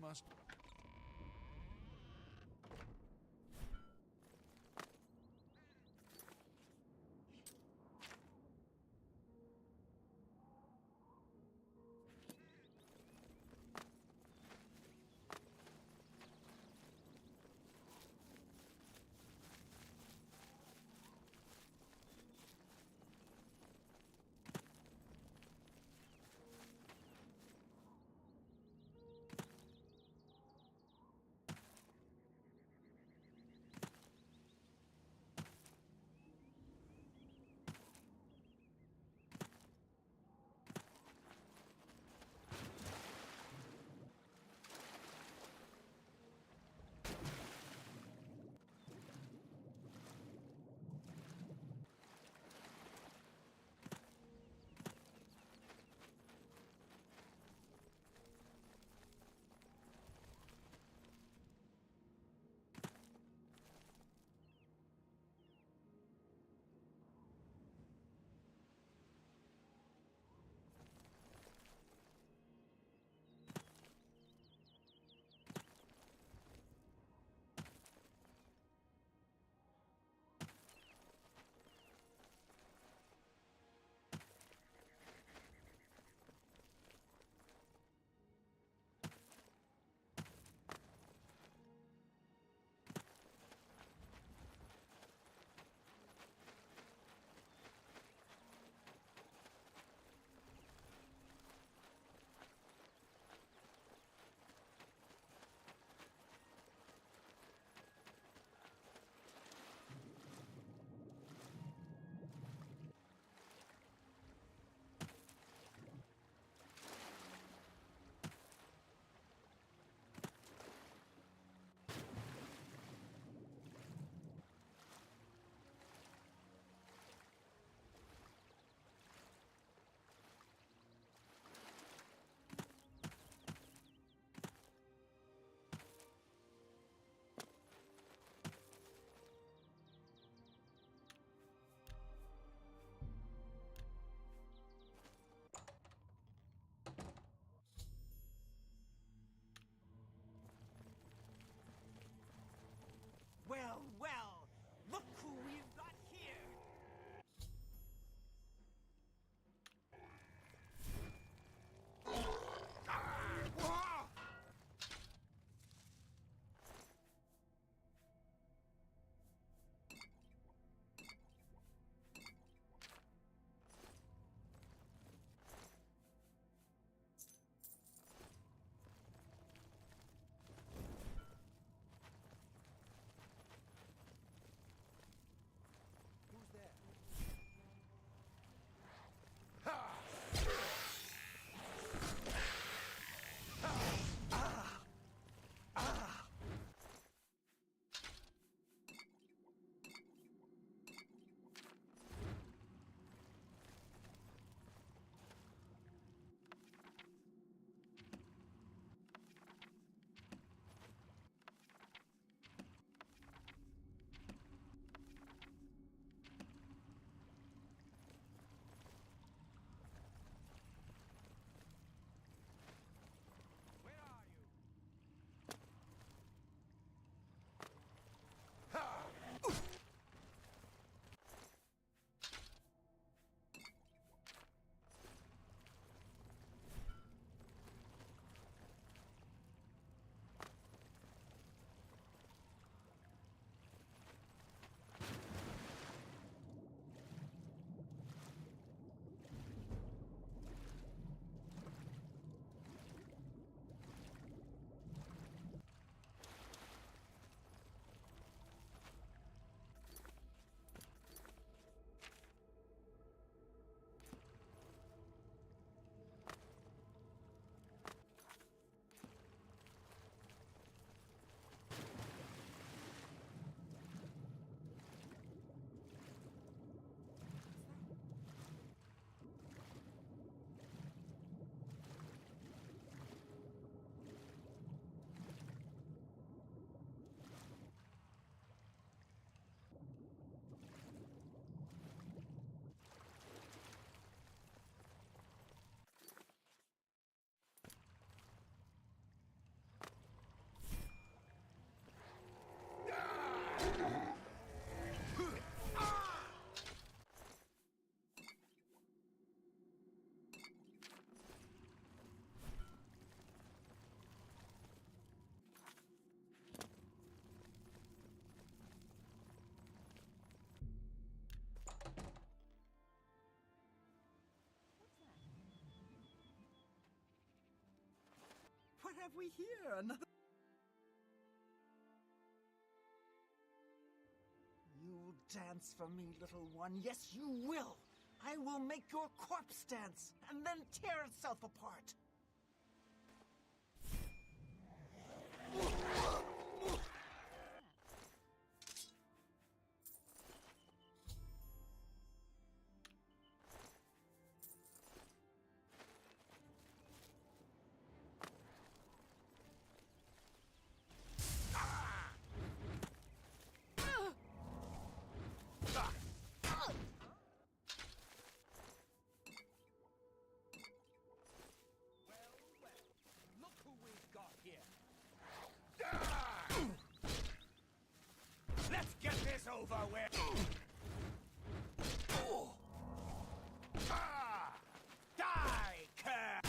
must... have we here? Another... You'll dance for me, little one. Yes, you will. I will make your corpse dance, and then tear itself apart. Let's get this over with! Die, cur!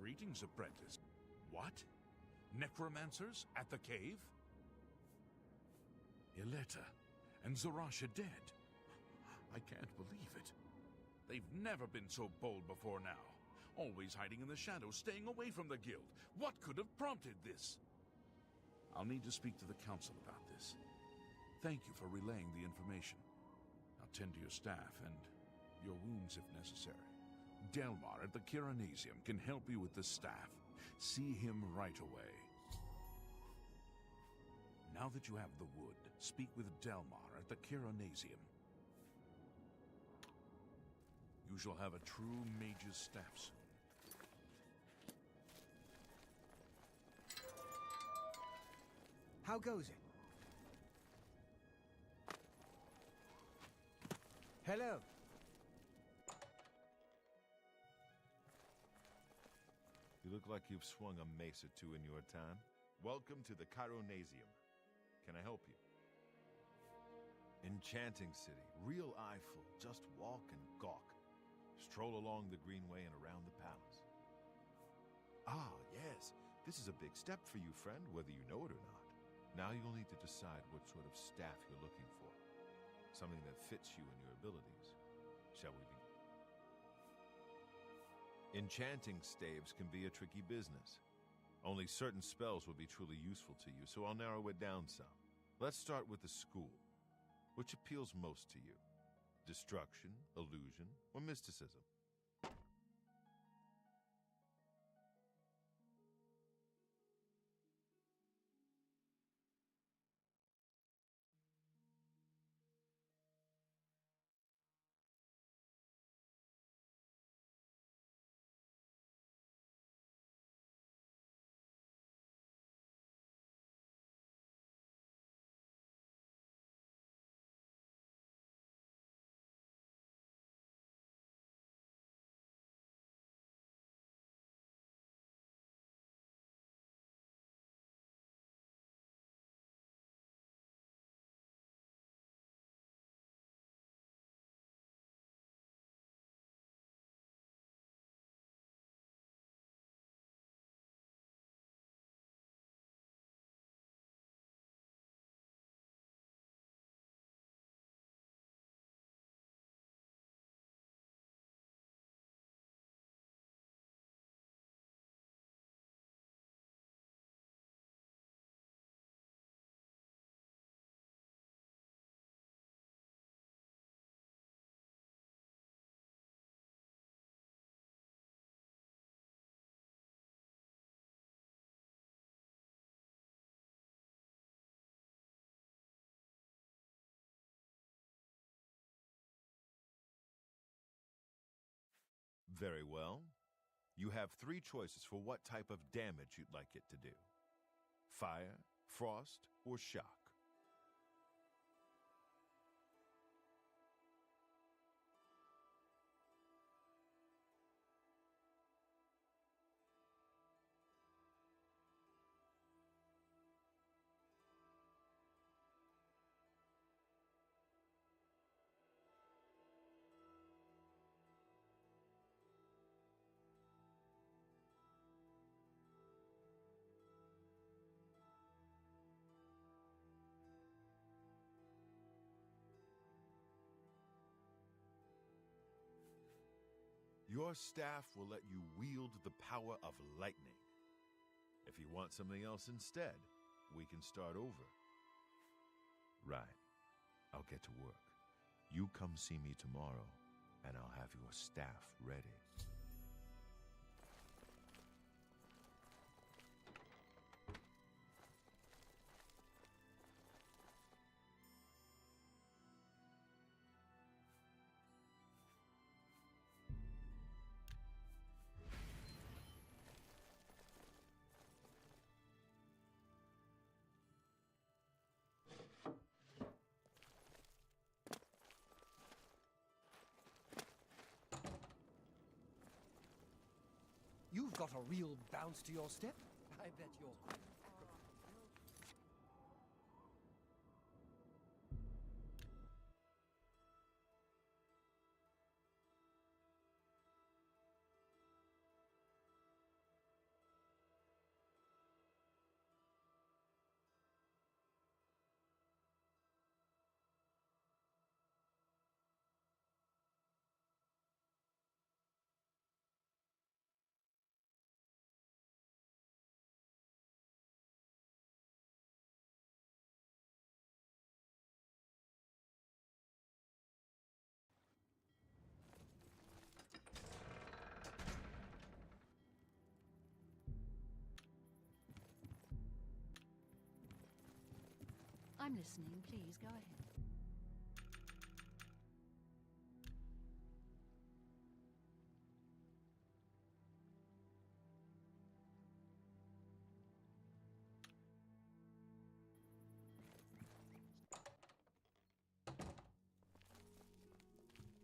Greetings, apprentice. What? Necromancers at the cave? Ileta and Zarasha dead. I can't believe it. They've never been so bold before now. Always hiding in the shadows, staying away from the guild. What could have prompted this? I'll need to speak to the council about this. Thank you for relaying the information. Now tend to your staff and your wounds if necessary. Delmar at the Kiranasium can help you with the staff. See him right away. Now that you have the wood, speak with Delmar at the Kiranasium. You shall have a true mage's staff soon. How goes it? Hello. You look like you've swung a mace or two in your time. Welcome to the Chironasium. Can I help you? Enchanting city, real eyeful. Just walk and gawk. Stroll along the greenway and around the palace. Ah, yes. This is a big step for you, friend, whether you know it or not. Now you'll need to decide what sort of staff you're looking for. Something that fits you and your abilities. Shall we begin? Enchanting staves can be a tricky business. Only certain spells will be truly useful to you, so I'll narrow it down some. Let's start with the school. Which appeals most to you? Destruction, illusion, or mysticism? Very well. You have 3 choices for what type of damage you'd like it to do. Fire, frost, or shock. Your staff will let you wield the power of lightning. If you want something else instead, we can start over. Right. I'll get to work. You come see me tomorrow, and I'll have your staff ready. You've got a real bounce to your step. I bet you're quite... I'm listening. Please, go ahead.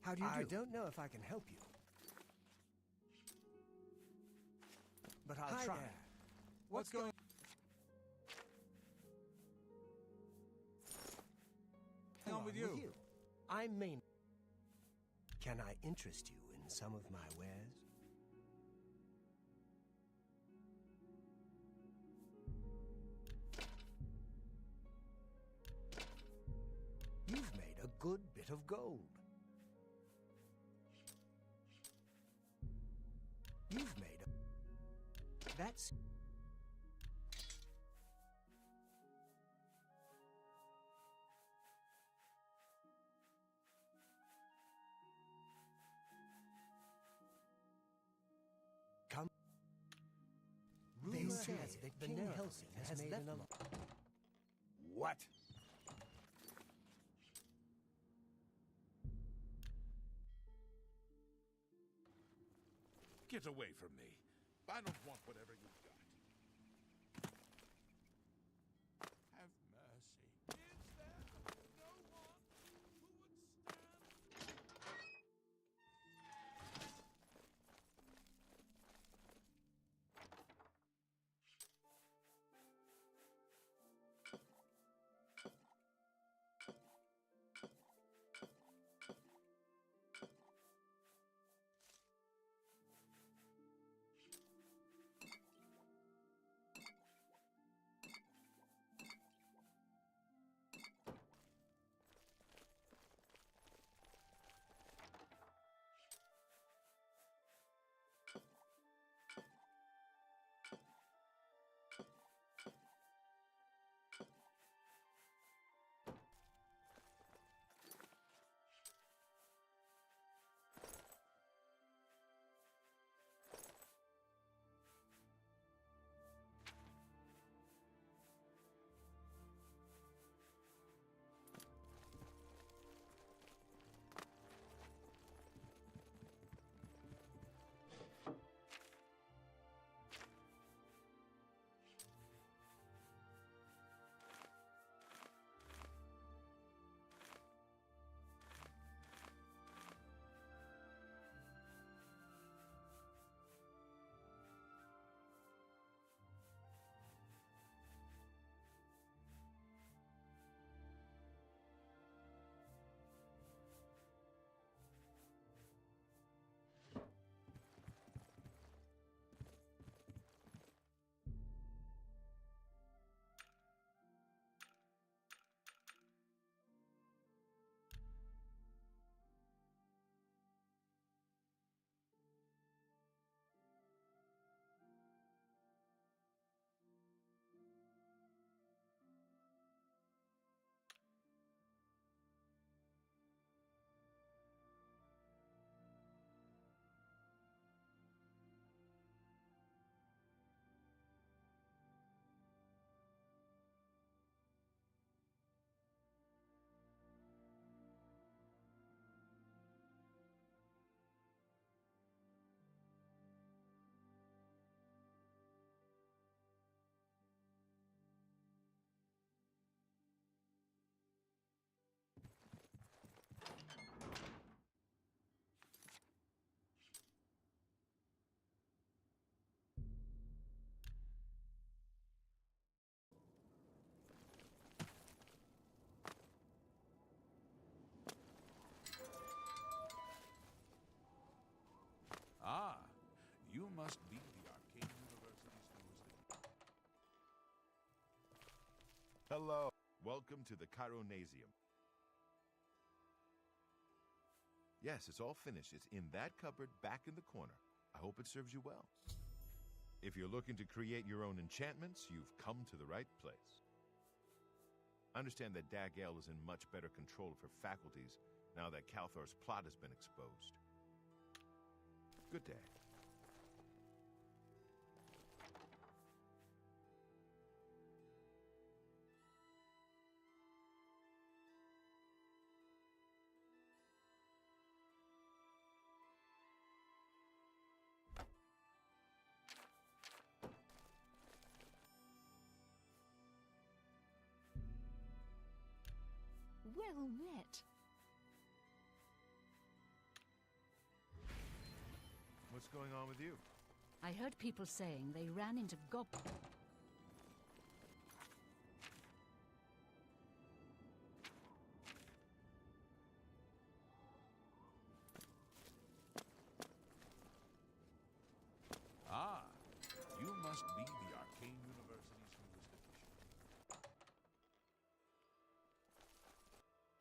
How do you do? I don't know if I can help you. But I'll try. There. What's going on? With you? I mean, can I interest you in some of my wares? You've made a good bit of gold. You've made a... That's... They say that King Helsing has made an alliance. What? Get away from me. I don't want whatever you've got. Have mercy. Is there no one who would stand? Ah, you must be the Arcane University's newest. Hello. Welcome to the Chironasium. Yes, it's all finished. It's in that cupboard back in the corner. I hope it serves you well. If you're looking to create your own enchantments, you've come to the right place. I understand that Dag-El is in much better control of her faculties now that Calthor's plot has been exposed. Good day. Well met. What's going on with you? I heard people saying they ran into Ah, you must be the Arcane University's newest addition.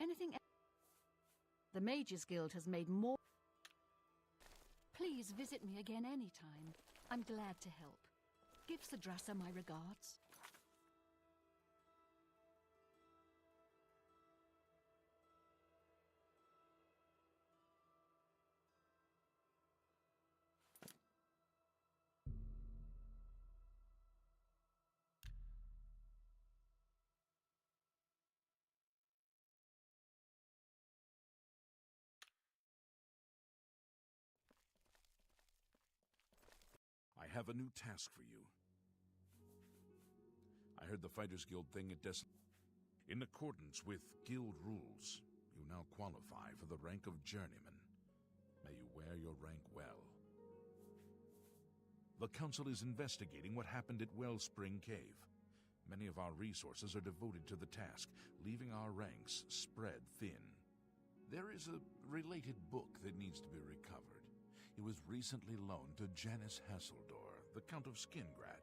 Anything else? The Mages Guild has made more. Please visit me again anytime. I'm glad to help. Give Sadrasa my regards. I have a new task for you. I heard the Fighters Guild thing at In accordance with Guild rules, you now qualify for the rank of Journeyman. May you wear your rank well. The Council is investigating what happened at Wellspring Cave. Many of our resources are devoted to the task, leaving our ranks spread thin. There is a related book that needs to be recovered. It was recently loaned to Janice Hasseldor, the Count of Skingrad.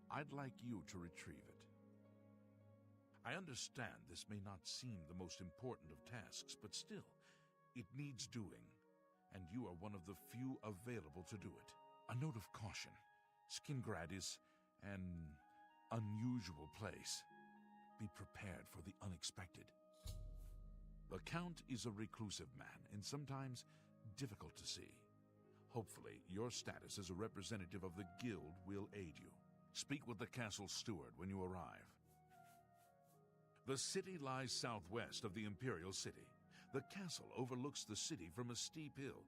I'd like you to retrieve it. I understand this may not seem the most important of tasks, but still, it needs doing, and you are one of the few available to do it. A note of caution. Skingrad is an unusual place. Be prepared for the unexpected. The Count is a reclusive man, and sometimes difficult to see. Hopefully, your status as a representative of the Guild will aid you. Speak with the castle steward when you arrive. The city lies southwest of the Imperial City. The castle overlooks the city from a steep hill.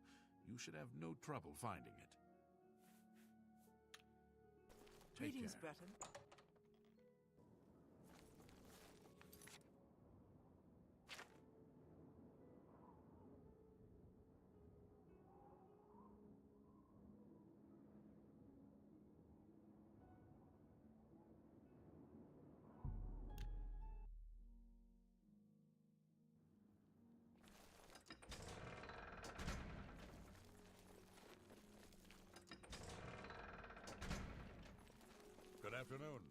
You should have no trouble finding it. Take Greetings, care. Breton. Good afternoon.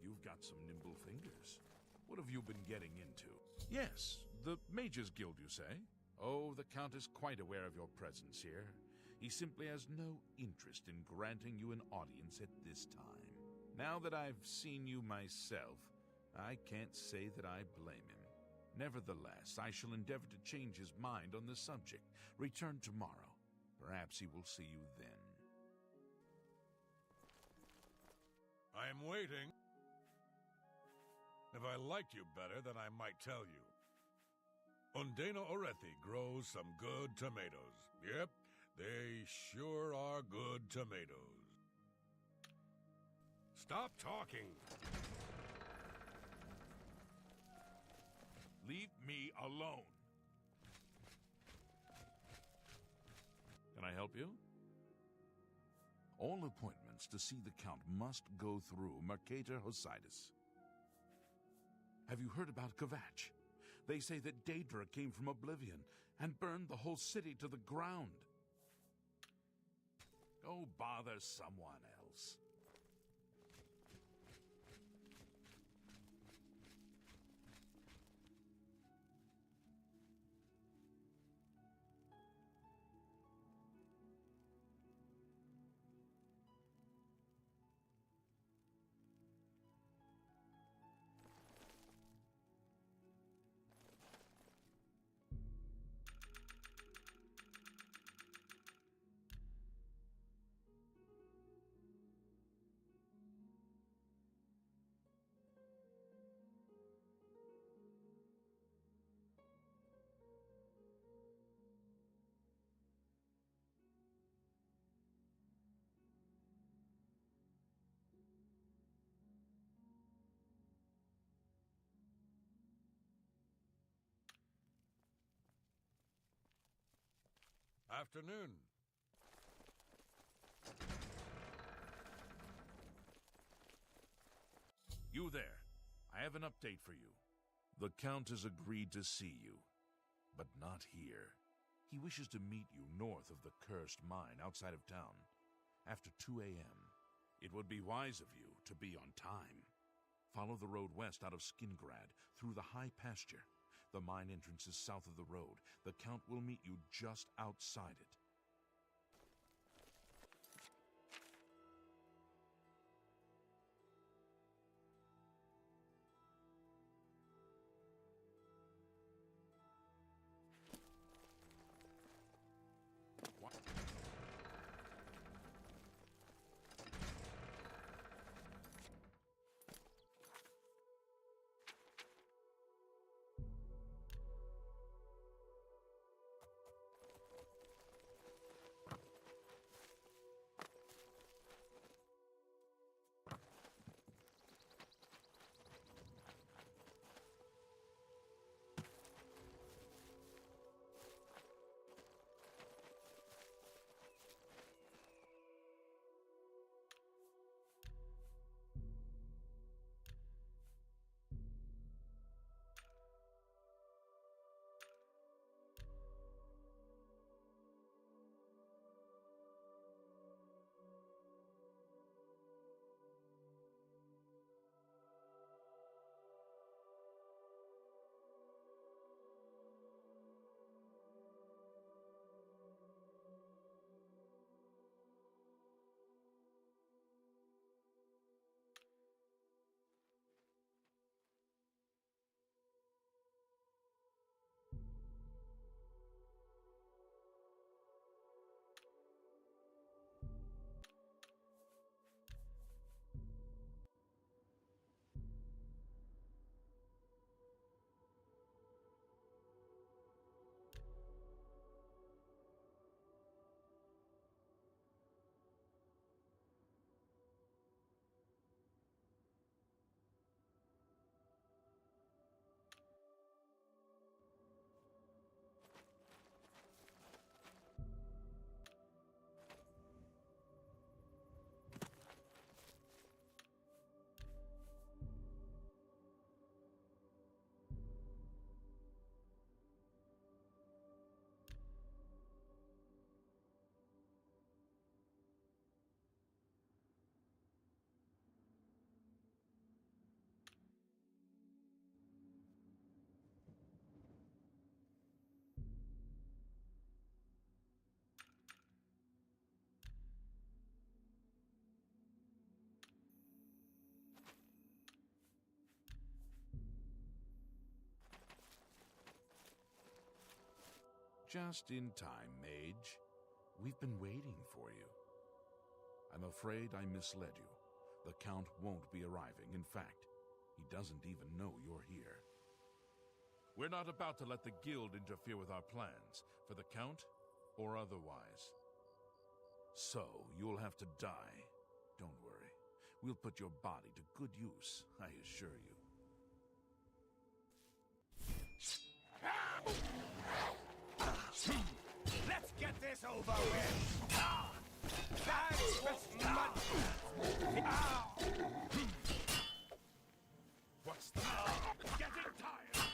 You've got some nimble fingers. What have you been getting into? Yes, the Mages Guild, you say? Oh, the Count is quite aware of your presence here. He simply has no interest in granting you an audience at this time. Now that I've seen you myself, I can't say that I blame him. Nevertheless, I shall endeavor to change his mind on the subject. Return tomorrow. Perhaps he will see you then. I am waiting. If I liked you better, then I might tell you. Undana Orethi grows some good tomatoes. Yep, they sure are good tomatoes. Stop talking. Leave me alone. Can I help you? All appointments to see the Count must go through Mercator Hosidus. Have you heard about Kvatch? They say that Daedra came from Oblivion and burned the whole city to the ground. Go bother someone else. Afternoon. You there. I have an update for you. The Count has agreed to see you, but not here. He wishes to meet you north of the cursed mine outside of town, after 2 a.m. It would be wise of you to be on time. Follow the road west out of Skingrad, through the high pasture. The mine entrance is south of the road. The Count will meet you just outside it. Just in time, Mage. We've been waiting for you. I'm afraid I misled you. The Count won't be arriving. In fact, he doesn't even know you're here. We're not about to let the Guild interfere with our plans, for the Count or otherwise. So, you'll have to die. Don't worry. We'll put your body to good use, I assure you. Let's get this over with! Thanks, What's that? Getting tired!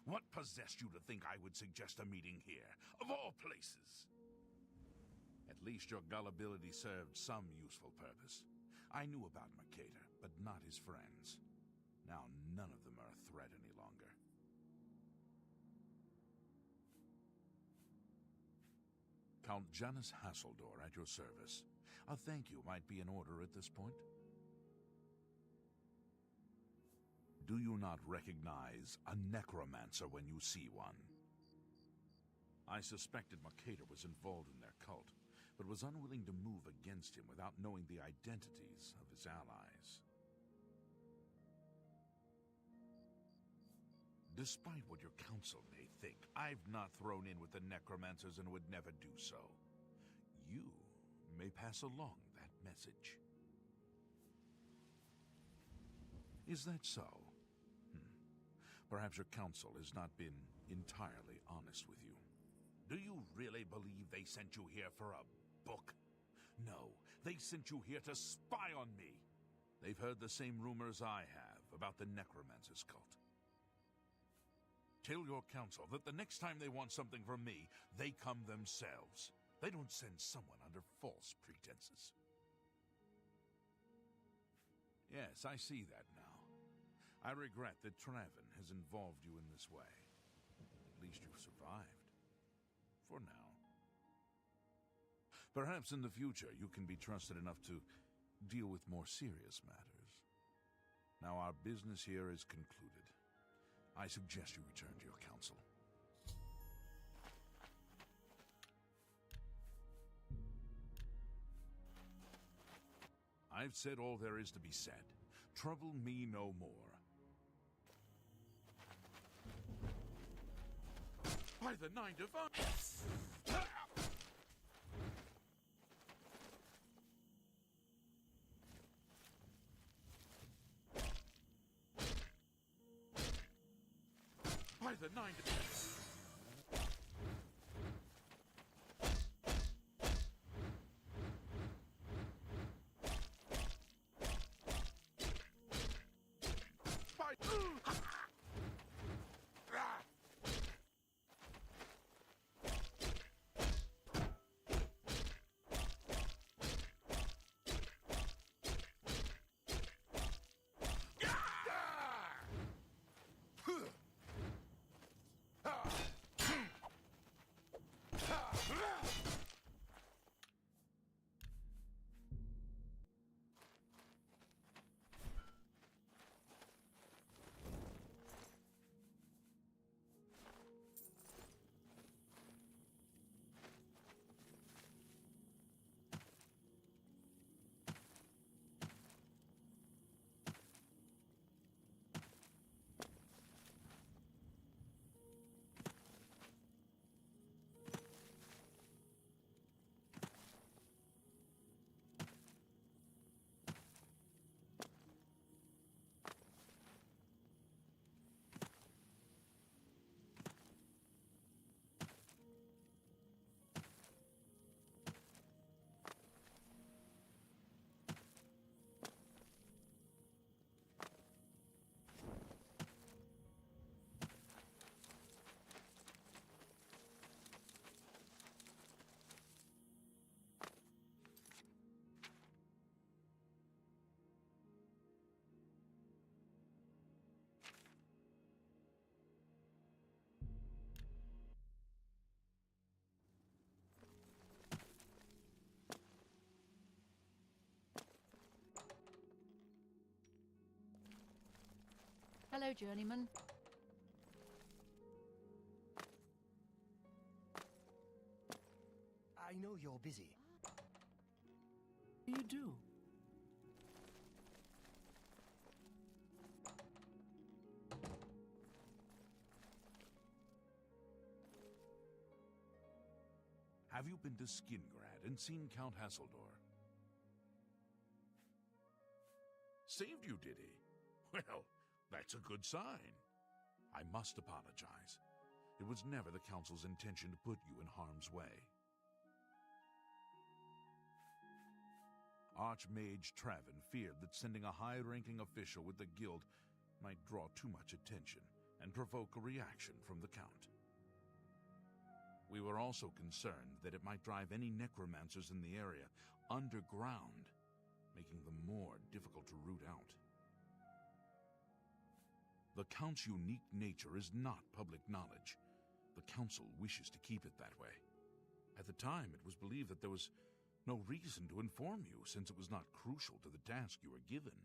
What possessed you to think I would suggest a meeting here, of all places? At least your gullibility served some useful purpose. I knew about Mercator, but not his friends. Now none of them are a threat any longer. Count Janus Hasseldor at your service. A thank you might be in order at this point. Do you not recognize a necromancer when you see one? I suspected Mercator was involved in their cult, but was unwilling to move against him without knowing the identities of his allies. Despite what your council may think, I've not thrown in with the necromancers and would never do so. You may pass along that message. Is that so? Perhaps your council has not been entirely honest with you. Do you really believe they sent you here for a book? No, they sent you here to spy on me. They've heard the same rumors I have about the Necromancer's cult. Tell your council that the next time they want something from me, they come themselves. They don't send someone under false pretenses. Yes, I see that now. I regret that Traven has involved you in this way. At least you've survived. For now. Perhaps in the future you can be trusted enough to deal with more serious matters. Now our business here is concluded. I suggest you return to your council. I've said all there is to be said. Trouble me no more. By the Nine Divine! By the Nine Divine! Hello, journeyman. I know you're busy. You do. Have you been to Skingrad and seen Count Hasseldor? Saved you, did he? Well, that's a good sign. I must apologize. It was never the Council's intention to put you in harm's way. Archmage Traven feared that sending a high-ranking official with the guild might draw too much attention, and provoke a reaction from the Count. We were also concerned that it might drive any necromancers in the area underground, making them more difficult to root out. The Count's unique nature is not public knowledge. The Council wishes to keep it that way. At the time, it was believed that there was no reason to inform you, since it was not crucial to the task you were given.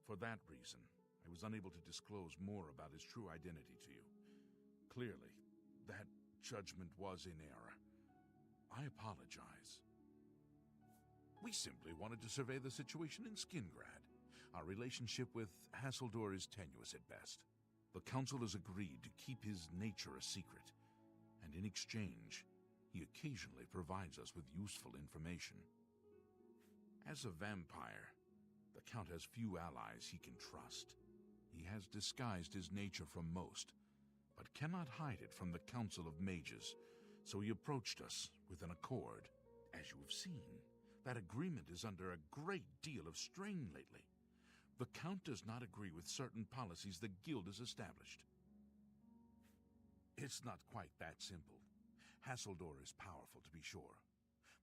For that reason, I was unable to disclose more about his true identity to you. Clearly, that judgment was in error. I apologize. We simply wanted to survey the situation in Skingrad. Our relationship with Hasseldor is tenuous at best. The Council has agreed to keep his nature a secret, and in exchange, he occasionally provides us with useful information. As a vampire, the Count has few allies he can trust. He has disguised his nature from most, but cannot hide it from the Council of Mages, so he approached us with an accord. As you have seen, that agreement is under a great deal of strain lately. The Count does not agree with certain policies the Guild has established. It's not quite that simple. Hasseldor is powerful, to be sure,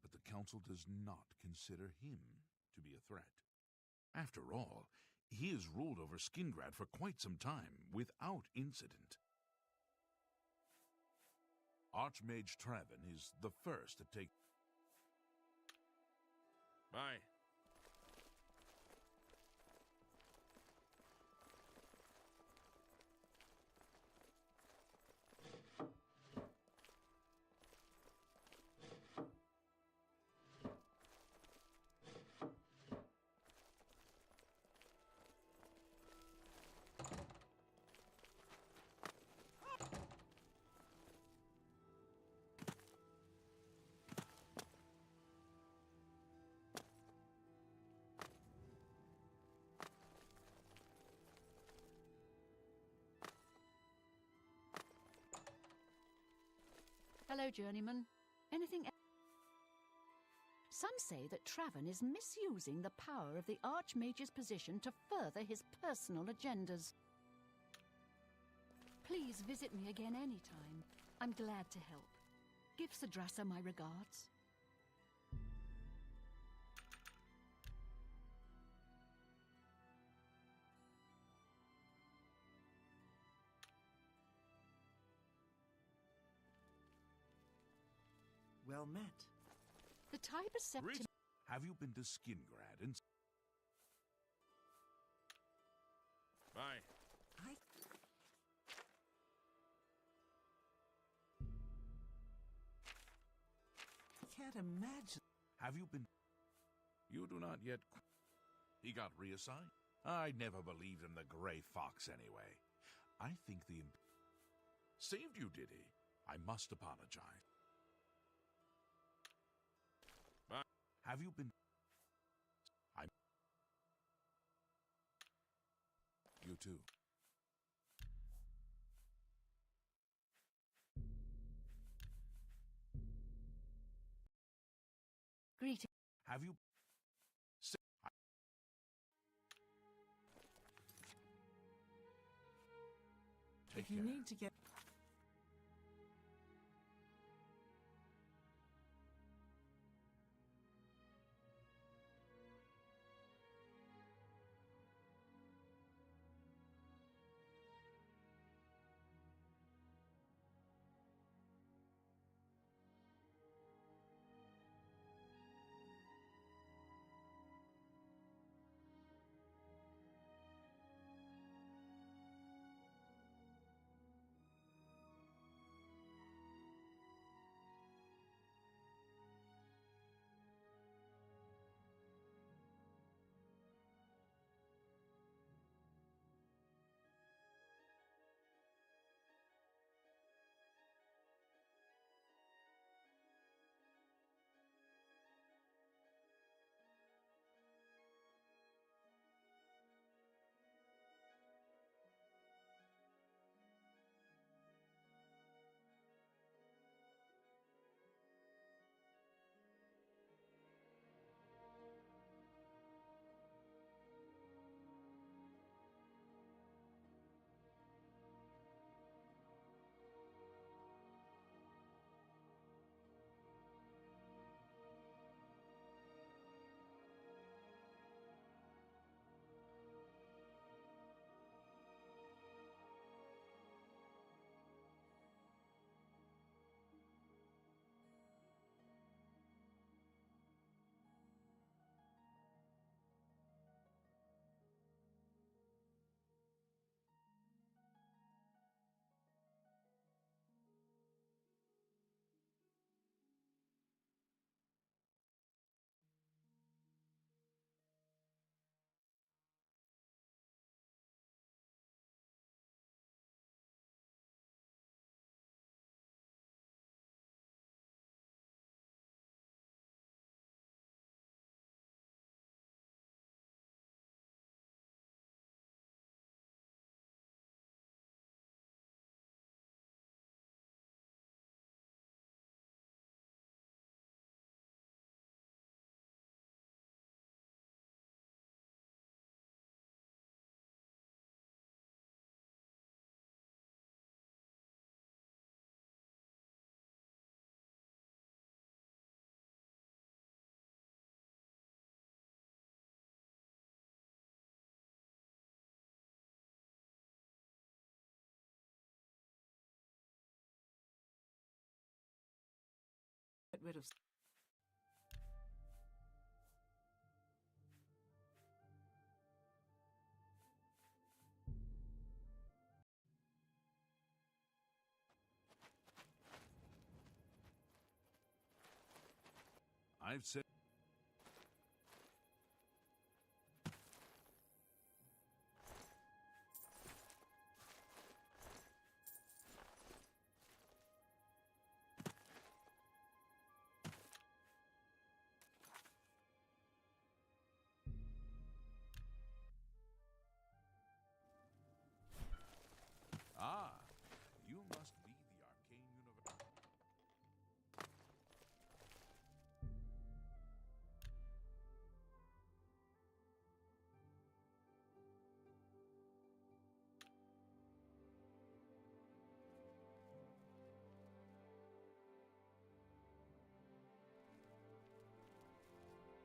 but the Council does not consider him to be a threat. After all, he has ruled over Skingrad for quite some time, without incident. Archmage Traven is the first to take... Bye. Hello, journeyman. Anything else? Some say that Traven is misusing the power of the Archmage's position to further his personal agendas. Please visit me again anytime. I'm glad to help. Give Sadrasa my regards. Well met. The type of septum... Have you been to Skingrad and... Bye. I can't imagine. Have you been... You do not yet... He got reassigned? I never believed in the Grey Fox anyway. I think the... Saved you, did he? I must apologize. Bye. Have you been... You too. Greeting. Have you... Take If you care. need to get... rid of... I've said... Ah, you must be the Arcane University.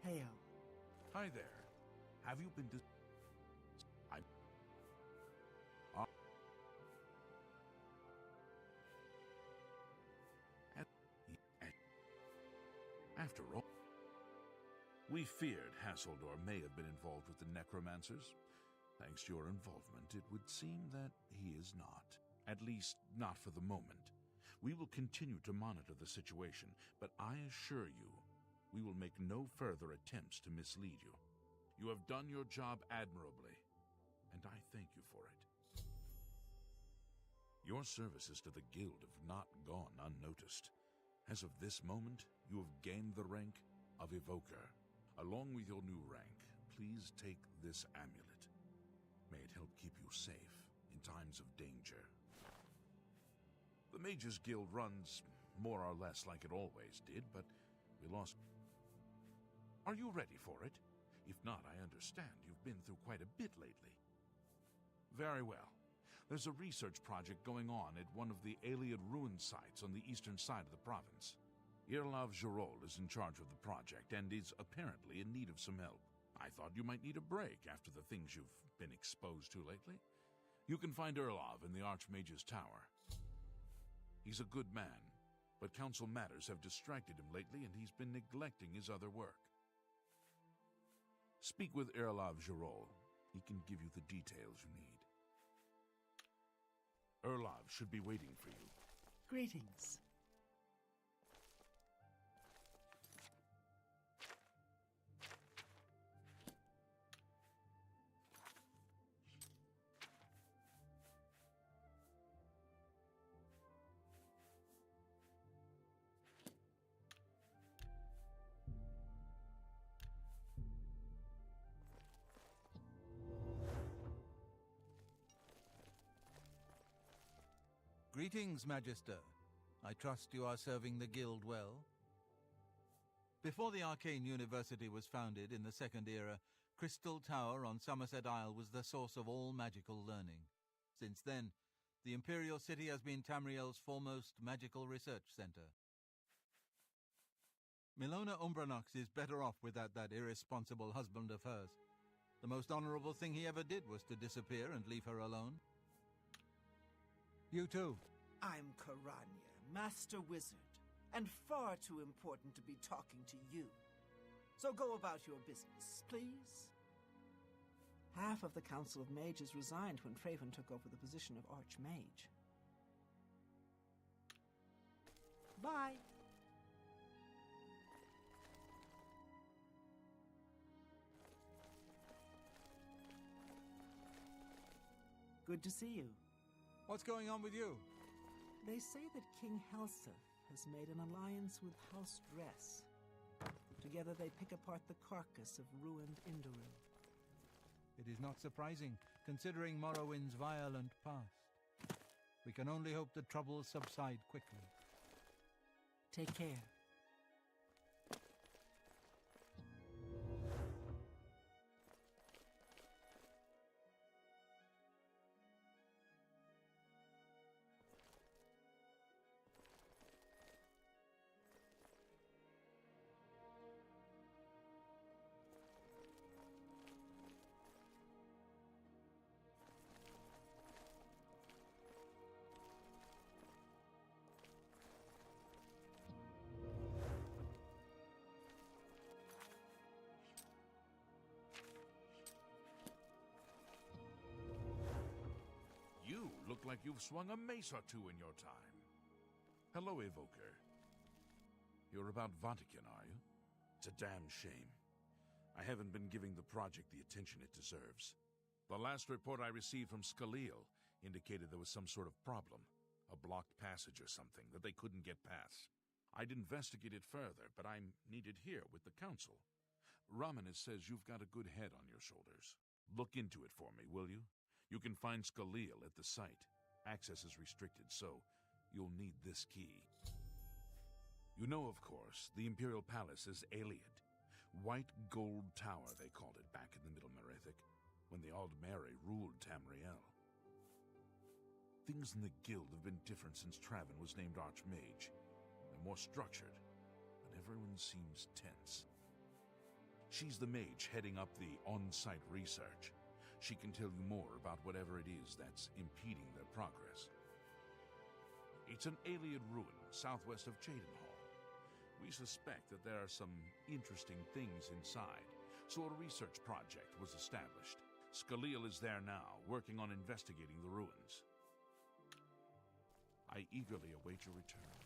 Heyo. Hi there. Have you been I'm... After all, we feared Hasseldor may have been involved with the necromancers. Thanks to your involvement, it would seem that he is not. At least, not for the moment. We will continue to monitor the situation, but I assure you, we will make no further attempts to mislead you. You have done your job admirably, and I thank you for it. Your services to the Guild have not gone unnoticed. As of this moment, you have gained the rank of Evoker. Along with your new rank, please take this amulet. May it help keep you safe in times of danger. The Mages Guild runs more or less like it always did, but we lost... Are you ready for it? If not, I understand you've been through quite a bit lately. Very well. There's a research project going on at one of the Ayleid ruin sites on the eastern side of the province. Irlav Gerol is in charge of the project and is apparently in need of some help. I thought you might need a break after the things you've been exposed to lately. You can find Irlav in the Archmage's Tower. He's a good man, but council matters have distracted him lately and he's been neglecting his other work. Speak with Irlav Gerol. He can give you the details you need. Irlav should be waiting for you. Greetings. Greetings, Magister. I trust you are serving the Guild well. Before the Arcane University was founded in the Second Era, Crystal Tower on Somerset Isle was the source of all magical learning. Since then, the Imperial City has been Tamriel's foremost magical research center. Milona Umbranox is better off without that irresponsible husband of hers. The most honorable thing he ever did was to disappear and leave her alone. You too. I'm Karanya, Master Wizard, and far too important to be talking to you. So go about your business, please. Half of the Council of Mages resigned when Fraven took over the position of Archmage. Bye. Good to see you. What's going on with you? They say that King Helseth has made an alliance with House Dress. Together they pick apart the carcass of ruined Indaru. It is not surprising, considering Morrowind's violent past. We can only hope the troubles subside quickly. Take care. like you've swung a mace or two in your time. Hello, Evoker. You're about Vatican, are you? It's a damn shame. I haven't been giving the project the attention it deserves. The last report I received from Scaleel indicated there was some sort of problem. A blocked passage or something that they couldn't get past. I'd investigate it further, but I'm needed here with the Council. Raminis says you've got a good head on your shoulders. Look into it for me, will you? You can find Scaleel at the site. Access is restricted, so you'll need this key. You know, of course, the Imperial Palace is Ayleid. White Gold Tower, they called it back in the Middle Merethic, when the Aldmeri ruled Tamriel. Things in the Guild have been different since Traven was named Archmage. They're more structured, but everyone seems tense. She's the mage heading up the on-site research. She can tell you more about whatever it is that's impeding their progress. It's an Ayleid ruin southwest of Cheydinhall. We suspect that there are some interesting things inside, so a research project was established. Scaleel is there now, working on investigating the ruins. I eagerly await your return.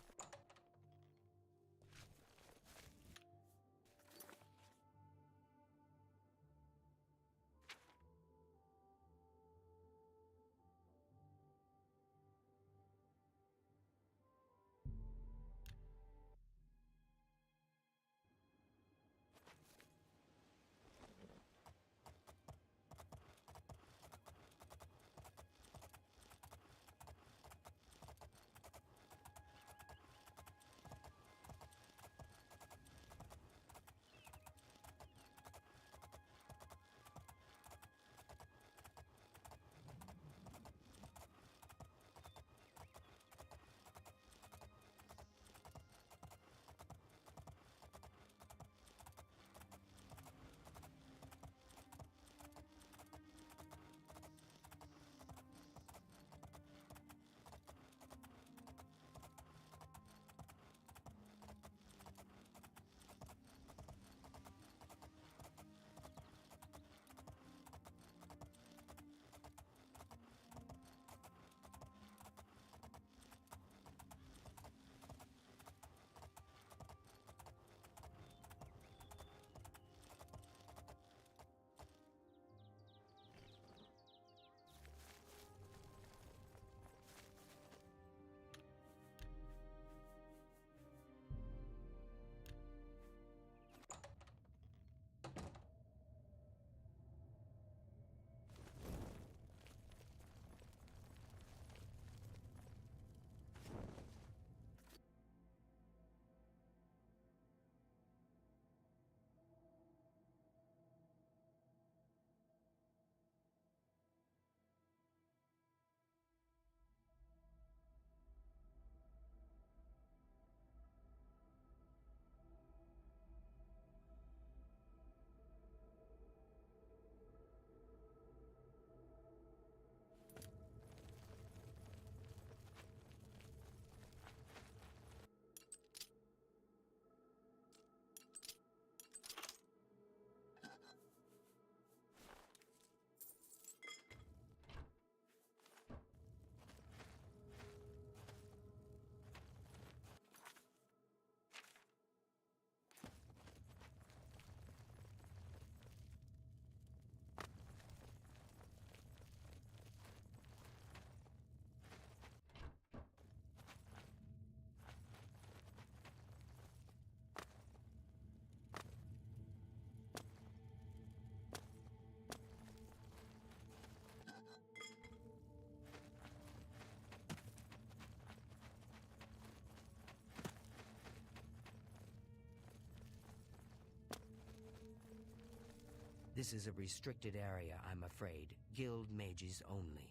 This is a restricted area, I'm afraid. Guild mages only.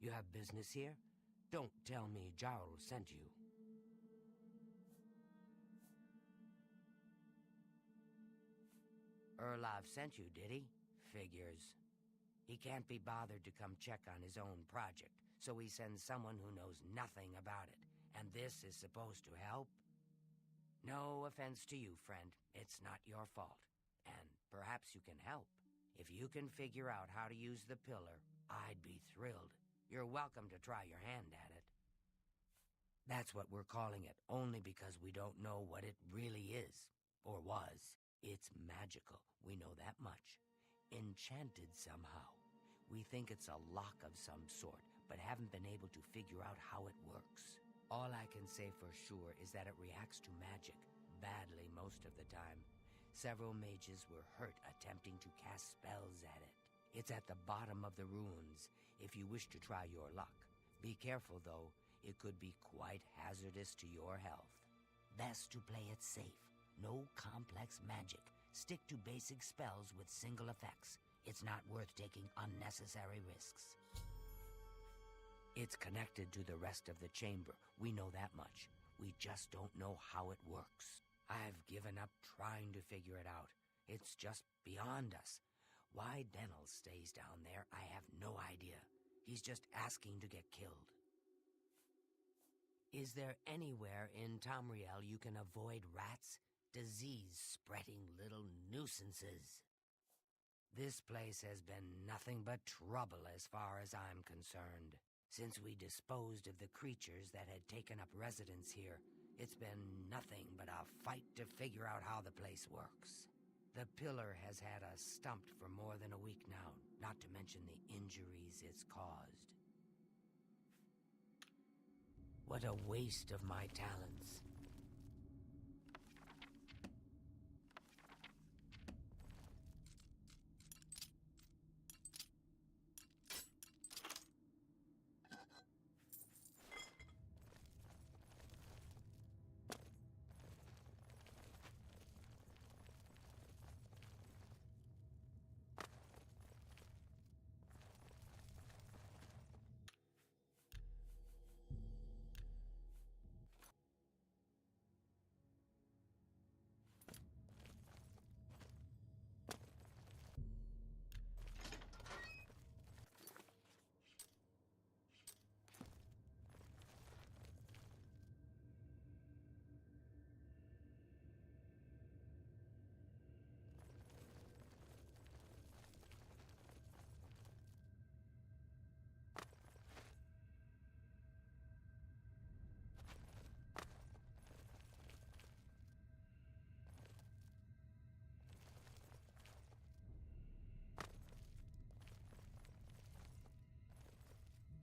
You have business here? Don't tell me Jarl sent you. Erlov sent you, did he? Figures. He can't be bothered to come check on his own project, so he sends someone who knows nothing about it. And this is supposed to help? No offense to you, friend. It's not your fault. And perhaps you can help. If you can figure out how to use the pillar, I'd be thrilled. You're welcome to try your hand at it. That's what we're calling it, only because we don't know what it really is, or was. It's magical, we know that much. Enchanted somehow. We think it's a lock of some sort, but haven't been able to figure out how it works. All I can say for sure is that it reacts to magic, badly most of the time. Several mages were hurt attempting to cast spells at it. It's at the bottom of the ruins, if you wish to try your luck. Be careful, though. It could be quite hazardous to your health. Best to play it safe. No complex magic. Stick to basic spells with single effects. It's not worth taking unnecessary risks. It's connected to the rest of the chamber. We know that much. We just don't know how it works. I've given up trying to figure it out. It's just beyond us. Why Denel stays down there, I have no idea. He's just asking to get killed. Is there anywhere in Tamriel you can avoid rats? Disease-spreading little nuisances. This place has been nothing but trouble as far as I'm concerned. Since we disposed of the creatures that had taken up residence here, it's been nothing but a fight to figure out how the place works. The pillar has had us stumped for more than a week now, not to mention the injuries it's caused. What a waste of my talents.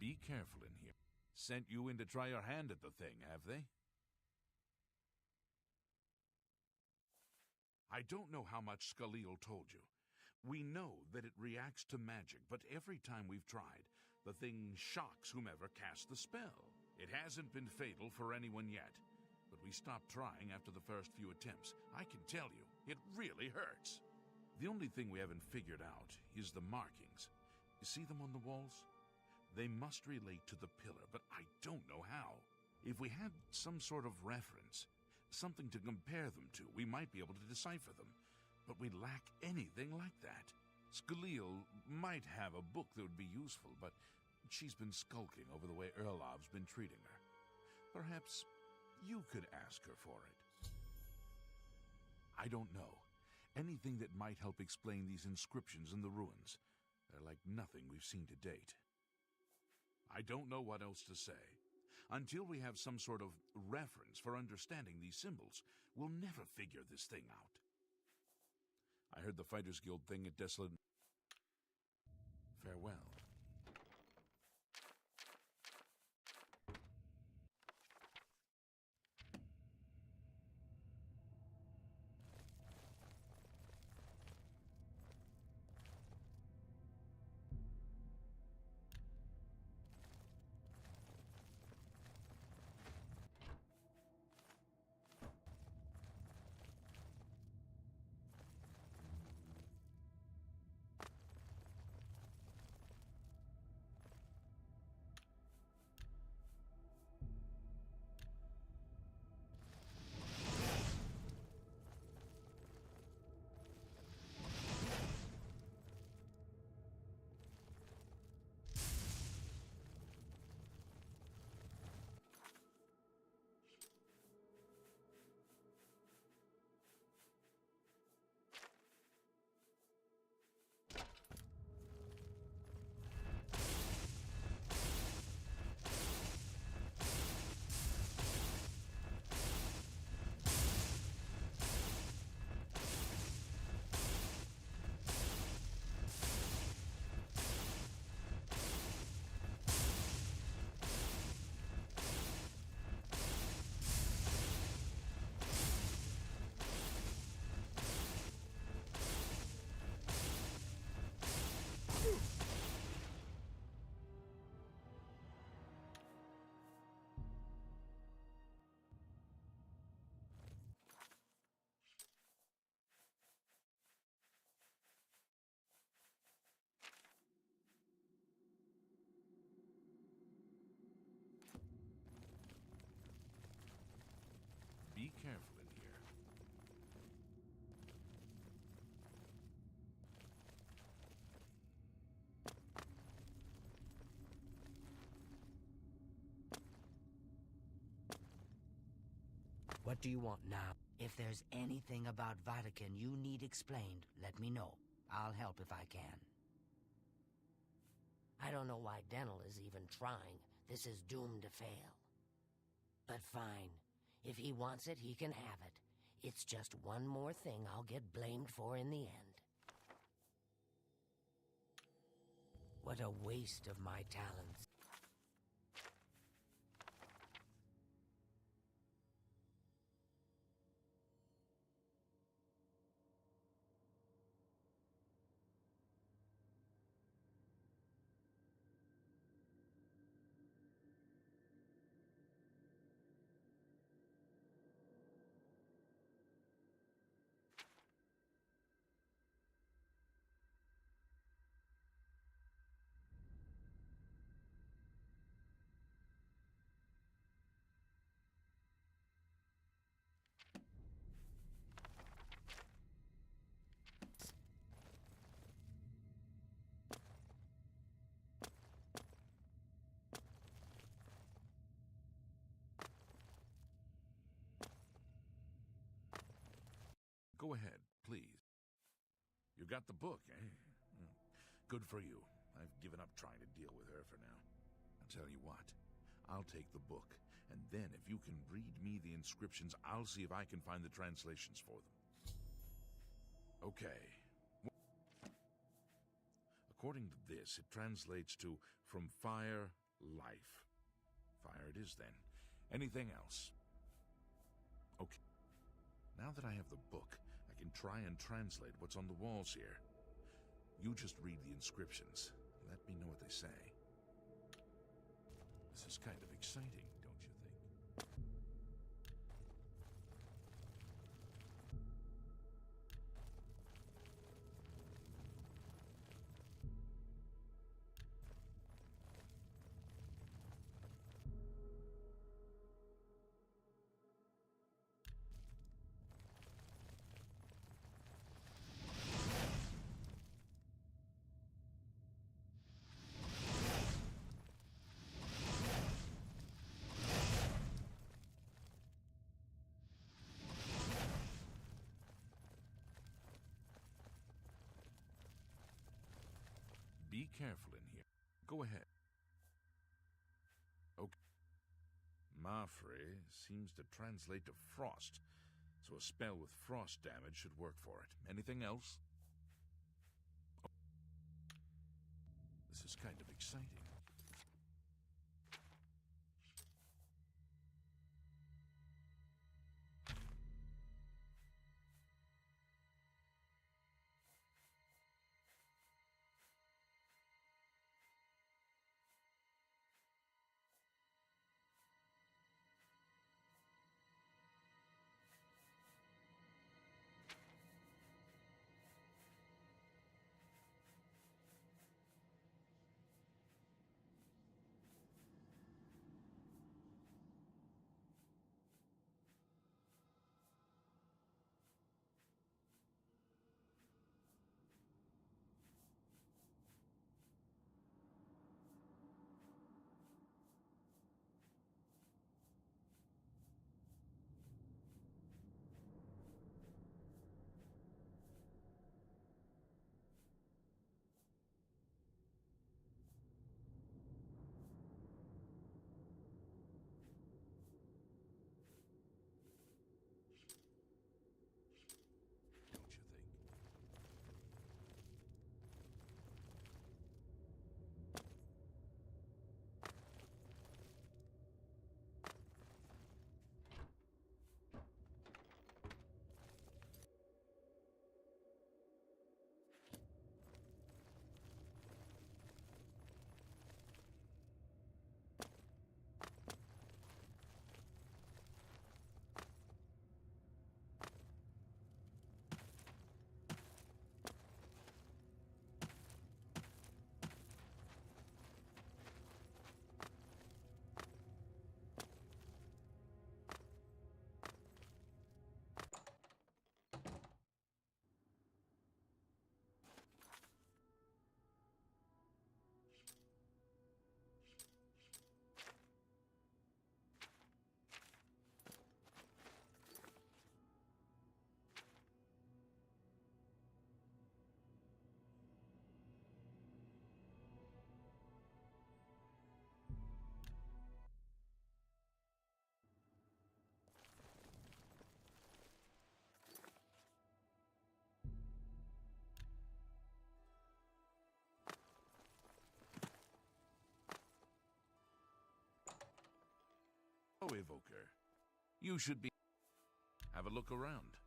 Be careful in here. Sent you in to try your hand at the thing, have they? I don't know how much Skalil told you. We know that it reacts to magic, but every time we've tried, the thing shocks whomever cast the spell. It hasn't been fatal for anyone yet, but we stopped trying after the first few attempts. I can tell you, it really hurts. The only thing we haven't figured out is the markings. You see them on the walls? They must relate to the pillar, but I don't know how. If we had some sort of reference, something to compare them to, we might be able to decipher them. But we lack anything like that. Skalil might have a book that would be useful, but she's been skulking over the way Erlov's been treating her. Perhaps you could ask her for it. I don't know. Anything that might help explain these inscriptions in the ruins. They're like nothing we've seen to date. I don't know what else to say. Until we have some sort of reference for understanding these symbols, we'll never figure this thing out. I heard the Fighters Guild thing at Desolate... Farewell. What do you want now? If there's anything about Vatican you need explained, let me know. I'll help if I can. I don't know why Dental is even trying. This is doomed to fail. But fine. If he wants it, he can have it. It's just one more thing I'll get blamed for in the end. What a waste of my talents. Go ahead, please. You got the book, eh? Good for you. I've given up trying to deal with her for now. I'll tell you what. I'll take the book, and then if you can read me the inscriptions, I'll see if I can find the translations for them. Okay. According to this, it translates to "from fire, life." Fire it is, then. Anything else? Okay. Now that I have the book, I can try and translate what's on the walls here. You just read the inscriptions. Let me know what they say. This is kind of exciting, don't you think? Be careful in here. Go ahead. Okay. Mafre seems to translate to frost, so a spell with frost damage should work for it. Anything else? Oh. This is kind of exciting. Evoker. You should be... Have a look around.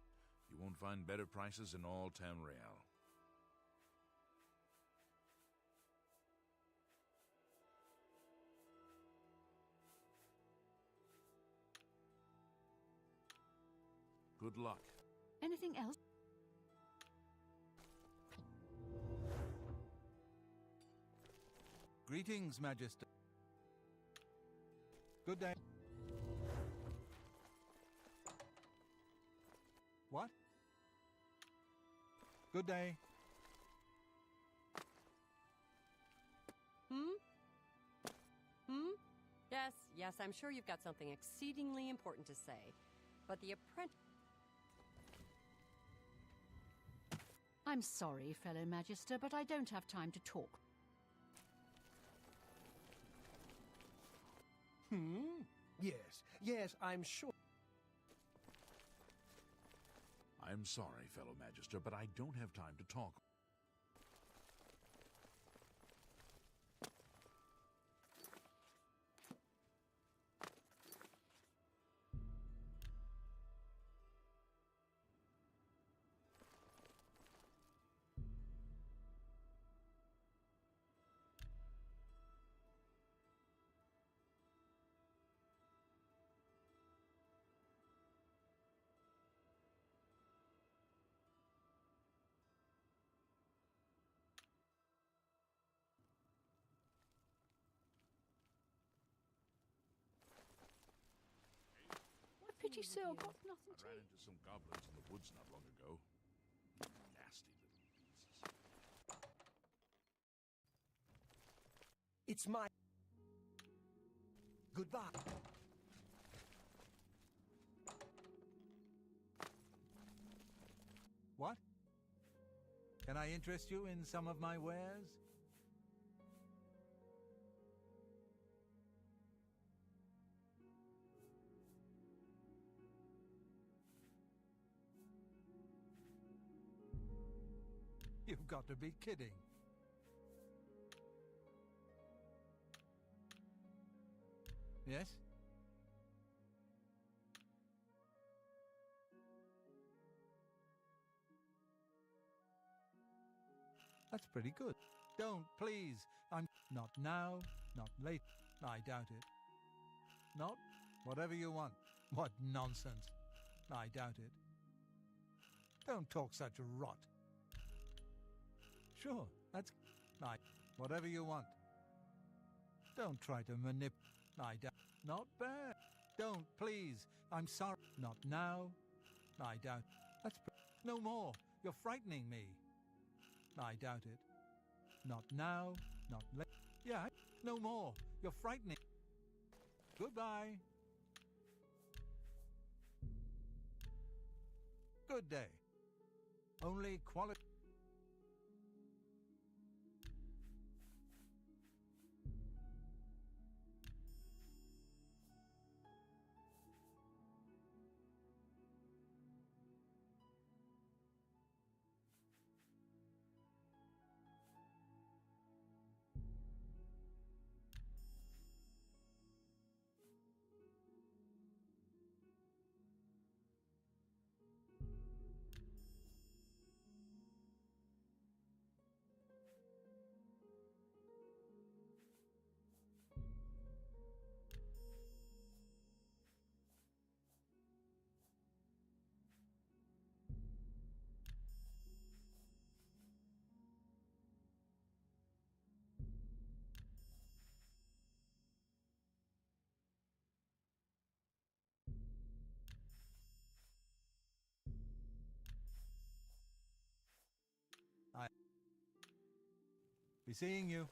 You won't find better prices in all Tamriel. Good luck. Anything else? Greetings, Majesty. Good day. What? Good day. Yes, I'm sure you've got something exceedingly important to say. But the apprentice... I'm sorry, fellow Magister, but I don't have time to talk. Yes, I'm sure. I'm sorry, fellow Magister, but I don't have time to talk. Pity sir, got nothing I to ran eat. into some goblins in the woods not long ago. Nasty little beasts. It's my... Goodbye. What? Can I interest you in some of my wares? You've got to be kidding. Yes? That's pretty good. Don't, please. I'm not now, not late. I doubt it. Not whatever you want. What nonsense. I doubt it. Don't talk such rot. Sure, that's whatever you want. Don't try to manipulate. Not bad. Don't, please. I'm sorry. Not now. I doubt. That's no more. You're frightening me. I doubt it. Not now. Not late. Yeah, no more. You're frightening. Goodbye. Good day. Only quality. Be seeing you.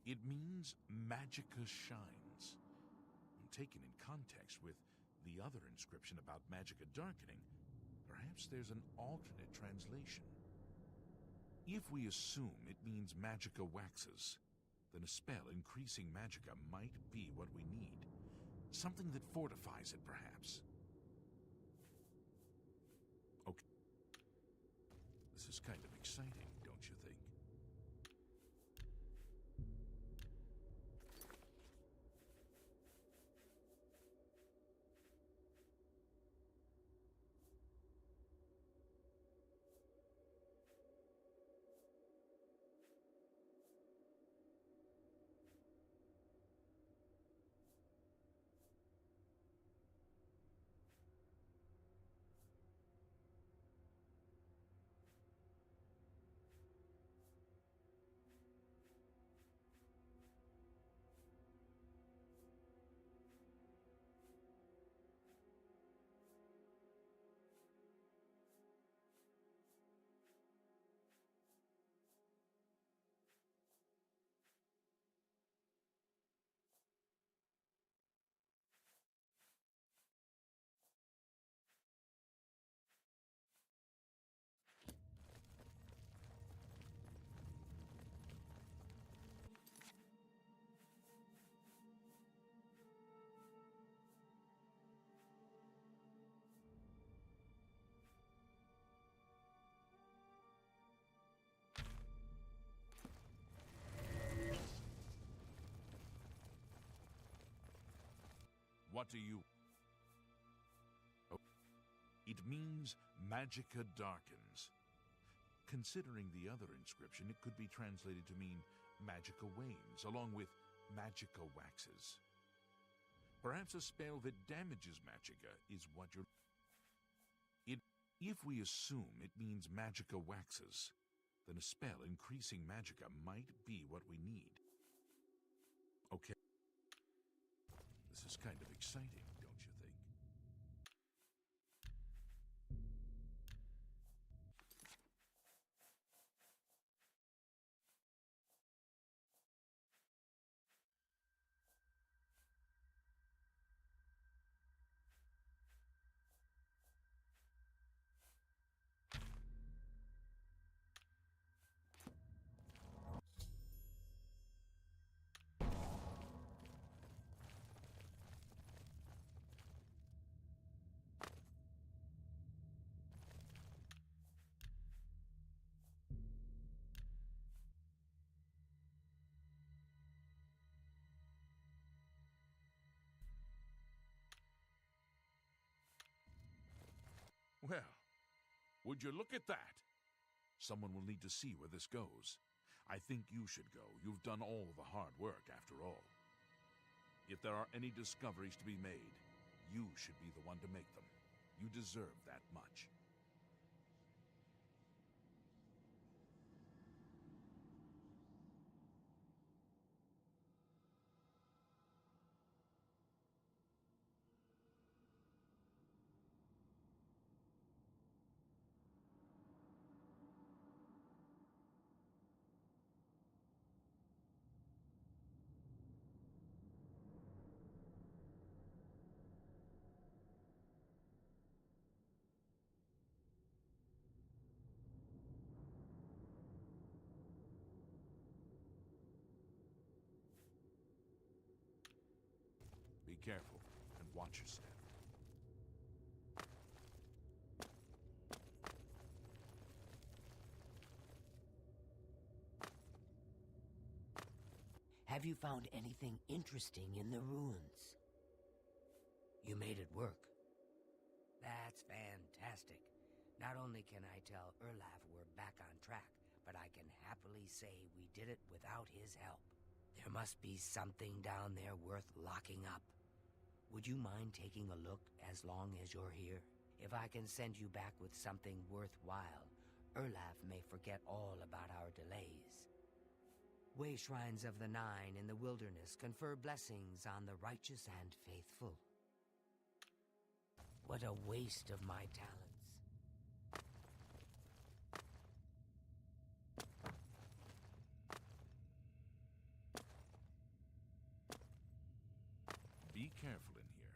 It means Magica shines. Taken in context with the other inscription about Magica darkening, perhaps there's an alternate translation. If we assume it means Magica waxes, then a spell increasing Magica might be what we need. Something that fortifies it, perhaps. Okay. This is kind of exciting, don't you think? What do you... Oh, it means Magica darkens. Considering the other inscription, it could be translated to mean Magica wanes, along with Magica waxes. Perhaps a spell that damages Magica is what you're... If we assume it means Magica waxes, then a spell increasing Magica might be what we need. Okay. This is kind of exciting, don't you think? Well, would you look at that? Someone will need to see where this goes. I think you should go. You've done all the hard work, after all. If there are any discoveries to be made, you should be the one to make them. You deserve that much. Be careful and watch your step. Have you found anything interesting in the ruins? You made it work. That's fantastic. Not only can I tell Erlaf we're back on track, but I can happily say we did it without his help. There must be something down there worth locking up. Would you mind taking a look as long as you're here? If I can send you back with something worthwhile, Erlaf may forget all about our delays. Way shrines of the Nine in the wilderness confer blessings on the righteous and faithful. What a waste of my talents. careful in here.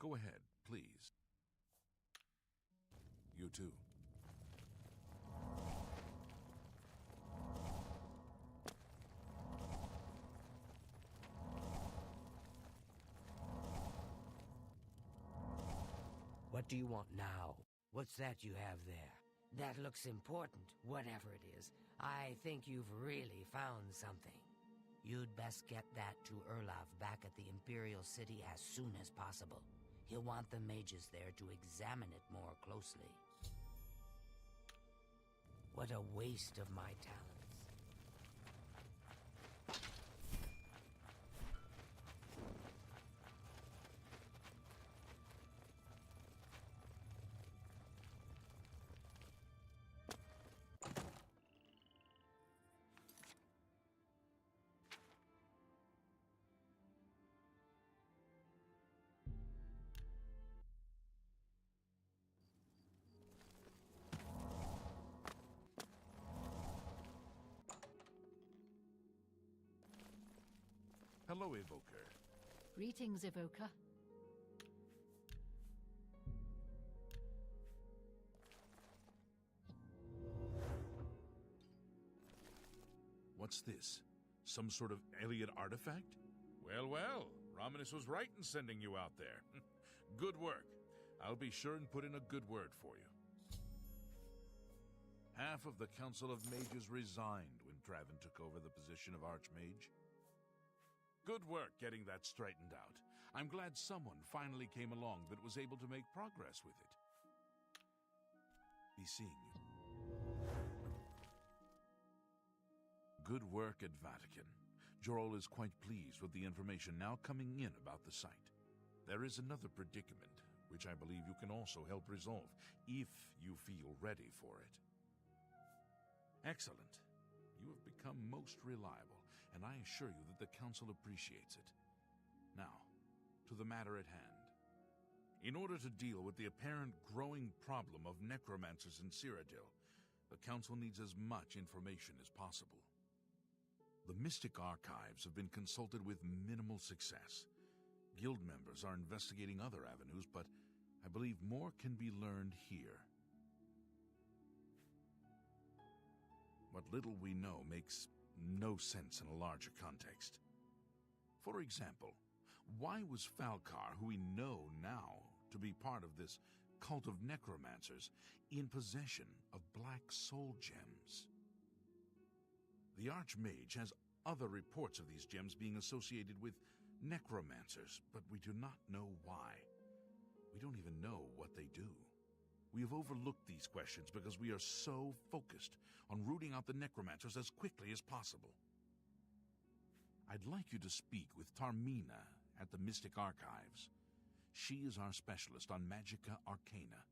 Go ahead, please. You too. What do you want now? What's that you have there? That looks important, whatever it is. I think you've really found something. You'd best get that to Erlaf back at the Imperial City as soon as possible. He'll want the mages there to examine it more closely. What a waste of my talents. Hello, Evoker. Greetings, Evoker. What's this? Some sort of alien artifact? Well, well, Romanus was right in sending you out there. Good work. I'll be sure and put in a good word for you. Half of the Council of Mages resigned when Traven took over the position of Archmage. Good work getting that straightened out. I'm glad someone finally came along that was able to make progress with it. Be seeing you. Good work at Vatican. Jorol is quite pleased with the information now coming in about the site. There is another predicament, which I believe you can also help resolve, if you feel ready for it. Excellent. You have become most reliable, and I assure you that the Council appreciates it. Now, to the matter at hand. In order to deal with the apparent growing problem of necromancers in Cyrodiil, the Council needs as much information as possible. The Mystic Archives have been consulted with minimal success. Guild members are investigating other avenues, but I believe more can be learned here. What little we know makes no sense in a larger context. For example, why was Falcar, who we know now to be part of this cult of necromancers, in possession of black soul gems? The Archmage has other reports of these gems being associated with necromancers, but we do not know why. We don't even know what they do. We have overlooked these questions because we are so focused on rooting out the necromancers as quickly as possible. I'd like you to speak with Tarmina at the Mystic Archives. She is our specialist on Magica Arcana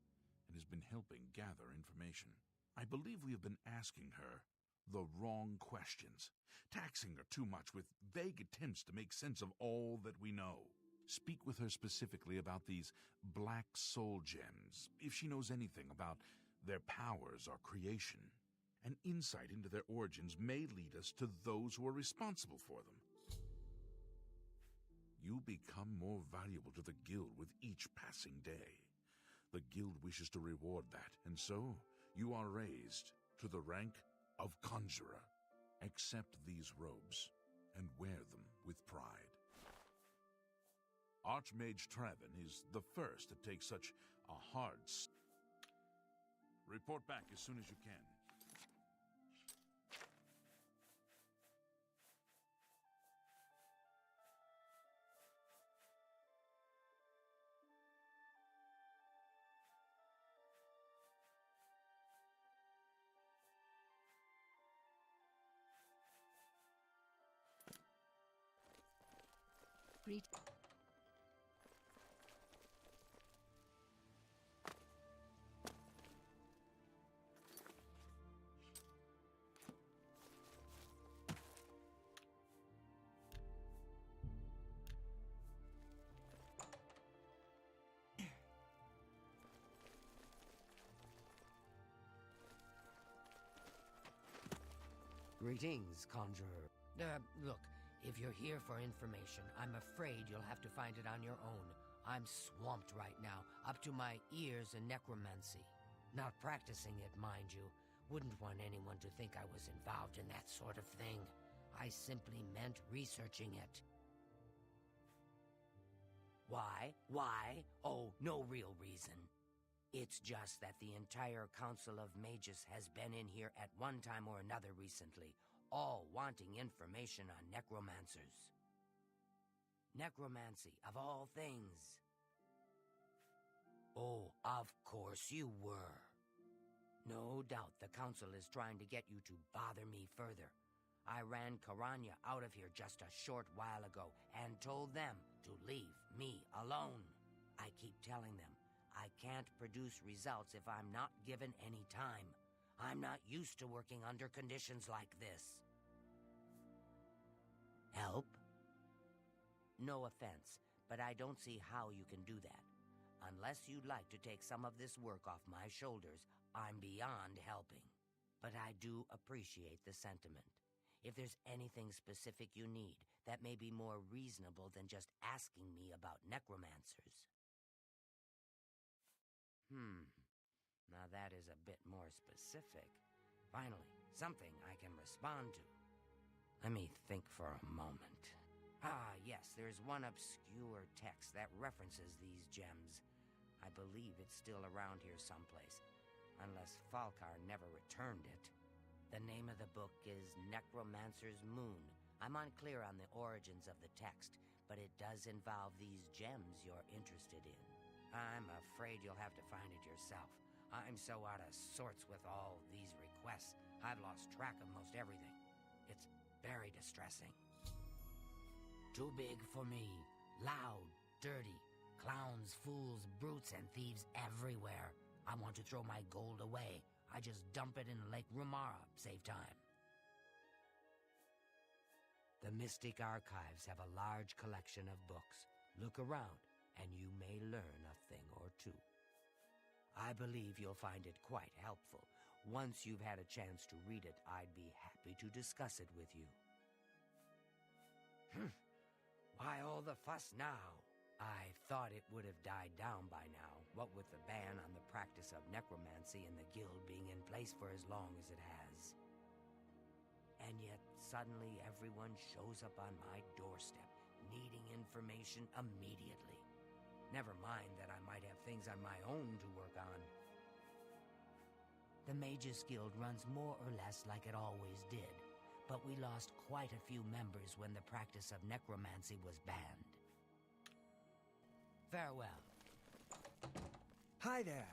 and has been helping gather information. I believe we have been asking her the wrong questions, taxing her too much with vague attempts to make sense of all that we know. Speak with her specifically about these black soul gems, if she knows anything about their powers or creation. An insight into their origins may lead us to those who are responsible for them. You become more valuable to the Guild with each passing day. The Guild wishes to reward that, and so you are raised to the rank of Conjurer. Accept these robes and wear them with pride. Archmage Traven is the first to take such a hard Report back as soon as you can. Greetings, Conjurer. Look, if you're here for information, I'm afraid you'll have to find it on your own. I'm swamped right now, up to my ears in necromancy. Not practicing it, mind you. Wouldn't want anyone to think I was involved in that sort of thing. I simply meant researching it. Why? Why? Oh, no real reason. It's just that the entire Council of Mages has been in here at one time or another recently, all wanting information on necromancers. Necromancy, of all things. Oh, of course you were. No doubt the Council is trying to get you to bother me further. I ran Karanya out of here just a short while ago and told them to leave me alone. I keep telling them I can't produce results if I'm not given any time. I'm not used to working under conditions like this. Help? No offense, but I don't see how you can do that. Unless you'd like to take some of this work off my shoulders, I'm beyond helping. But I do appreciate the sentiment. If there's anything specific you need, that may be more reasonable than just asking me about necromancers. Now that is a bit more specific. Finally, something I can respond to. Let me think for a moment. Ah, yes, there's one obscure text that references these gems. I believe it's still around here someplace, unless Falkar never returned it. The name of the book is Necromancer's Moon. I'm unclear on the origins of the text, but it does involve these gems you're interested in. I'm afraid you'll have to find it yourself. I'm so out of sorts with all these requests, I've lost track of most everything. It's very distressing. Too big for me. Loud, dirty. Clowns, fools, brutes, and thieves everywhere. I want to throw my gold away. I just dump it in Lake Rumara, save time. The Mystic Archives have a large collection of books. Look around, and you may learn a thing or two. I believe you'll find it quite helpful. Once you've had a chance to read it, I'd be happy to discuss it with you. Why all the fuss now? I thought it would have died down by now, what with the ban on the practice of necromancy and the guild being in place for as long as it has. And yet, suddenly everyone shows up on my doorstep, needing information immediately. Never mind that I might have things on my own to work on. The Mages Guild runs more or less like it always did, but we lost quite a few members when the practice of necromancy was banned. Farewell. Hi there.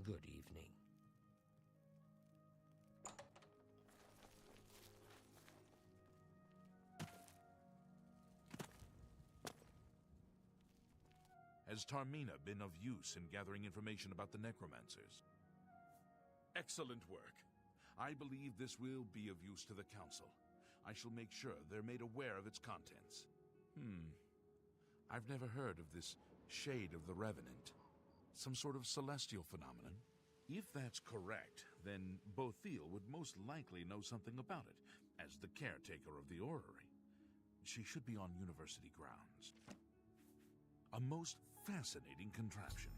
Good evening. Has Tarmina been of use in gathering information about the necromancers? Excellent work. I believe this will be of use to the Council. I shall make sure they're made aware of its contents. I've never heard of this Shade of the Revenant. Some sort of celestial phenomenon? If that's correct, then Bothil would most likely know something about it, as the caretaker of the orrery. She should be on university grounds. A most fascinating contraption.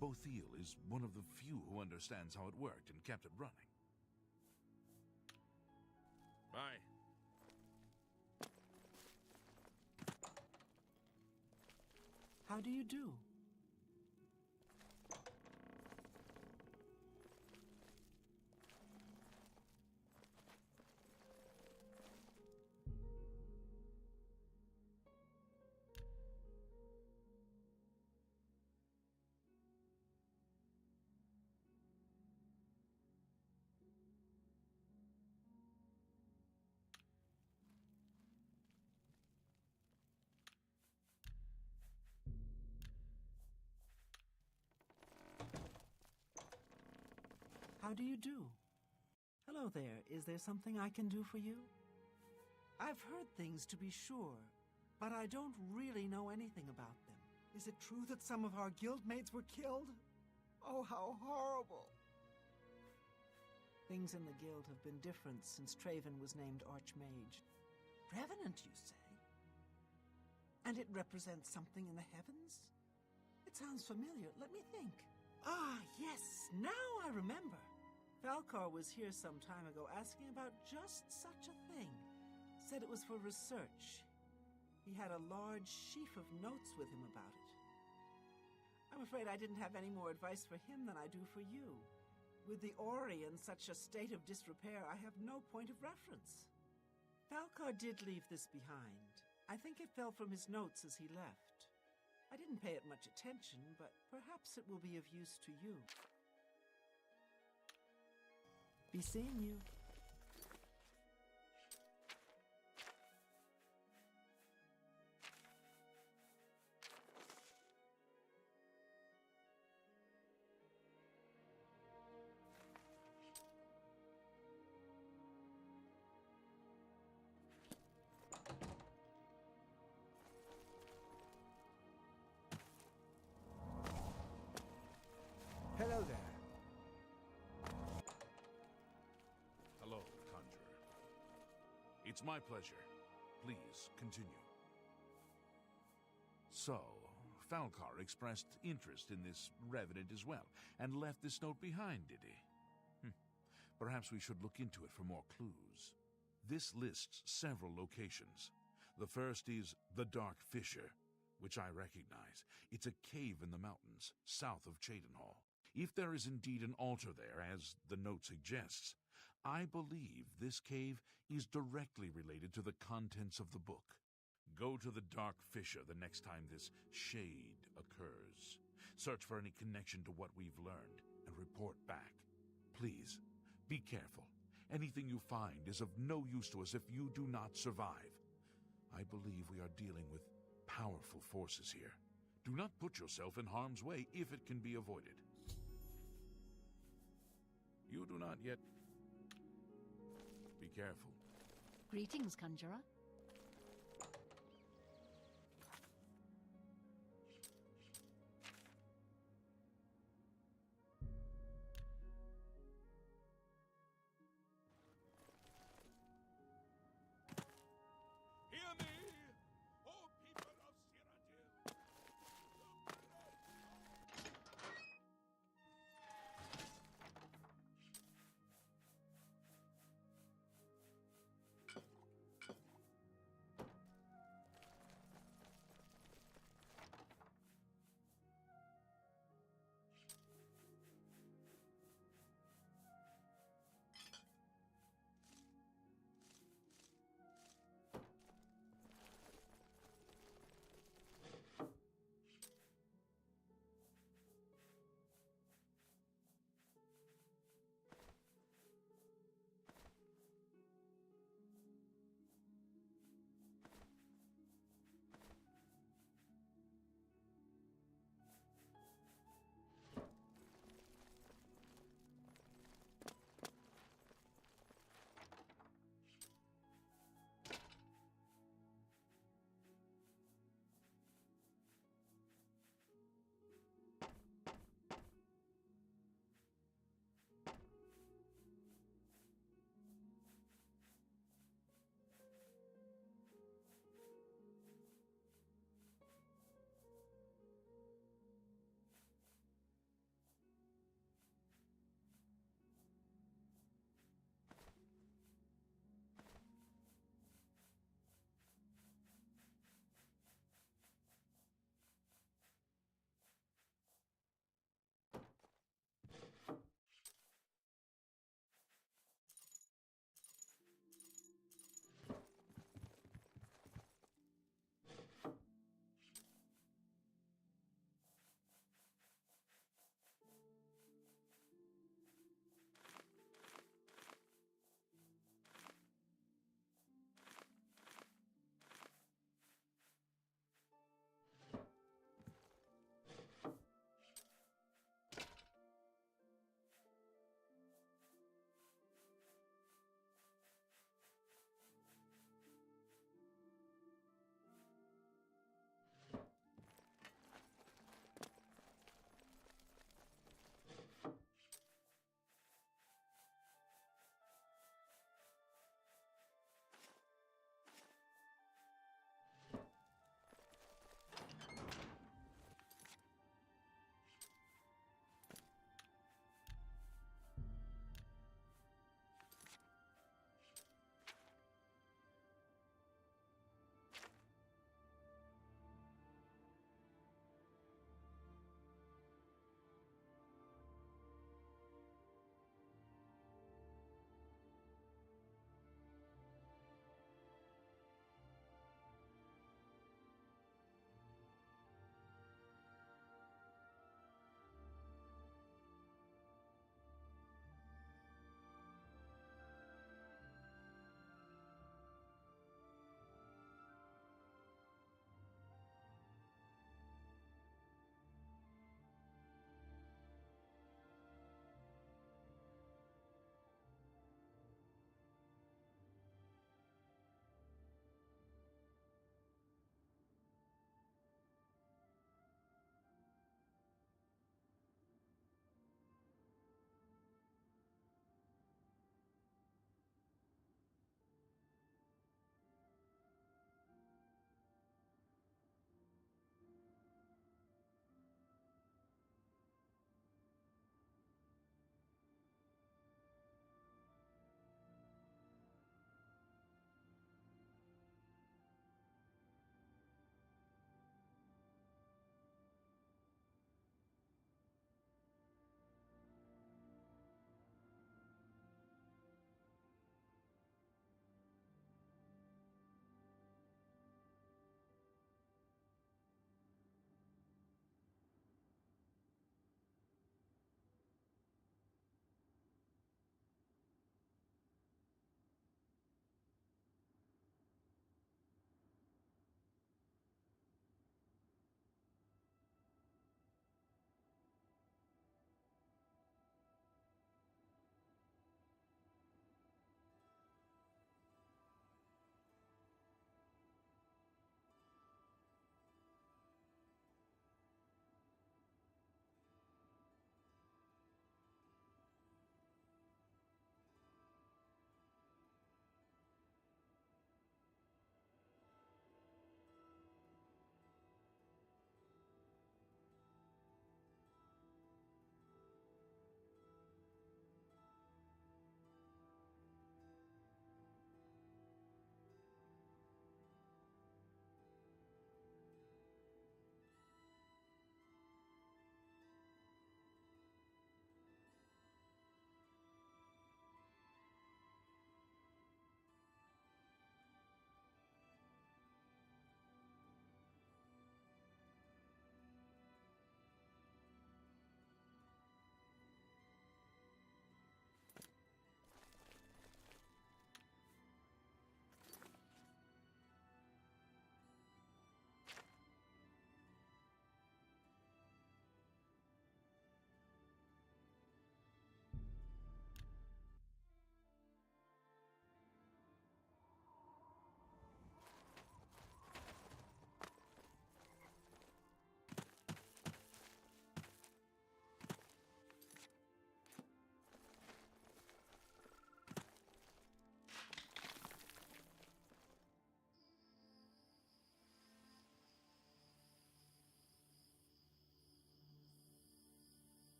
Bothiel is one of the few who understands how it worked and kept it running. Bye. How do you do? How do you do? Hello there. Is there something I can do for you? I've heard things, to be sure, but I don't really know anything about them. Is it true that some of our guildmates were killed? Oh, how horrible! Things in the guild have been different since Traven was named Archmage. Revenant, you say? And it represents something in the heavens? It sounds familiar. Let me think. Ah, yes, now I remember. Falcar was here some time ago asking about just such a thing. Said it was for research. He had a large sheaf of notes with him about it. I'm afraid I didn't have any more advice for him than I do for you. With the Ori in such a state of disrepair, I have no point of reference. Falcar did leave this behind. I think it fell from his notes as he left. I didn't pay it much attention, but perhaps it will be of use to you. Be seeing you. Hello there. Hello, Conjurer. It's my pleasure. Please, continue. So, Falcar expressed interest in this revenant as well, and left this note behind, did he? Perhaps we should look into it for more clues. This lists several locations. The first is the Dark Fissure, which I recognize. It's a cave in the mountains, south of Cheydinhall. If there is indeed an altar there, as the note suggests, I believe this cave is directly related to the contents of the book. Go to the Dark Fissure the next time this shade occurs. Search for any connection to what we've learned and report back. Please, be careful. Anything you find is of no use to us if you do not survive. I believe we are dealing with powerful forces here. Do not put yourself in harm's way if it can be avoided. You do not yet... Be careful. Greetings, Conjurer. Hear me, O people of Cyrodiil!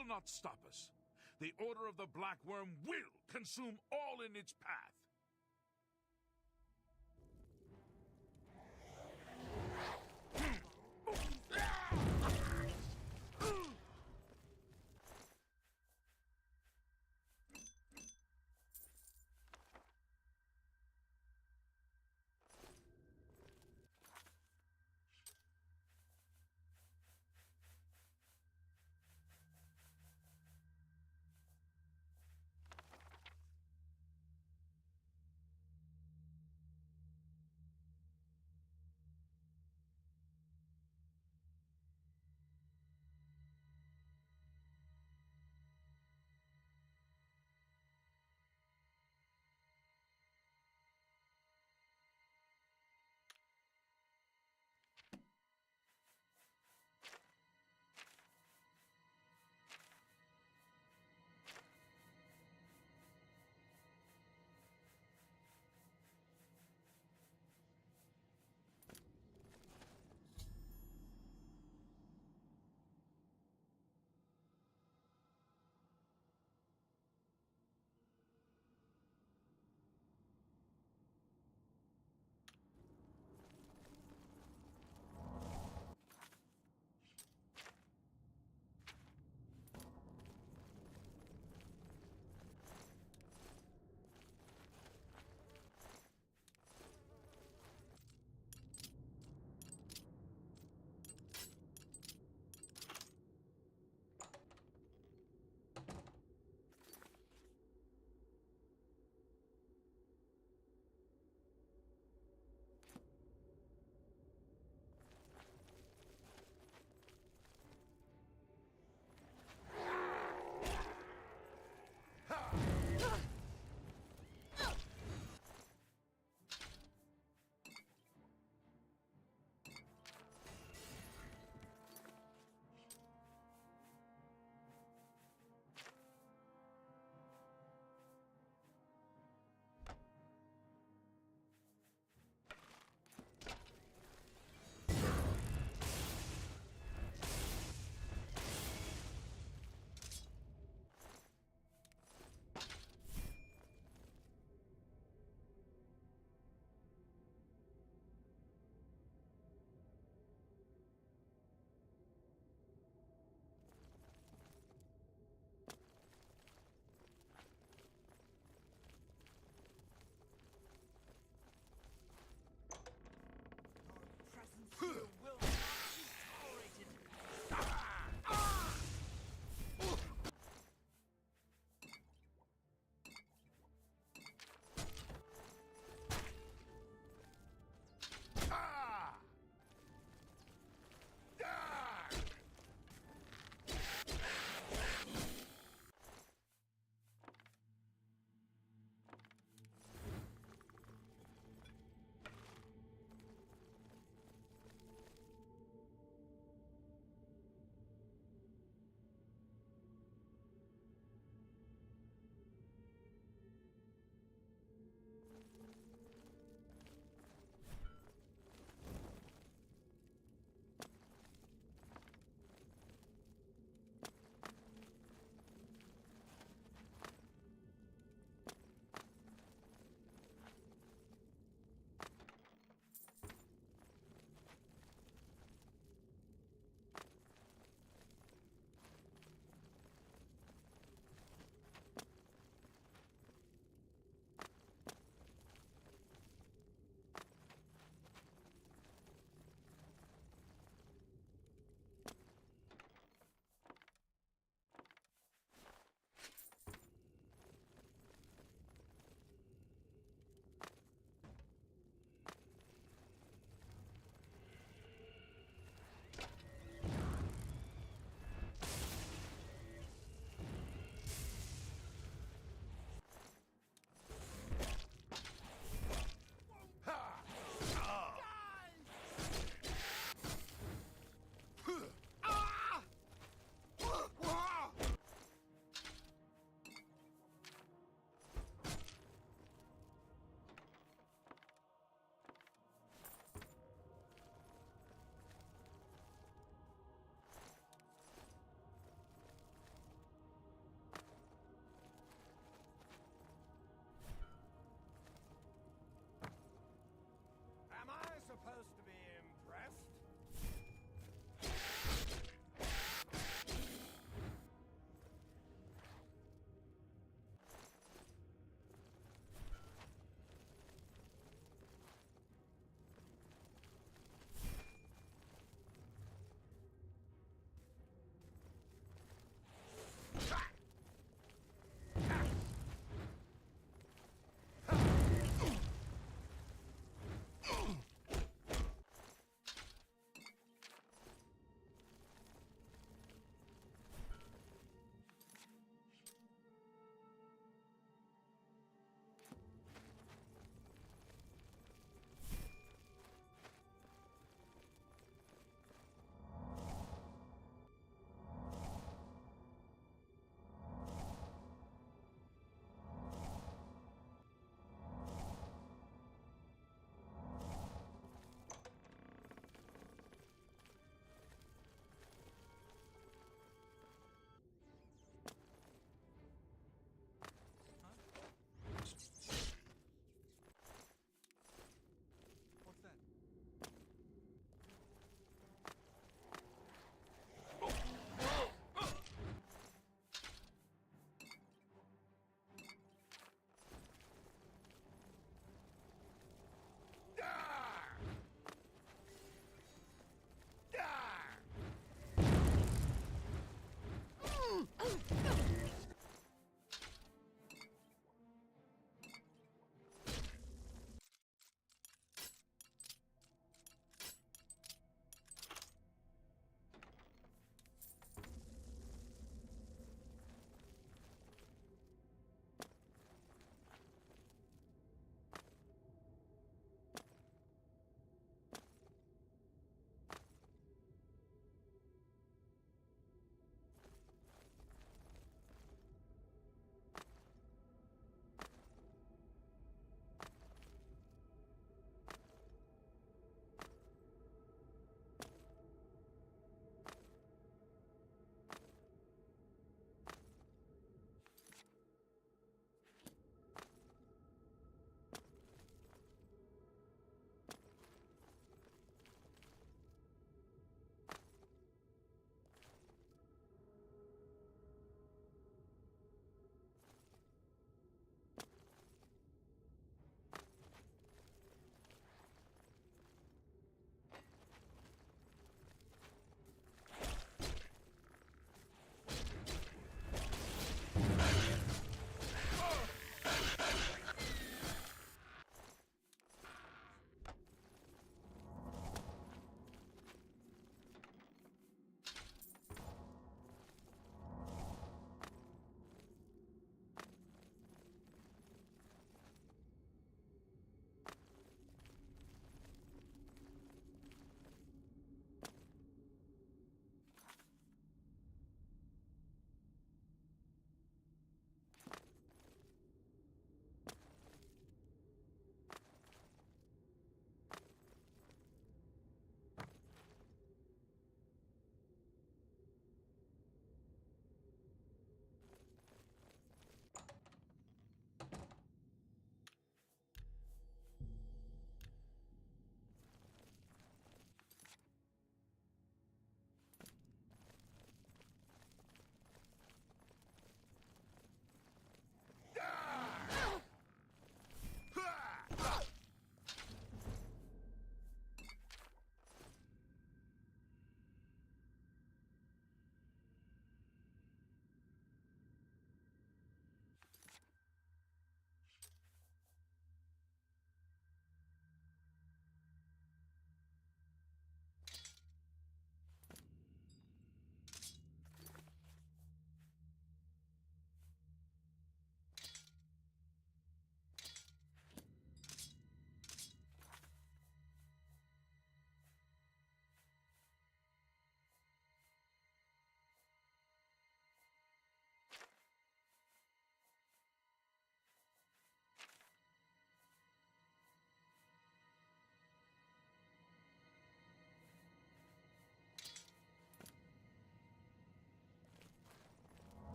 will not stop us. The Order of the Black Worm will consume all in its path.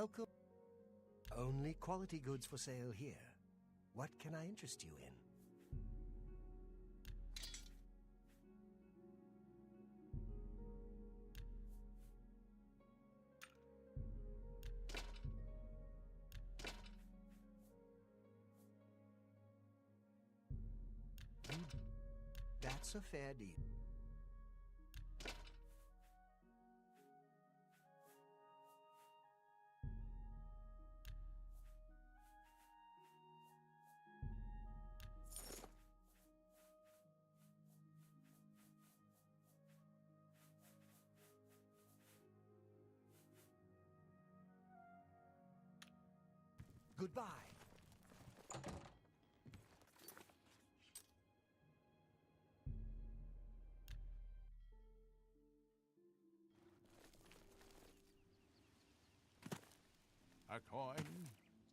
Welcome. Only quality goods for sale here. What can I interest you in? That's a fair deal. Goodbye. A coin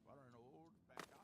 for an old beggar.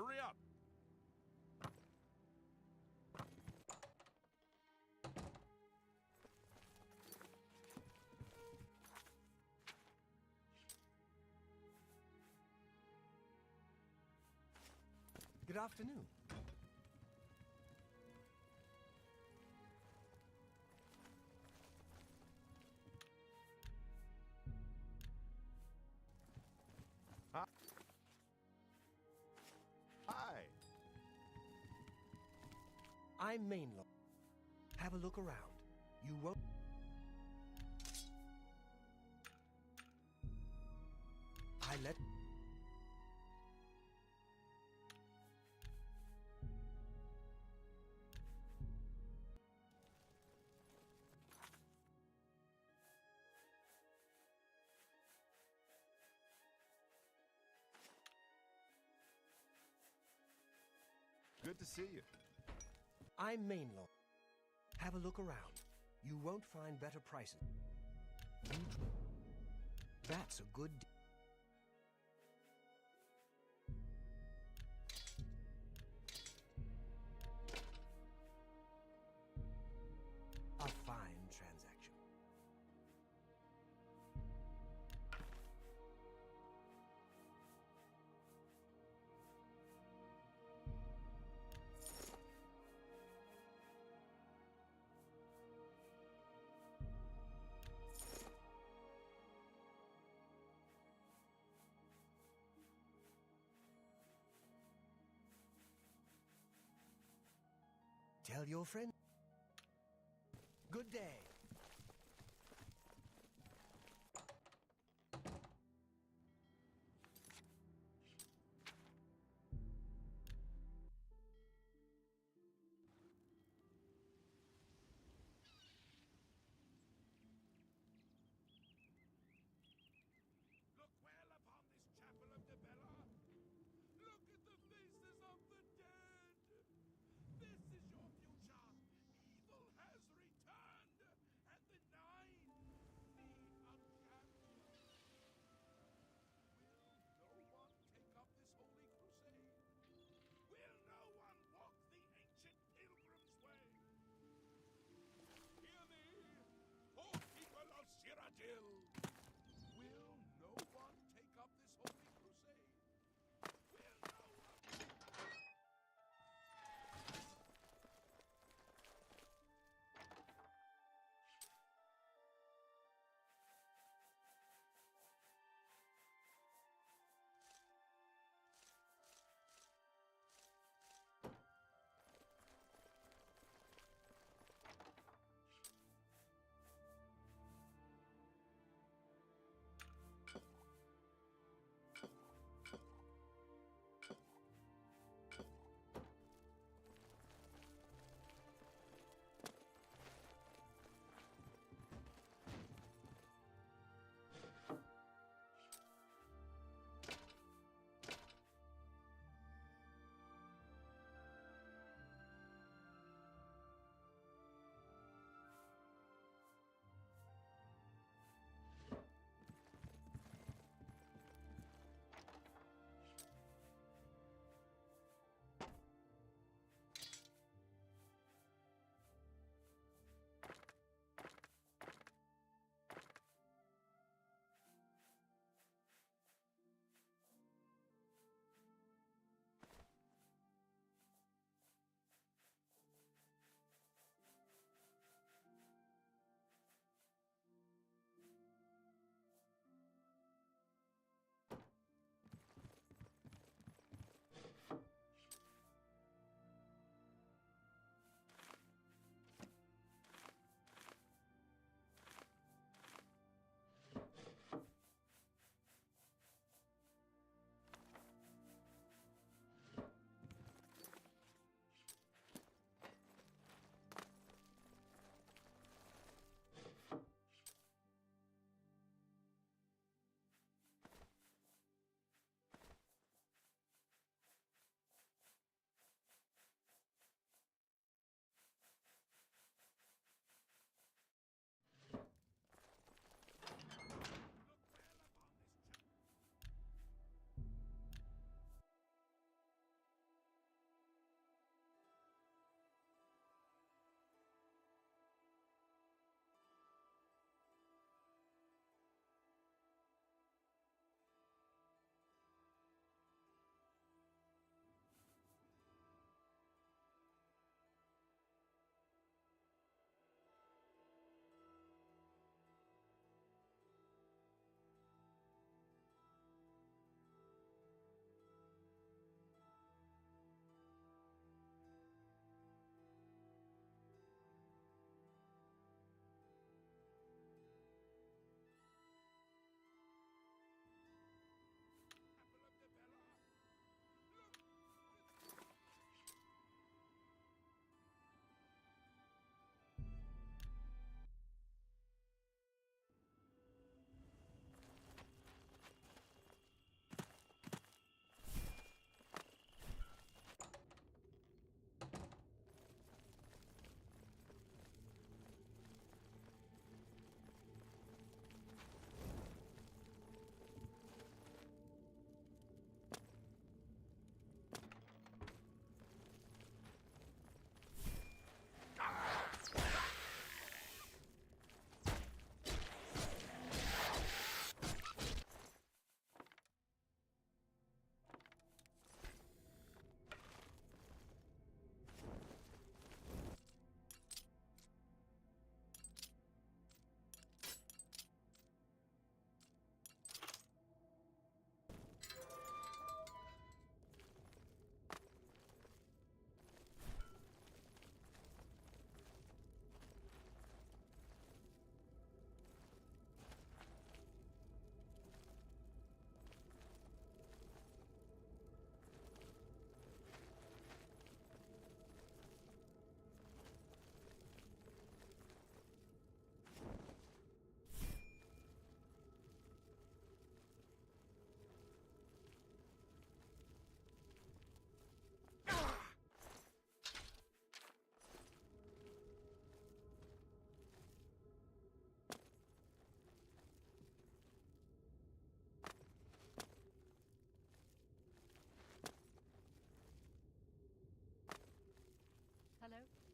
Hurry up! Good afternoon. Hi. I'm Mainlaw. Have a look around. You won't... I let... Good to see you. I'm Mainlaw. Have a look around. You won't find better prices. That's a good... A fine transaction. Tell your friend. Good day. Look well upon this chapel of Debella. Look at the faces of the dead. This is your future. Evil has returned.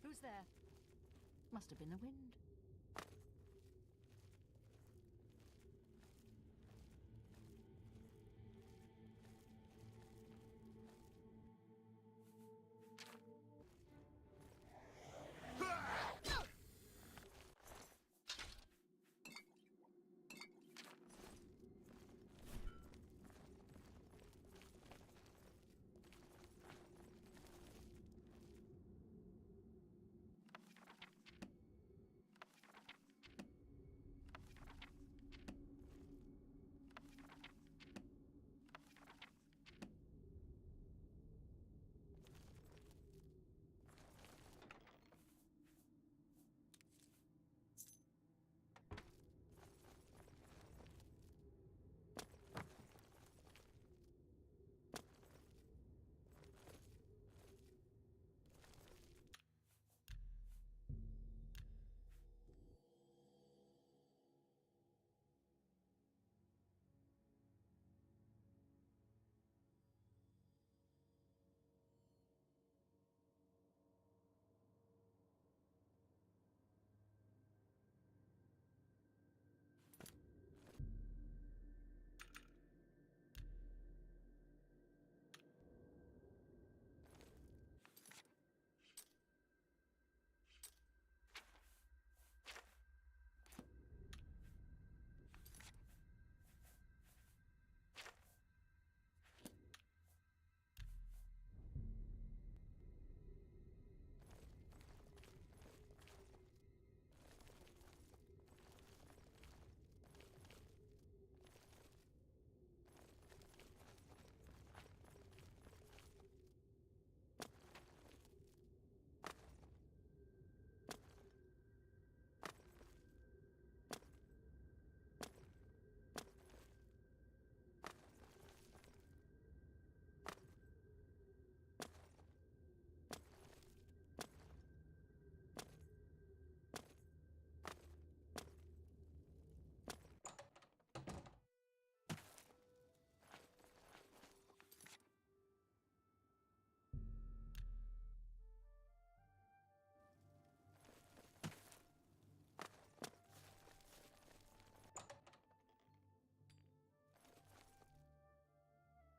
Who's there? Must have been the wind.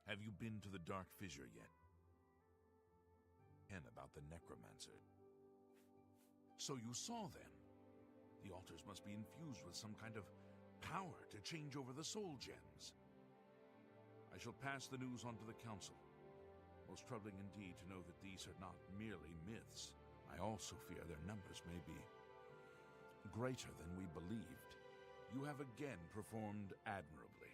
Have you been to the Dark Fissure yet? And about the Necromancer. So you saw them. The altars must be infused with some kind of power to change over the soul gems. I shall pass the news on to the Council. Most troubling indeed to know that these are not merely myths. I also fear their numbers may be greater than we believed. You have again performed admirably.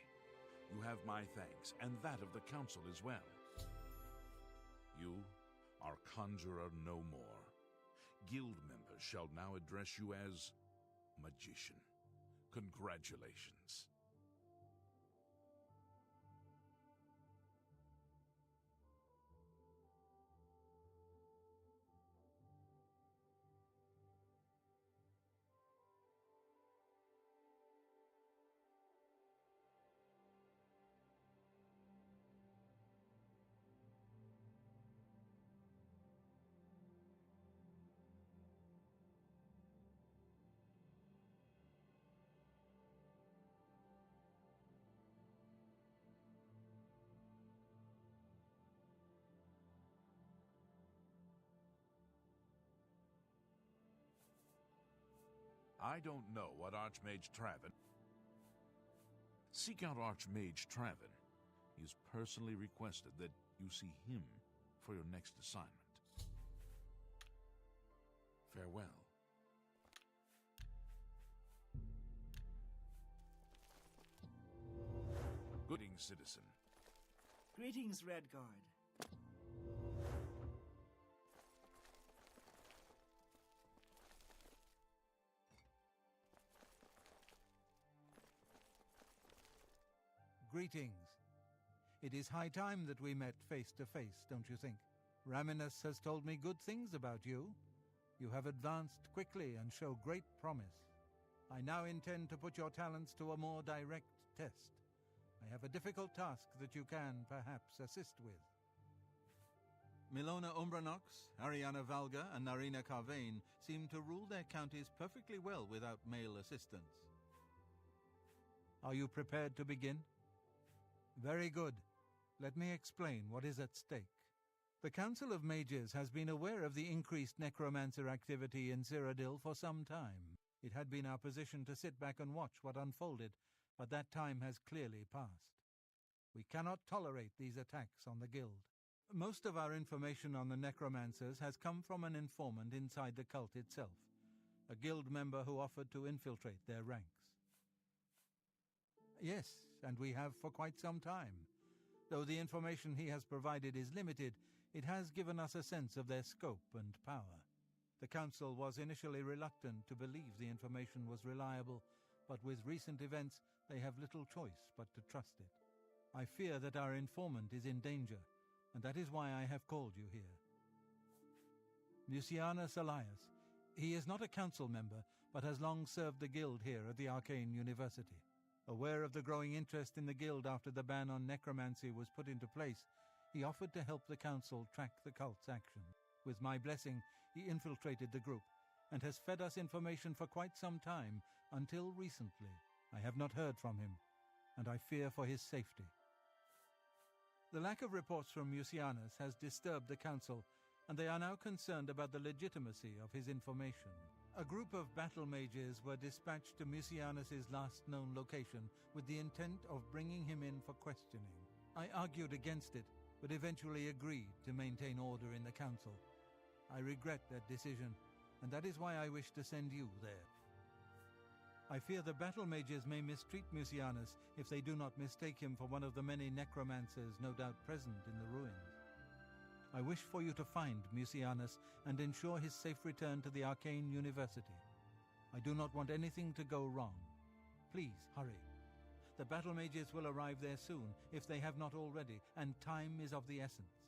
You have my thanks, and that of the Council as well. You are Conjurer no more. Guild members shall now address you as Magician. Congratulations. I don't know what Archmage Traven... Seek out Archmage Traven. He has personally requested that you see him for your next assignment. Farewell. Greetings, citizen. Greetings, Redguard. Greetings. It is high time that we met face to face, don't you think? Raminus has told me good things about you. You have advanced quickly and show great promise. I now intend to put your talents to a more direct test. I have a difficult task that you can, perhaps, assist with. Milona Umbranox, Ariana Valga, and Narina Carvane seem to rule their counties perfectly well without male assistance. Are you prepared to begin? Very good. Let me explain what is at stake. The Council of Mages has been aware of the increased necromancer activity in Cyrodiil for some time. It had been our position to sit back and watch what unfolded, but that time has clearly passed. We cannot tolerate these attacks on the Guild. Most of our information on the necromancers has come from an informant inside the cult itself, a Guild member who offered to infiltrate their ranks. Yes, and we have for quite some time. Though the information he has provided is limited, it has given us a sense of their scope and power. The Council was initially reluctant to believe the information was reliable, but with recent events they have little choice but to trust it. I fear that our informant is in danger, and that is why I have called you here. Mucianus Elias. He is not a council member, but has long served the Guild here at the Arcane University. Aware of the growing interest in the Guild after the ban on necromancy was put into place, he offered to help the Council track the cult's actions. With my blessing, he infiltrated the group, and has fed us information for quite some time, until recently. I have not heard from him, and I fear for his safety. The lack of reports from Mucianus has disturbed the Council, and they are now concerned about the legitimacy of his information. A group of battle mages were dispatched to Mucianus's last known location with the intent of bringing him in for questioning. I argued against it, but eventually agreed to maintain order in the Council. I regret that decision, and that is why I wish to send you there. I fear the battle mages may mistreat Mucianus if they do not mistake him for one of the many necromancers no doubt present in the ruins. I wish for you to find Mucianus and ensure his safe return to the Arcane University. I do not want anything to go wrong. Please, hurry. The battle mages will arrive there soon, if they have not already, and time is of the essence.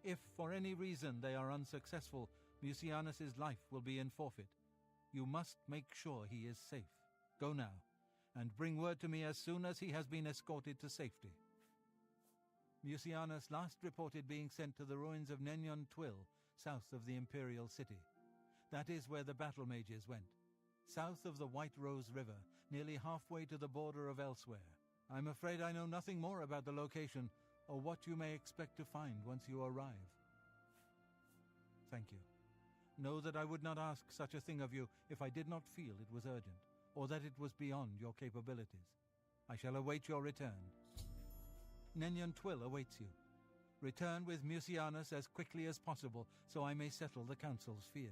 If, for any reason, they are unsuccessful, Mucianus's life will be in forfeit. You must make sure he is safe. Go now, and bring word to me as soon as he has been escorted to safety. Mucianus last reported being sent to the ruins of Nenyon Twill, south of the Imperial City. That is where the battle mages went, south of the White Rose River, nearly halfway to the border of elsewhere. I'm afraid I know nothing more about the location, or what you may expect to find once you arrive. Thank you. Know that I would not ask such a thing of you if I did not feel it was urgent, or that it was beyond your capabilities. I shall await your return. Nenyon Twill awaits you. Return with Mucianus as quickly as possible, so I may settle the Council's fears.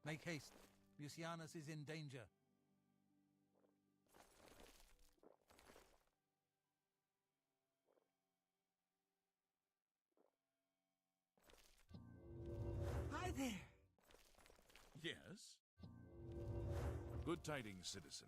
Make haste. Mucianus is in danger. Hi there. Yes? Good tidings, citizen.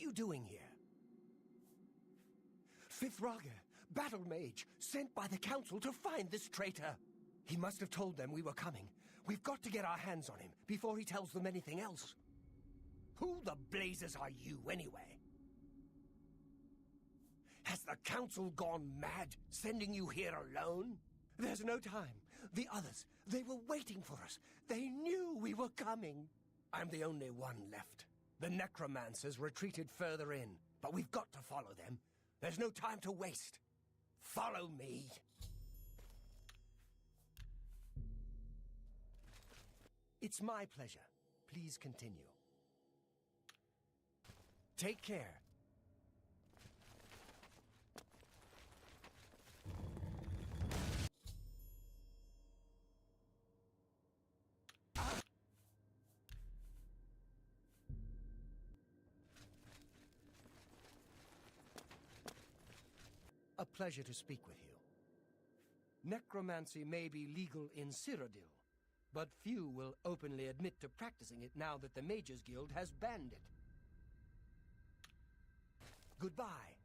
you doing here? Fifth Raga, battle mage, sent by the council to find this traitor. He must have told them we were coming. We've got to get our hands on him before he tells them anything else. Who the blazes are you, anyway? Has the council gone mad, sending you here alone? There's no time. The others, they were waiting for us. They knew we were coming. I'm the only one left. The necromancers retreated further in, but we've got to follow them. There's no time to waste. Follow me. It's my pleasure. Please continue. Take care. A pleasure to speak with you. Necromancy may be legal in Cyrodiil, but few will openly admit to practicing it now that the Mages Guild has banned it. Goodbye.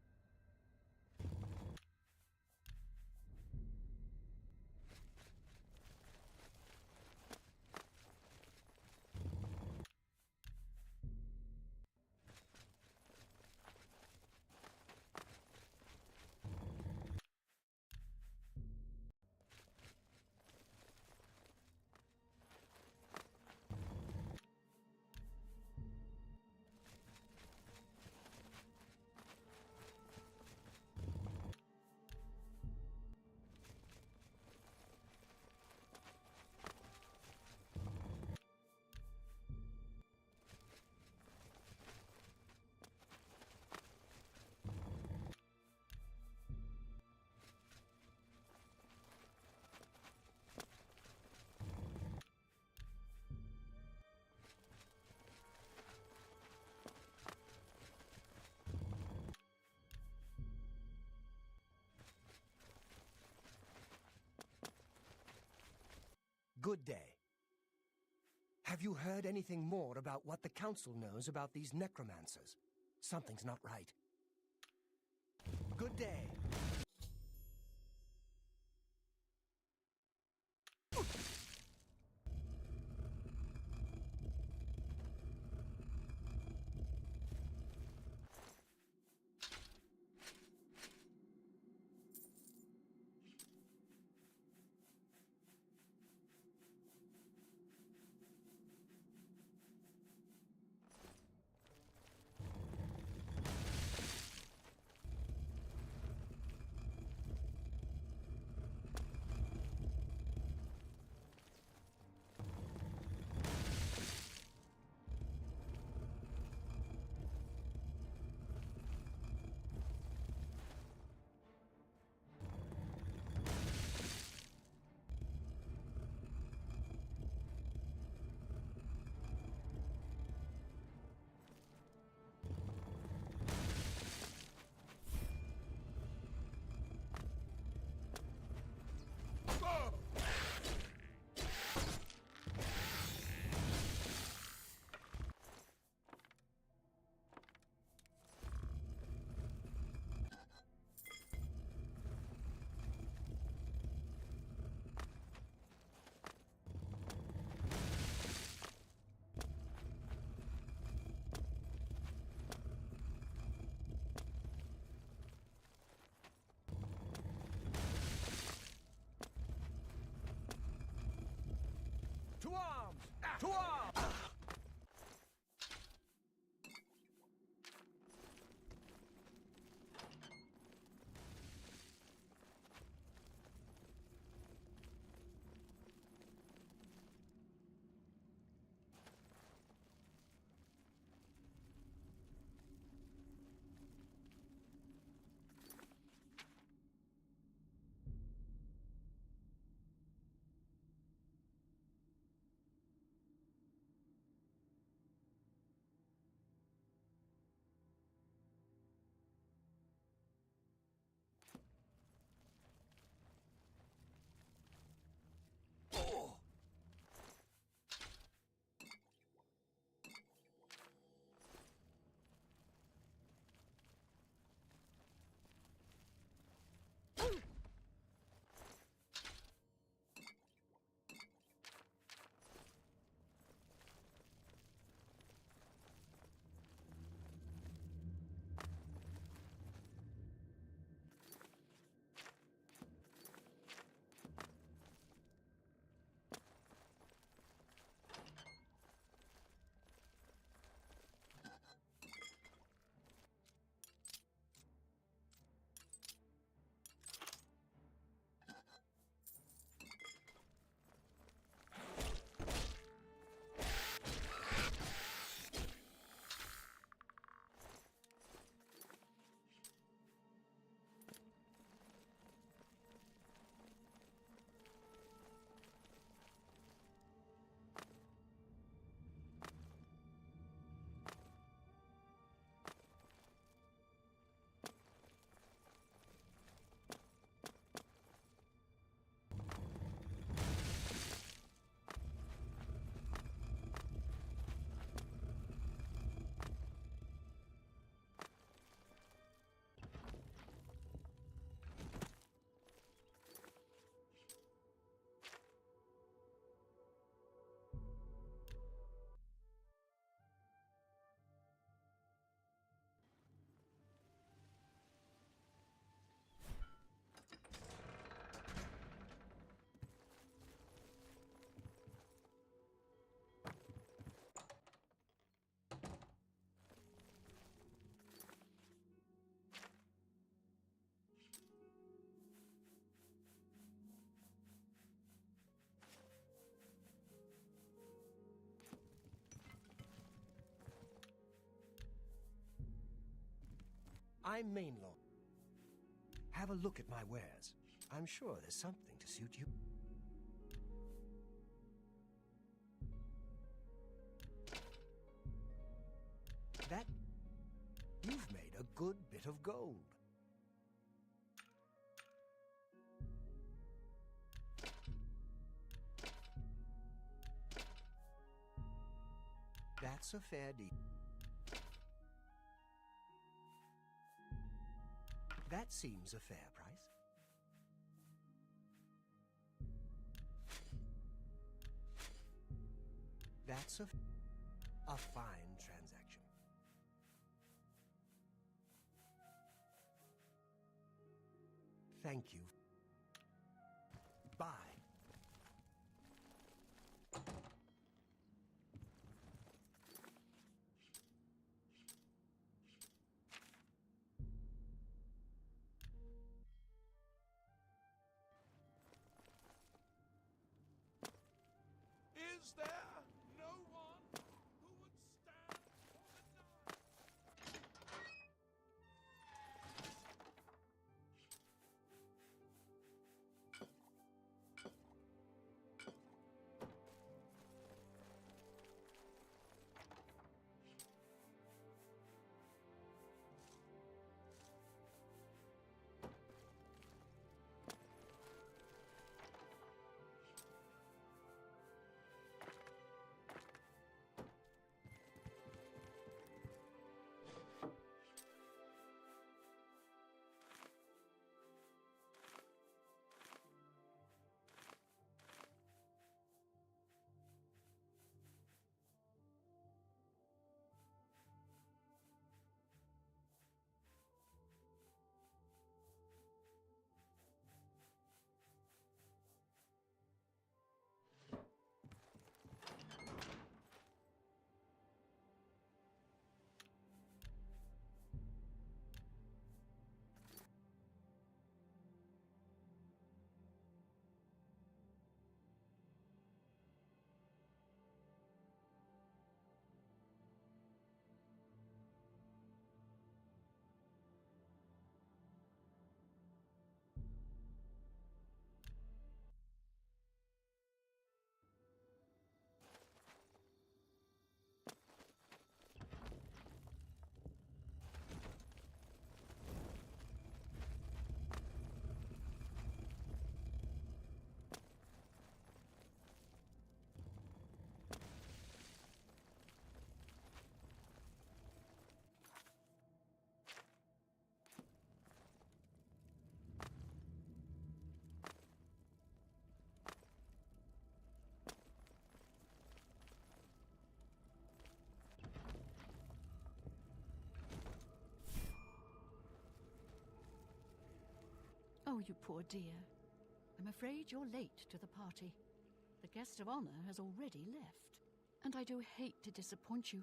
Good day. Have you heard anything more about what the council knows about these necromancers? Something's not right. Good day. I'm Mainlord. Have a look at my wares. I'm sure there's something to suit you. That... You've made a good bit of gold. That's a fair deal. That seems a fair price. That's a fine transaction. Thank you. Bye. Is there no one who would stand for the knife? Oh, you poor dear. I'm afraid you're late to the party. The guest of honor has already left. And I do hate to disappoint you,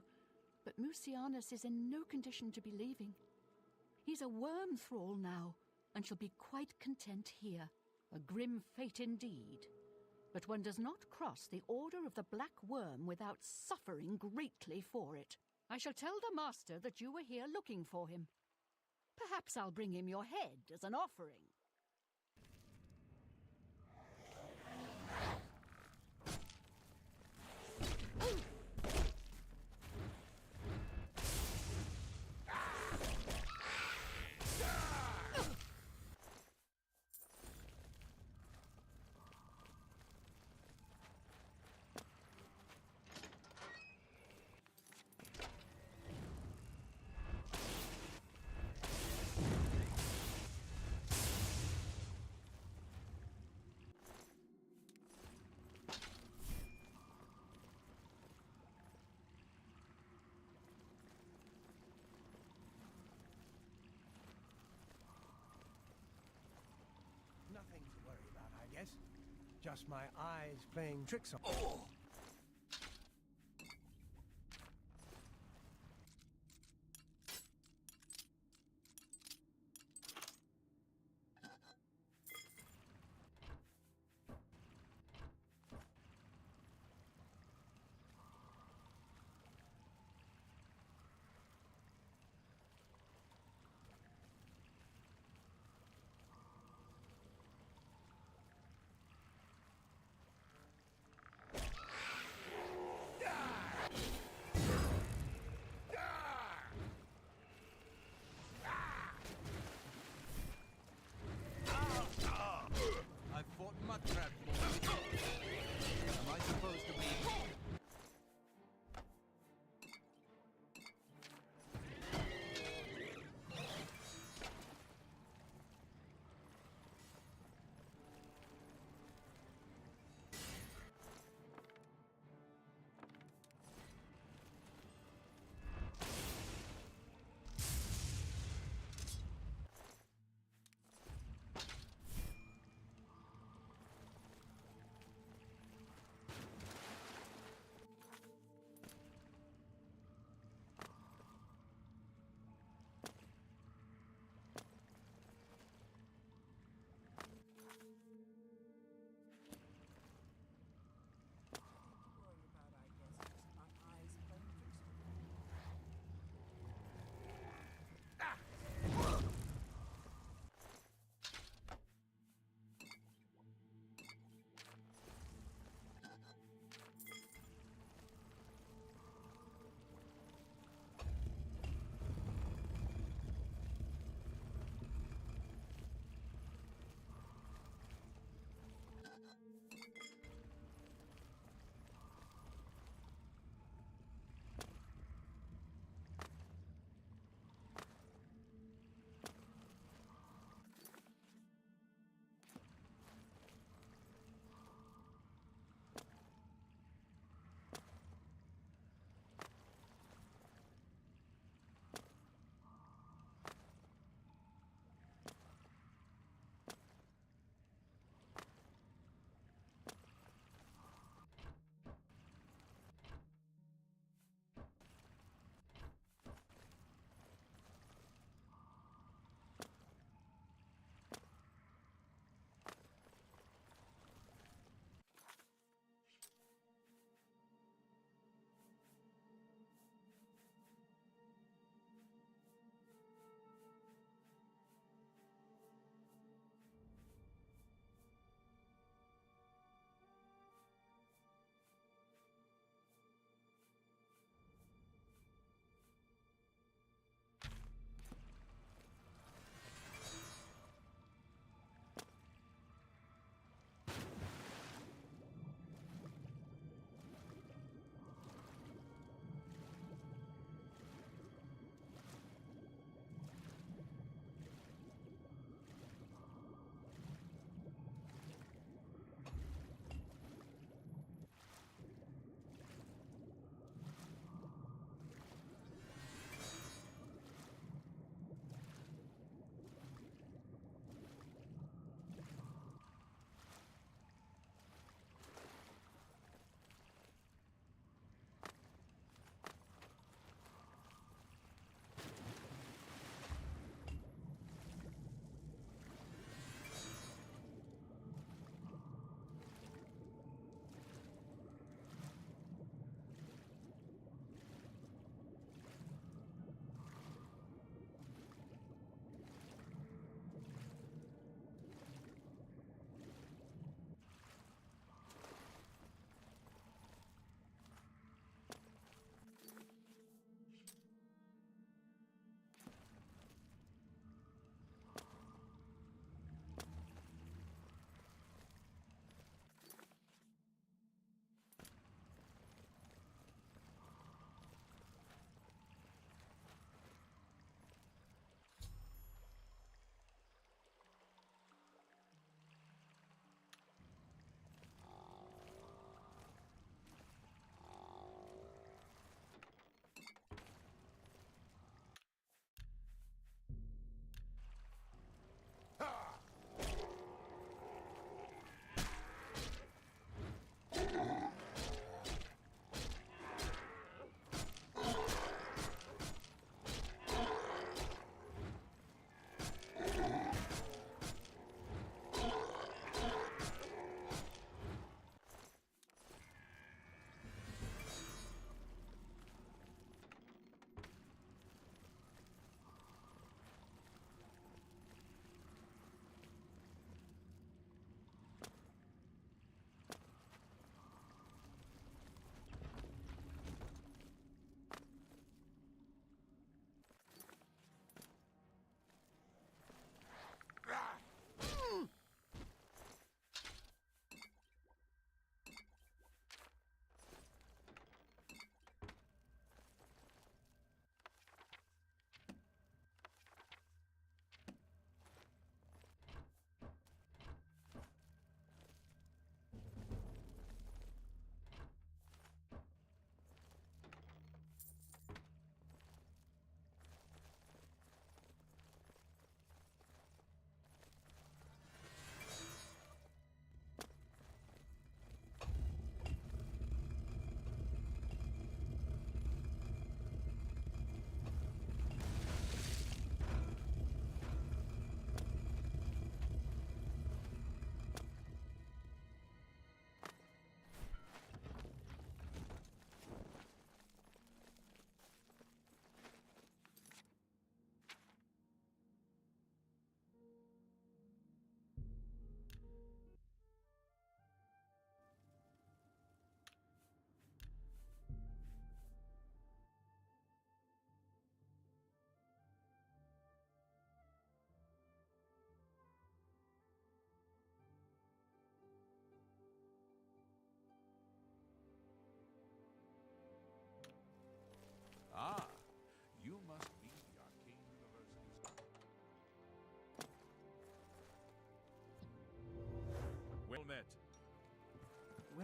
but Mucianus is in no condition to be leaving. He's a worm thrall now, and shall be quite content here. A grim fate indeed. But one does not cross the order of the Black Worm without suffering greatly for it. I shall tell the master that you were here looking for him. Perhaps I'll bring him your head as an offering. Nothing to worry about, I guess. Just my eyes playing tricks on... Oh!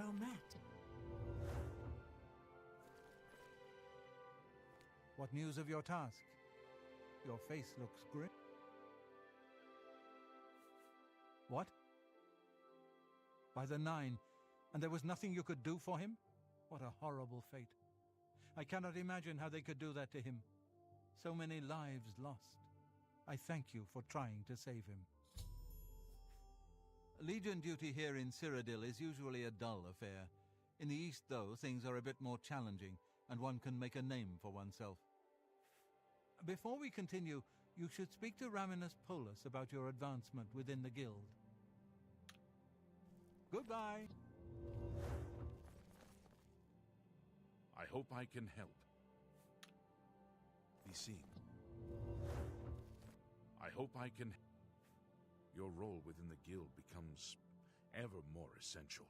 well met. What news of your task? Your face looks grim. What? By the Nine, and there was nothing you could do for him? What a horrible fate. I cannot imagine how they could do that to him. So many lives lost. I thank you for trying to save him. Legion duty here in Cyrodiil is usually a dull affair. In the east, though, things are a bit more challenging, and one can make a name for oneself. Before we continue, you should speak to Raminus Polus about your advancement within the guild. Goodbye. I hope I can help. Be seen. I hope I can... Your role within the guild becomes ever more essential.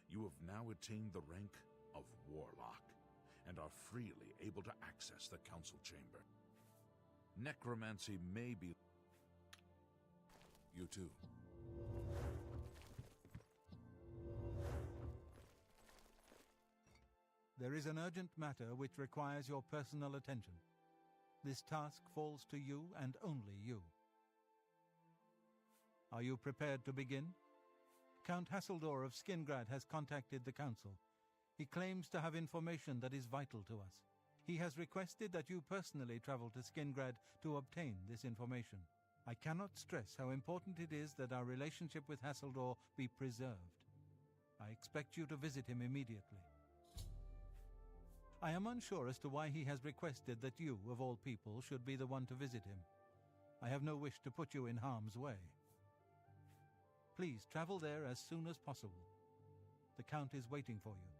You have now attained the rank of Warlock, and are freely able to access the council chamber. Necromancy may be... You too. There is an urgent matter which requires your personal attention. This task falls to you and only you. Are you prepared to begin? Count Hasseldor of Skingrad has contacted the council. He claims to have information that is vital to us. He has requested that you personally travel to Skingrad to obtain this information. I cannot stress how important it is that our relationship with Hasseldor be preserved. I expect you to visit him immediately. I am unsure as to why he has requested that you, of all people, should be the one to visit him. I have no wish to put you in harm's way. Please travel there as soon as possible. The Count is waiting for you.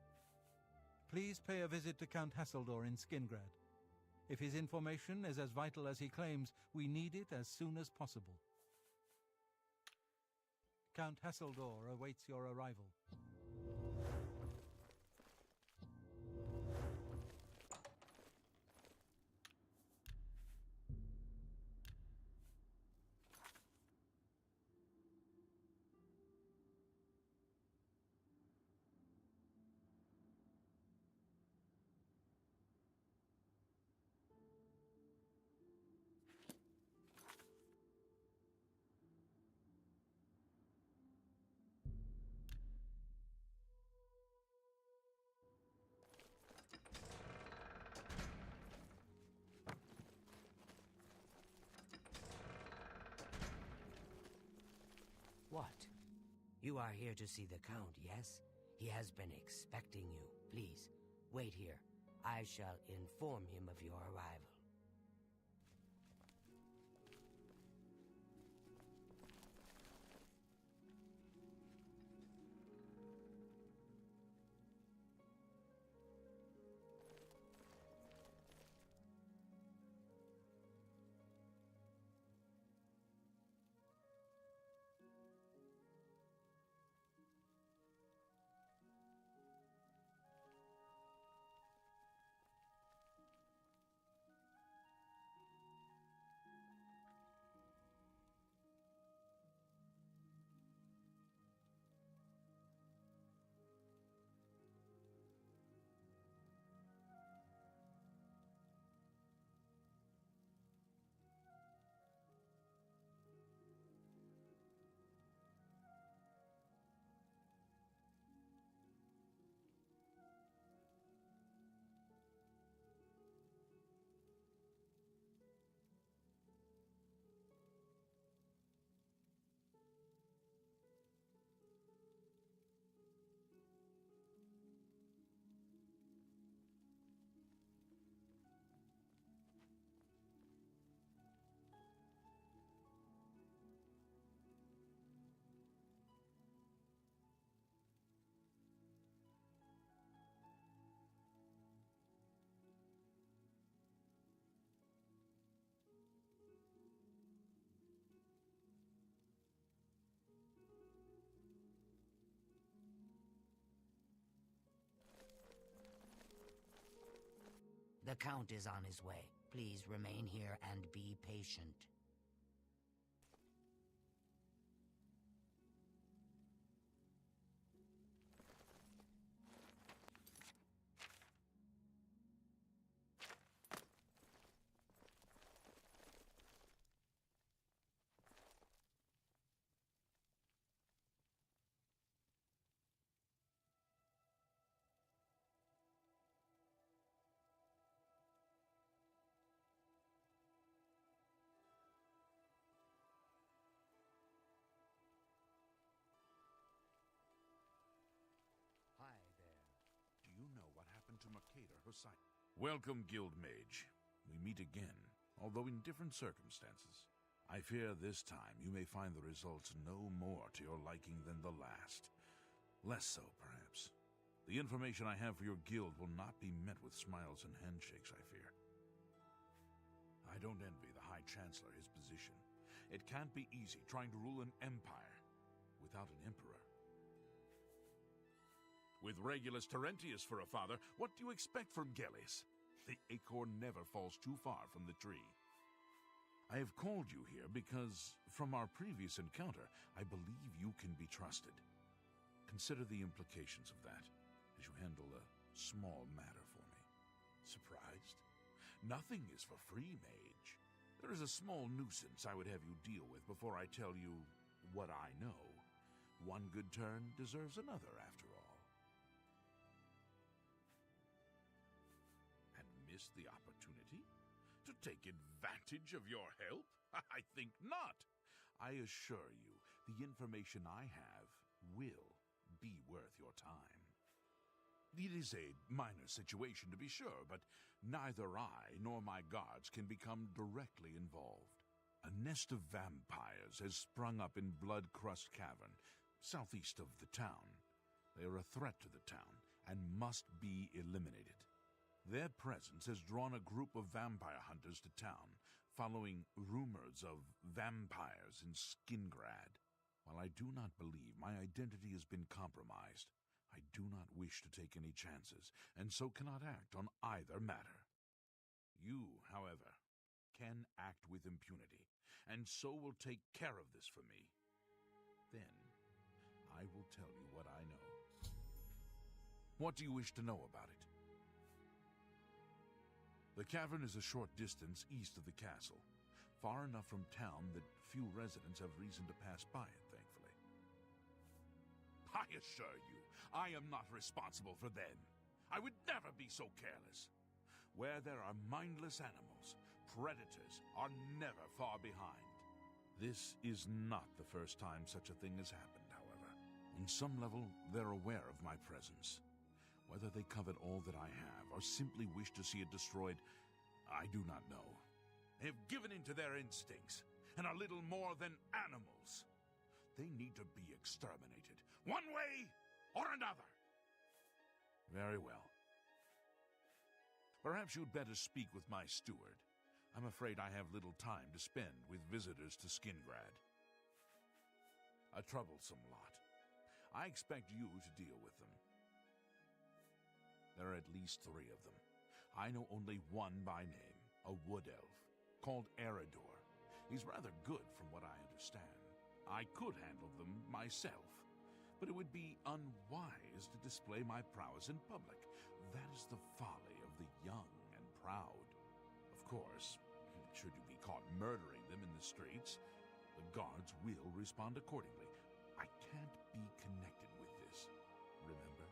Please pay a visit to Count Hasseldor in Skingrad. If his information is as vital as he claims, we need it as soon as possible. Count Hasseldor awaits your arrival. What? You are here to see the Count, yes? He has been expecting you. Please, wait here. I shall inform him of your arrival. The Count is on his way. Please remain here and be patient. from Akeda, her sight. Welcome, Guild Mage. We meet again, although in different circumstances. I fear this time you may find the results no more to your liking than the last. Less so, perhaps. The information I have for your guild will not be met with smiles and handshakes, I fear. I don't envy the High Chancellor his position. It can't be easy trying to rule an empire without an emperor. With Regulus Terentius for a father, what do you expect from Gellis? The acorn never falls too far from the tree. I have called you here because, from our previous encounter, I believe you can be trusted. Consider the implications of that as you handle a small matter for me. Surprised? Nothing is for free, Mage. There is a small nuisance I would have you deal with before I tell you what I know. One good turn deserves another, after all. And miss the opportunity to take advantage of your help? I think not. I assure you, the information I have will be worth your time. It is a minor situation, to be sure, but neither I nor my guards can become directly involved. A nest of vampires has sprung up in Blood-Crust Cavern, southeast of the town. They are a threat to the town and must be eliminated. Their presence has drawn a group of vampire hunters to town, following rumors of vampires in Skingrad. While I do not believe my identity has been compromised, I do not wish to take any chances, and so cannot act on either matter. You, however, can act with impunity, and so will take care of this for me. Then, I will tell you what I know. What do you wish to know about it? The cavern is a short distance east of the castle, far enough from town that few residents have reason to pass by it, thankfully. I assure you, I am not responsible for them. I would never be so careless. Where there are mindless animals, predators are never far behind. This is not the first time such a thing has happened, however. On some level, they're aware of my presence. Whether they covet all that I have, or simply wish to see it destroyed, I do not know. They have given in to their instincts, and are little more than animals. They need to be exterminated, one way or another. Very well. Perhaps you'd better speak with my steward. I'm afraid I have little time to spend with visitors to Skingrad. A troublesome lot. I expect you to deal with them. There are at least 3 of them. I know only one by name, a wood elf, called Eridor. He's rather good from what I understand. I could handle them myself, but it would be unwise to display my prowess in public. That is the folly of the young and proud. Of course, should you be caught murdering them in the streets, the guards will respond accordingly. I can't be connected with this, remember?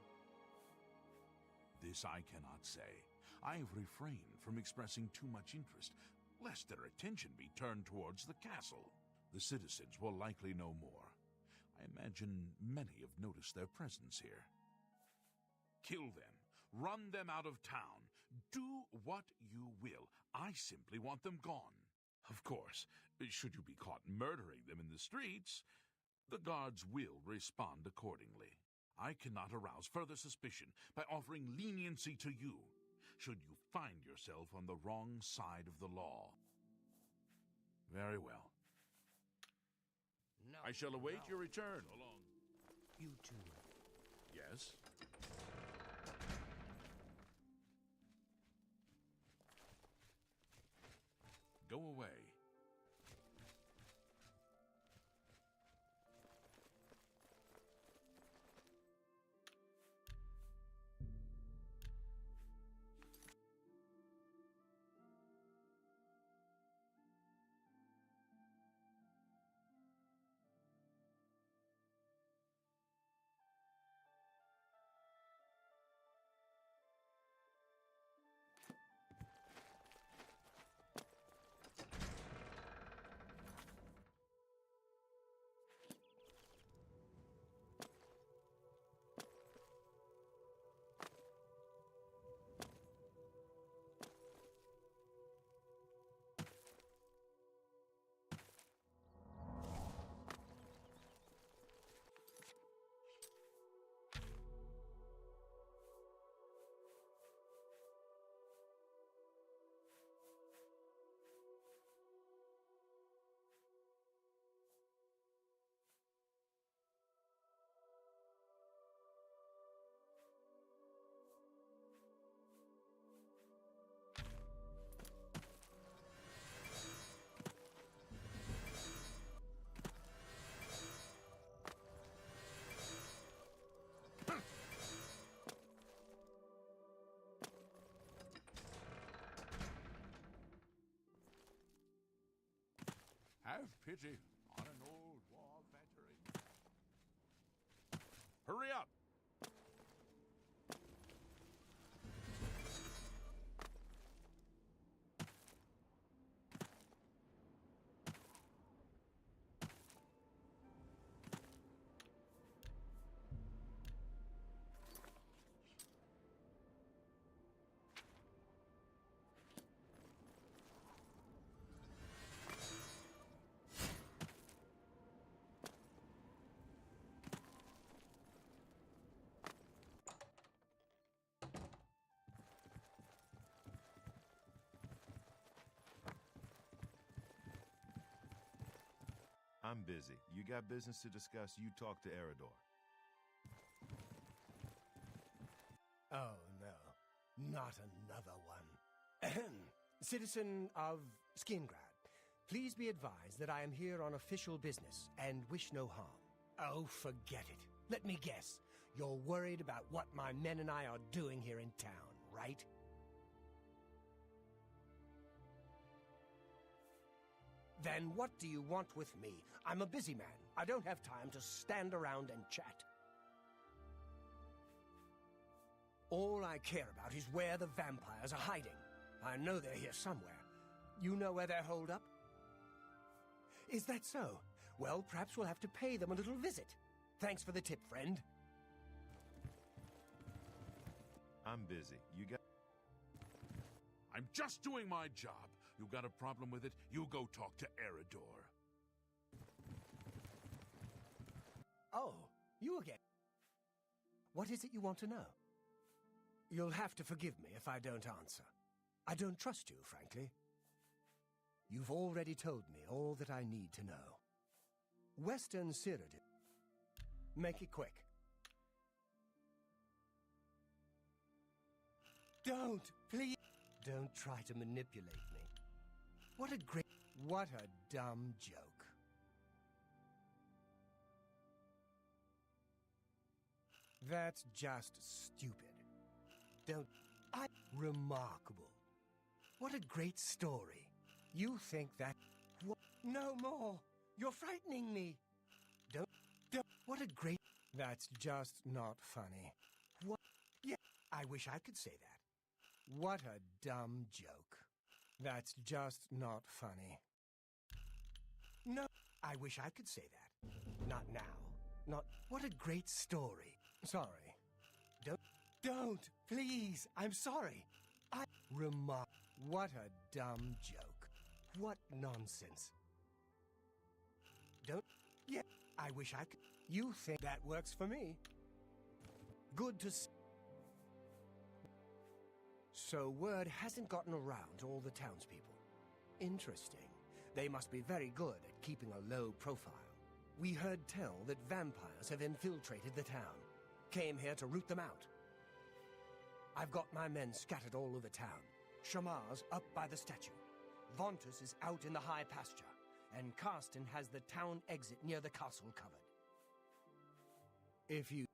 This I cannot say. I have refrained from expressing too much interest, lest their attention be turned towards the castle. The citizens will likely know more. I imagine many have noticed their presence here. Kill them. Run them out of town. Do what you will. I simply want them gone. Of course, should you be caught murdering them in the streets, the guards will respond accordingly. I cannot arouse further suspicion by offering leniency to you, should you find yourself on the wrong side of the law. Very well. No, I shall await no. your return. So long. You too. Yes? Go away. Have pity on an old war veteran. Hurry up! I'm busy. You got business to discuss, you talk to Eridor. Oh, no. Not another one. Ahem. Citizen of Skingrad, please be advised that I am here on official business and wish no harm. Oh, forget it. Let me guess. You're worried about what my men and I are doing here in town, right? Then what do you want with me? I'm a busy man. I don't have time to stand around and chat. All I care about is where the vampires are hiding. I know they're here somewhere. You know where they're holed up? Is that so? Well, perhaps we'll have to pay them a little visit. Thanks for the tip, friend. I'm busy. You got... I'm just doing my job. You got a problem with it? You go talk to Eridor. Oh, you again. What is it you want to know? You'll have to forgive me if I don't answer. I don't trust you, frankly. You've already told me all that I need to know. Western Cyrodiil. Make it quick. Don't, please. Don't try to manipulate me. What a dumb joke. That's just stupid. Remarkable. What a great story. You think that... No more. You're frightening me. What a great... That's just not funny. What? Yeah, I wish I could say that. What a dumb joke. That's just not funny. No, I wish I could say that. Not now. Not... What a great story. Sorry. Don't, please. I'm sorry. What a dumb joke. What nonsense. Yeah, I wish I could... You think that works for me? Good to see. So word hasn't gotten around to all the townspeople. Interesting. They must be very good at keeping a low profile. We heard tell that vampires have infiltrated the town. Came here to root them out. I've got my men scattered all over town. Shamar's up by the statue. Vontus is out in the high pasture. And Karsten has the town exit near the castle covered. If you...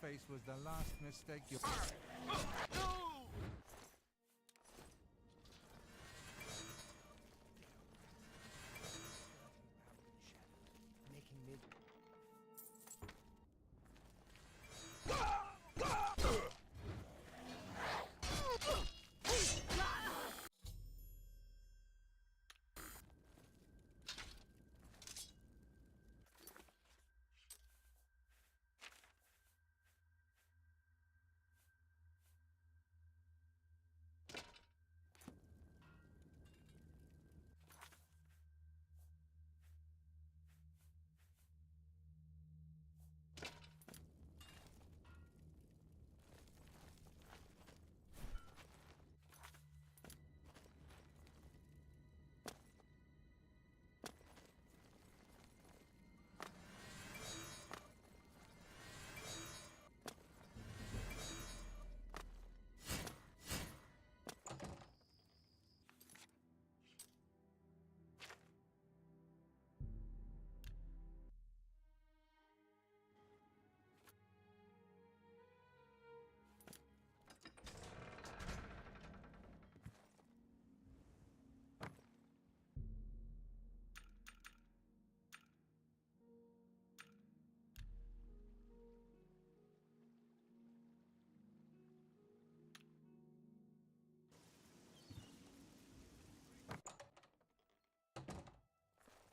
face was the last mistake you... Making me...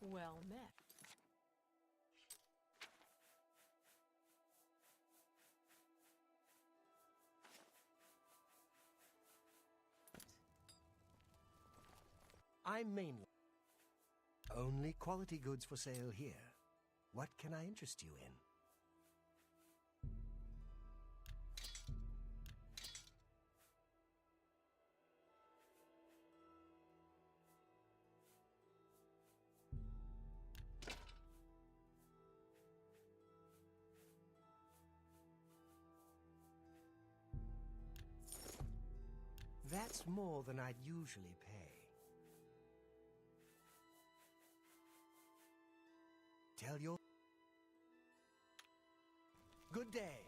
Well met. I'm mainly... Only quality goods for sale here. What can I interest you in? That's more than I'd usually pay. Tell your... Good day.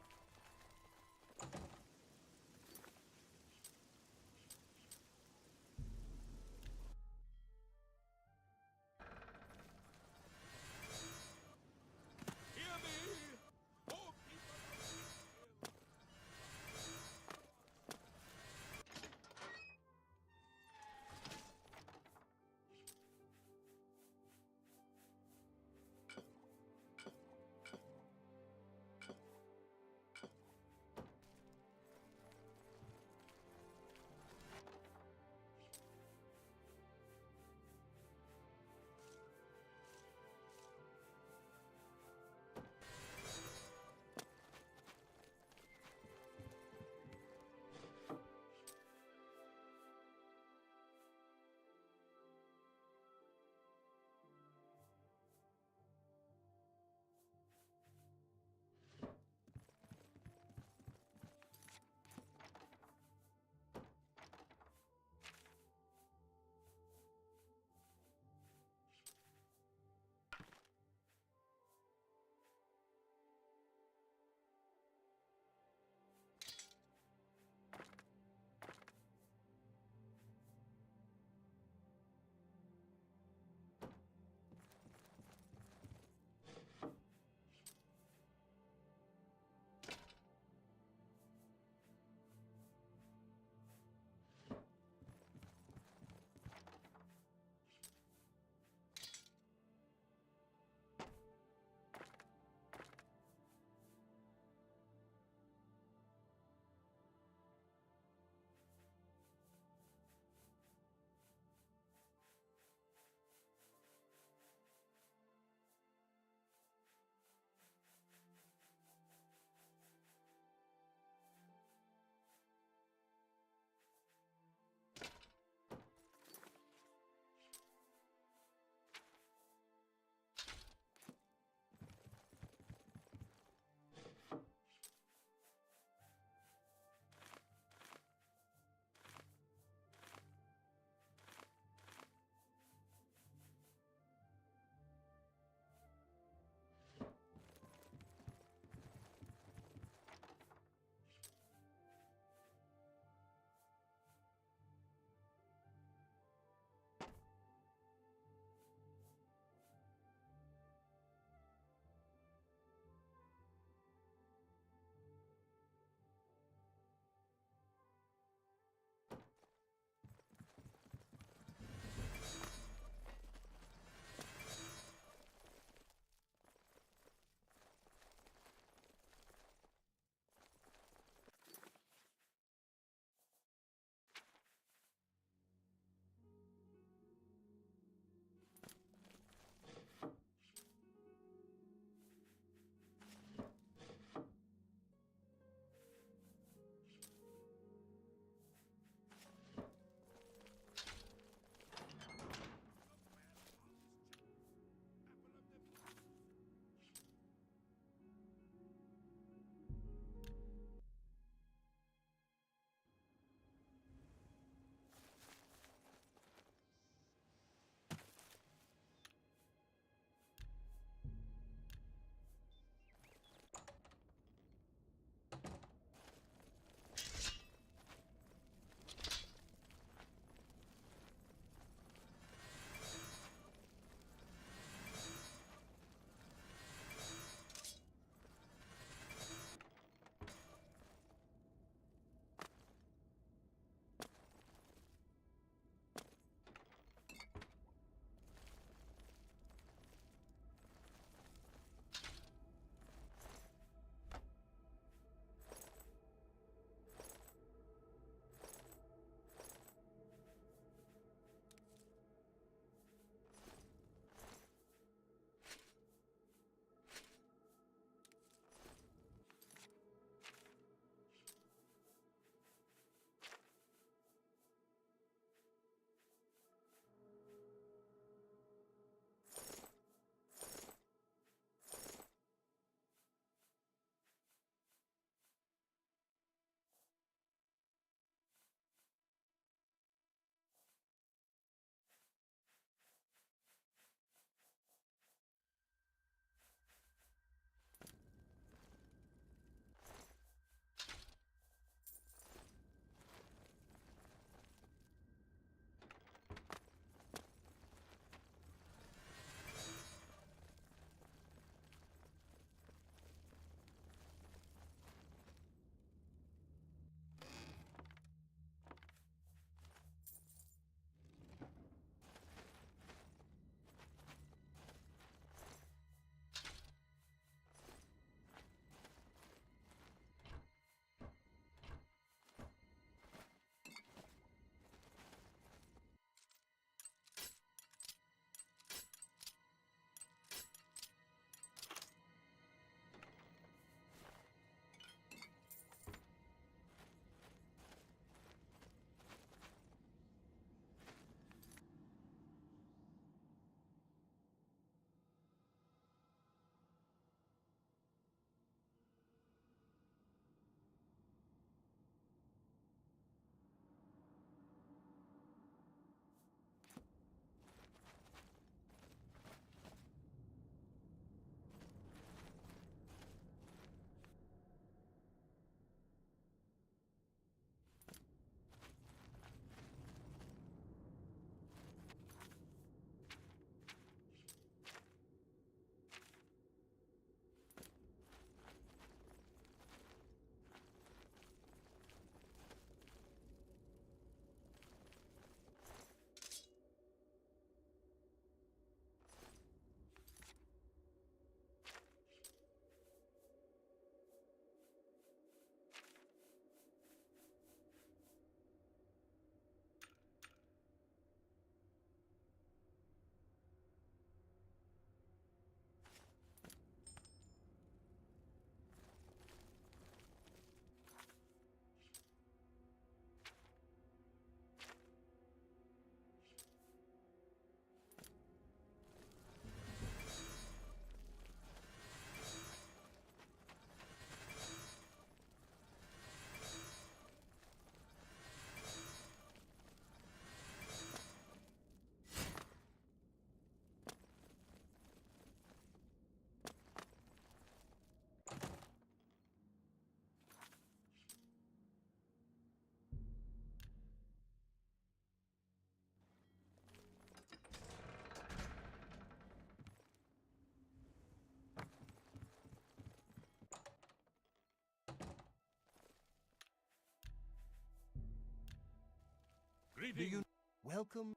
Greetings. Welcome.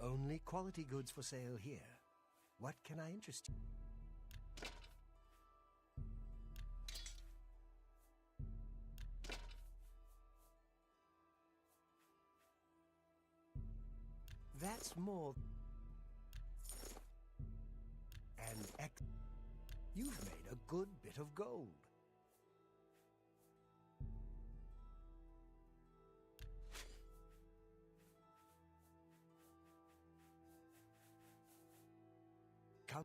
Only quality goods for sale here. What can I interest you? That's more. And you've made a good bit of gold. Come.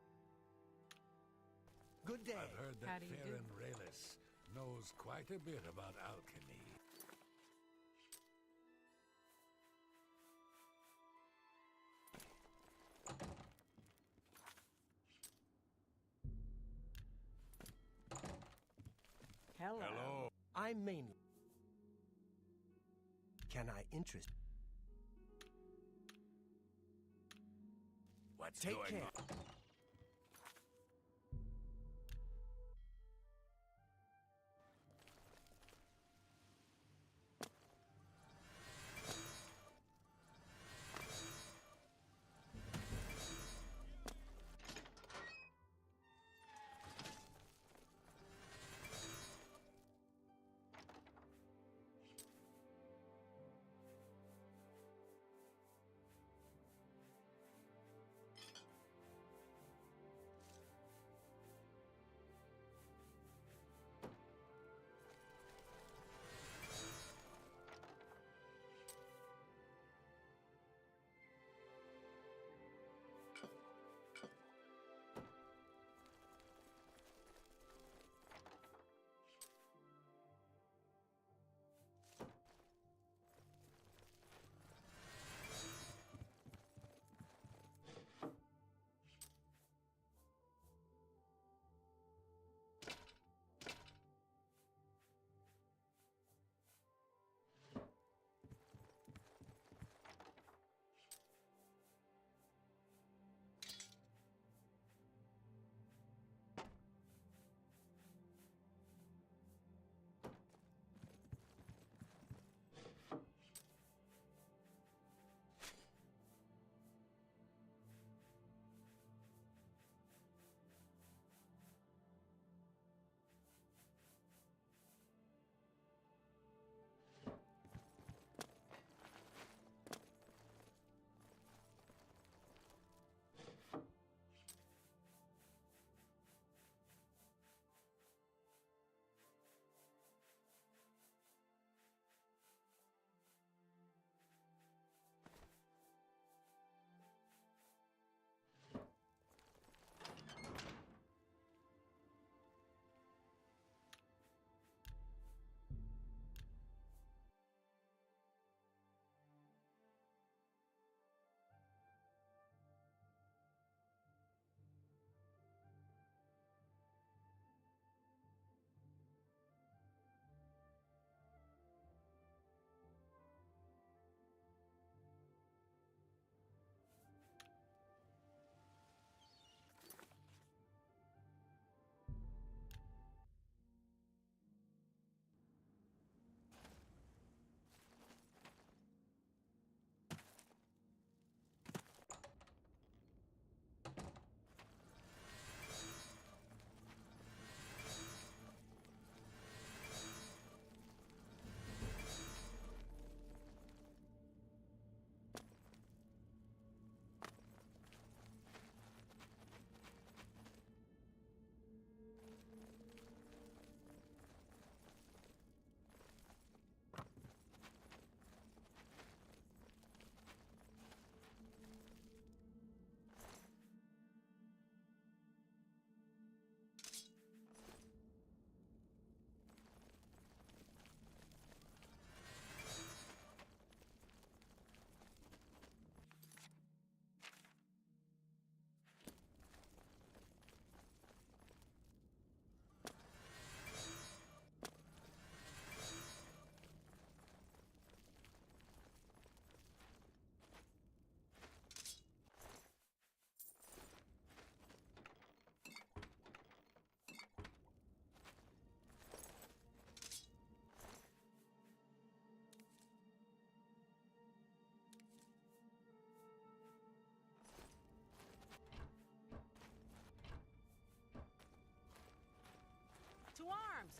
Good day. I've heard How that do you do? Farron Raylis knows quite a bit about alchemy. Hello. I'm mainly. Can I interest? What's Take going care. on?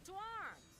To arms!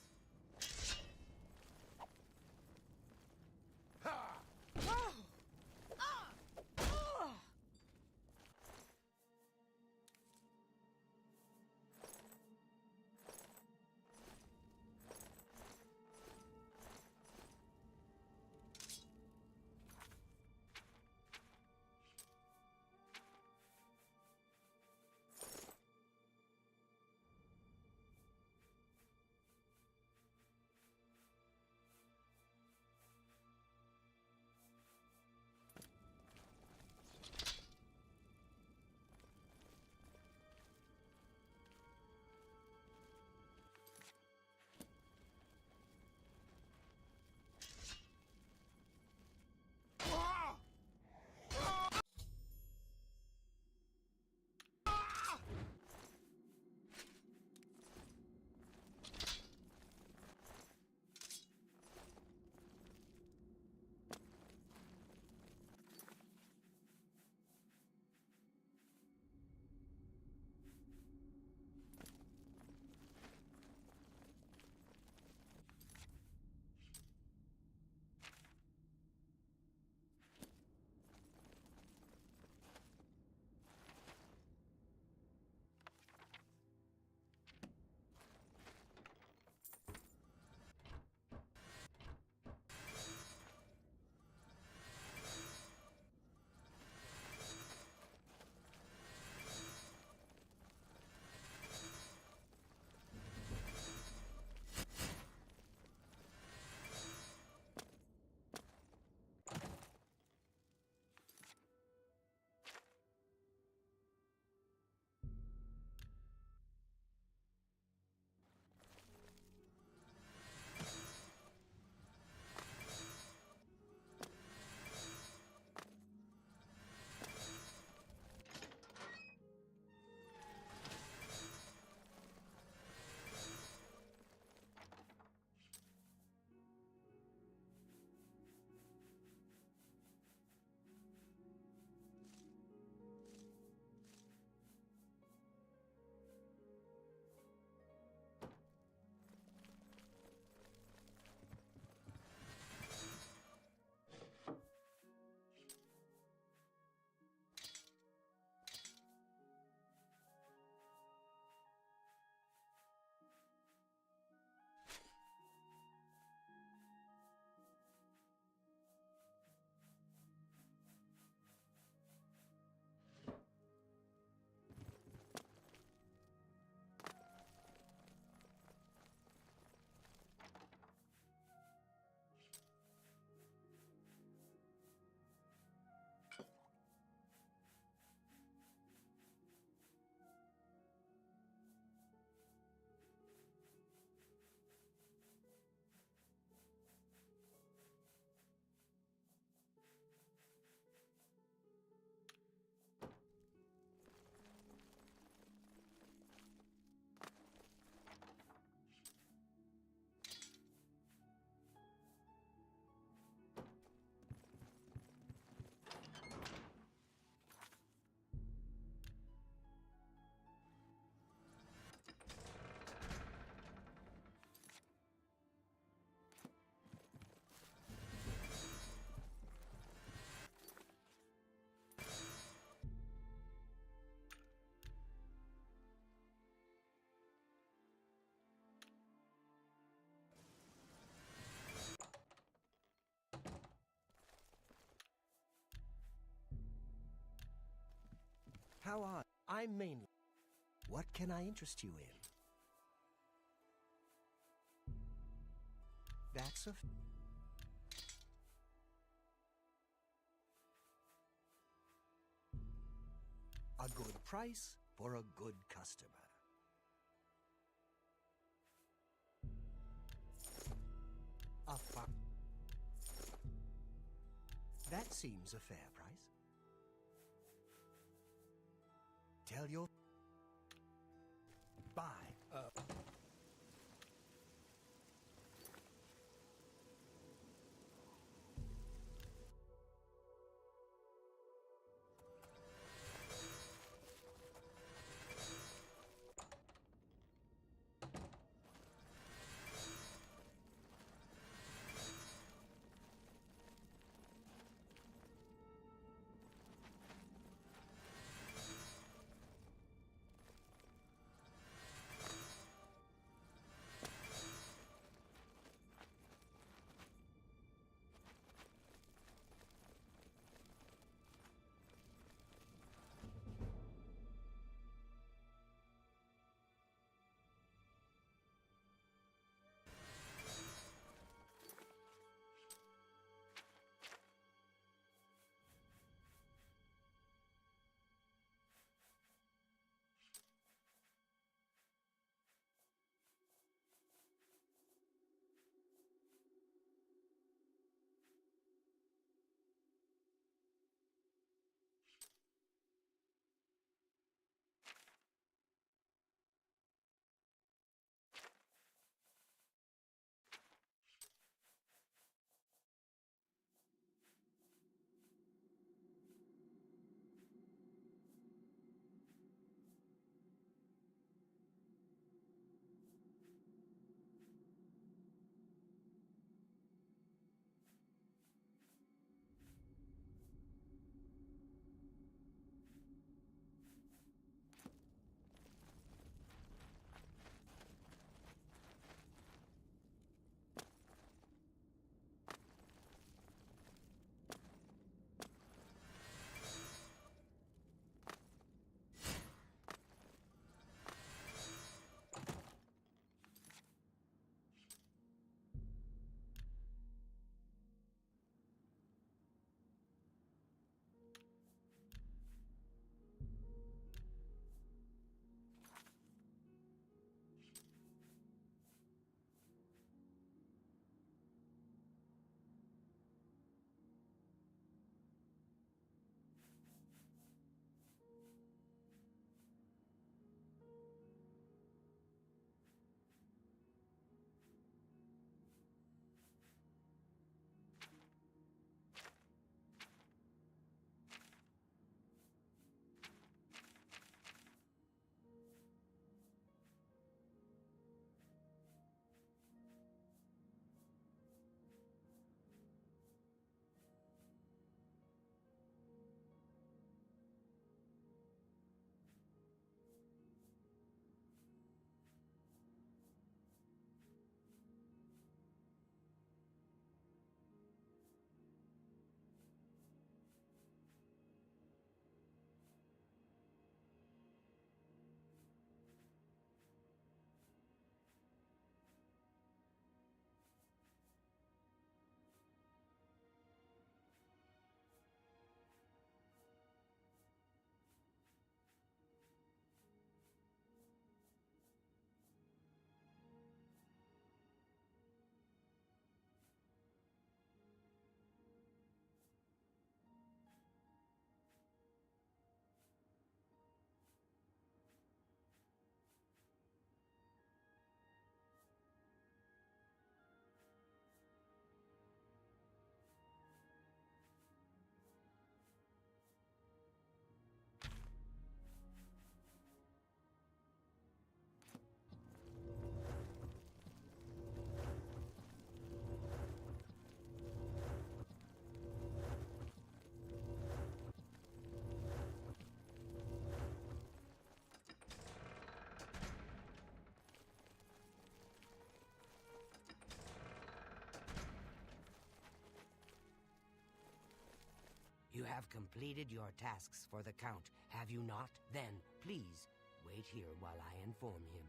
How are I'm mainly. What can I interest you in? That's a... A good price for a good customer. A fun... That seems a fair price. Tell your... Buy. You have completed your tasks for the Count, have you not? Then, please, wait here while I inform him.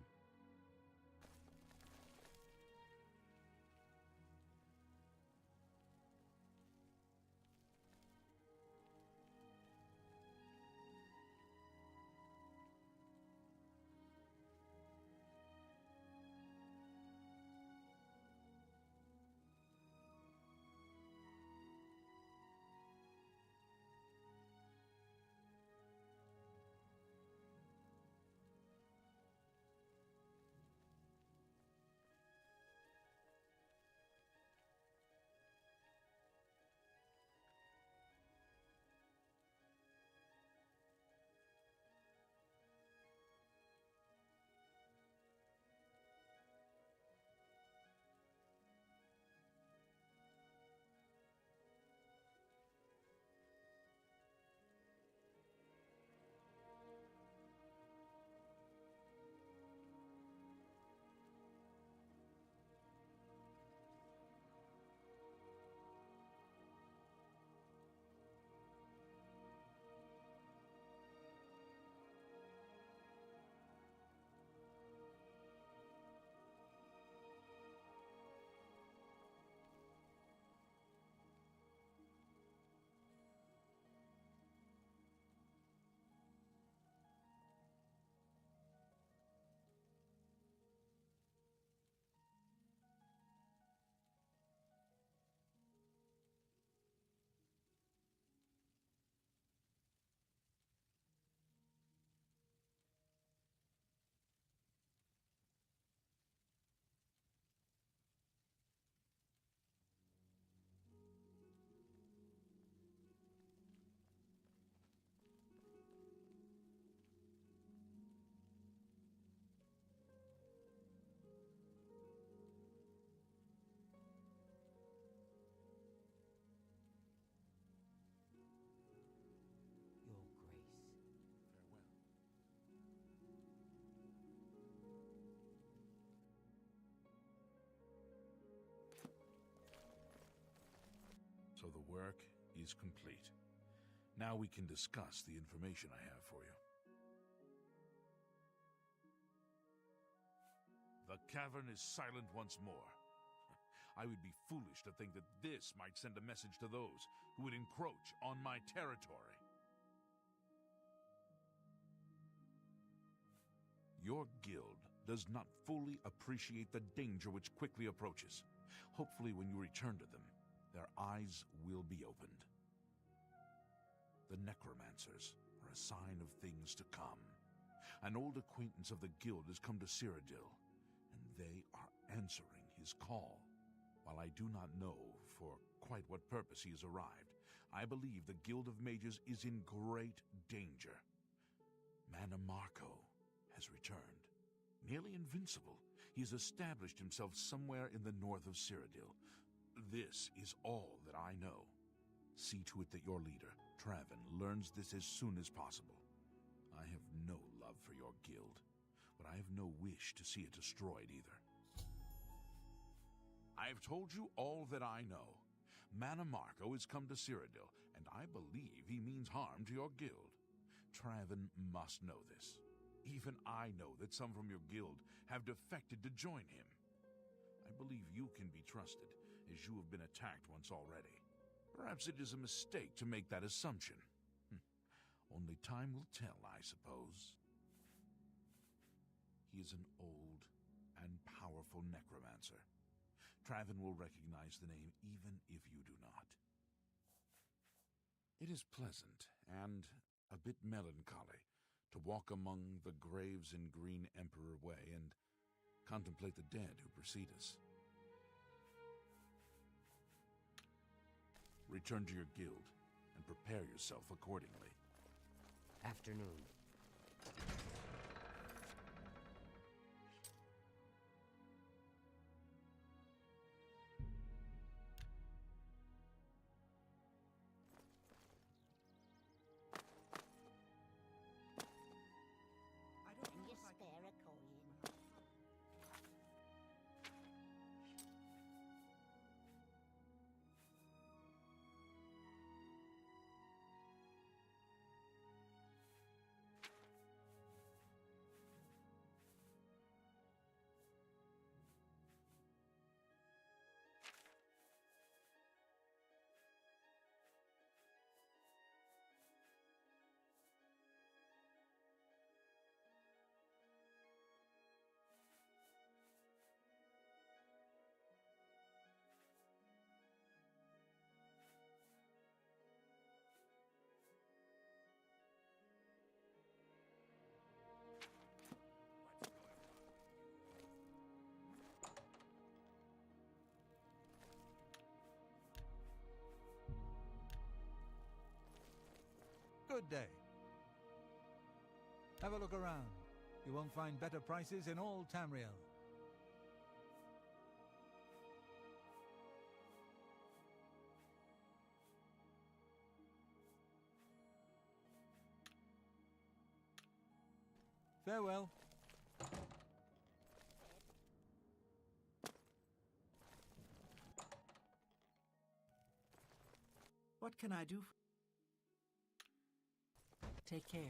Your Grace. So the work is complete. Now we can discuss the information I have for you. The cavern is silent once more. I would be foolish to think that this might send a message to those who would encroach on my territory. Your guild does not fully appreciate the danger which quickly approaches. Hopefully, when you return to them, their eyes will be opened. The necromancers are a sign of things to come. An old acquaintance of the guild has come to Cyrodiil, and they are answering his call. While I do not know for quite what purpose he has arrived, I believe the Guild of Mages is in great danger. Manamarco has returned. Nearly invincible, he has established himself somewhere in the north of Cyrodiil. This is all that I know. See to it that your leader, Traven, learns this as soon as possible. I have no love for your guild, but I have no wish to see it destroyed either. I have told you all that I know. Manamarco has come to Cyrodiil, and I believe he means harm to your guild. Traven must know this. Even I know that some from your guild have defected to join him. I believe you can be trusted, as you have been attacked once already. Perhaps it is a mistake to make that assumption. Only time will tell, I suppose. He is an old and powerful necromancer. Traven will recognize the name even if you do not. It is pleasant and a bit melancholy to walk among the graves in Green Emperor Way and contemplate the dead who precede us. Return to your guild and prepare yourself accordingly. Afternoon. Can you spare a coin? Good day. Have a look around. You won't find better prices in all Tamriel. Farewell. What can I do? Take care.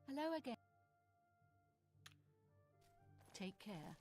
Hello again. Take care.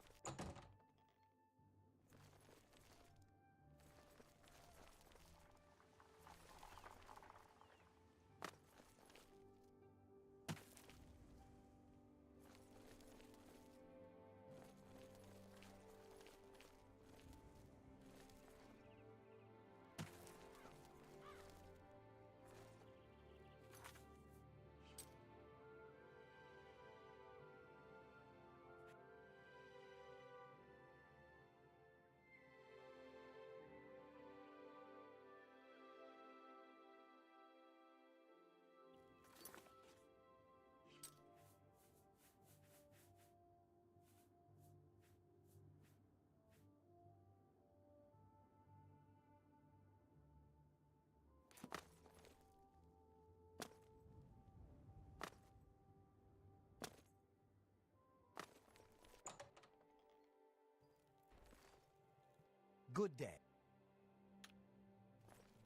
Good day.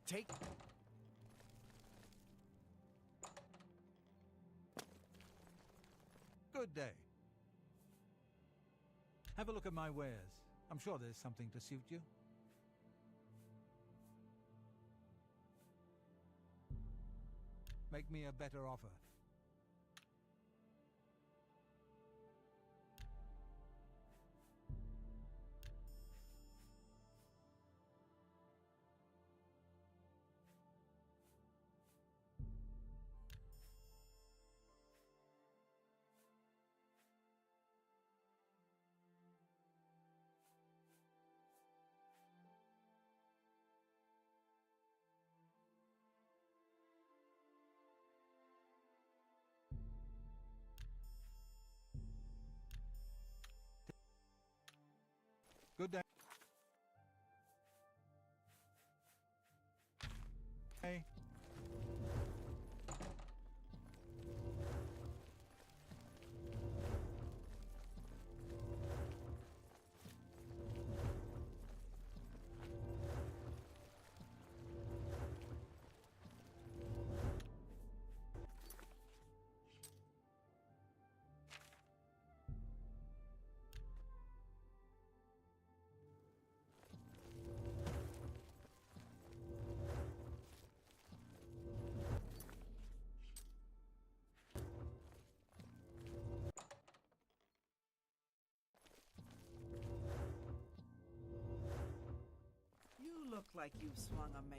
Take... Good day. Have a look at my wares. I'm sure there's something to suit you. Make me a better offer. Good day. Hey. You look like you've swung a ma-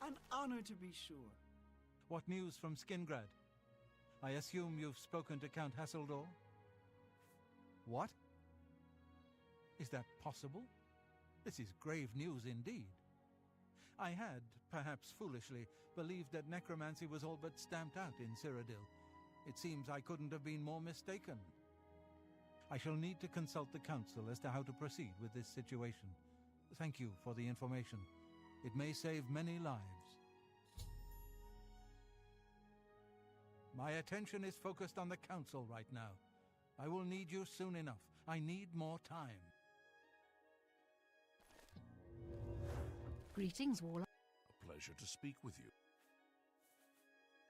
An honor to be sure. What news from Skingrad? I assume you've spoken to Count Hasseldor? What? Is that possible? This is grave news indeed. I had, perhaps foolishly, believed that necromancy was all but stamped out in Cyrodiil. It seems I couldn't have been more mistaken. I shall need to consult the council as to how to proceed with this situation. Thank you for the information. It may save many lives. My attention is focused on the council right now. I will need you soon enough. I need more time. Greetings, Warlock. A pleasure to speak with you.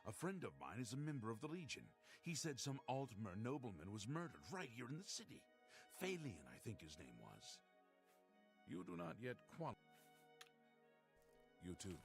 A friend of mine is a member of the Legion. He said some Altmer nobleman was murdered right here in the city. Phalian, I think his name was. You do not yet qualify. You too.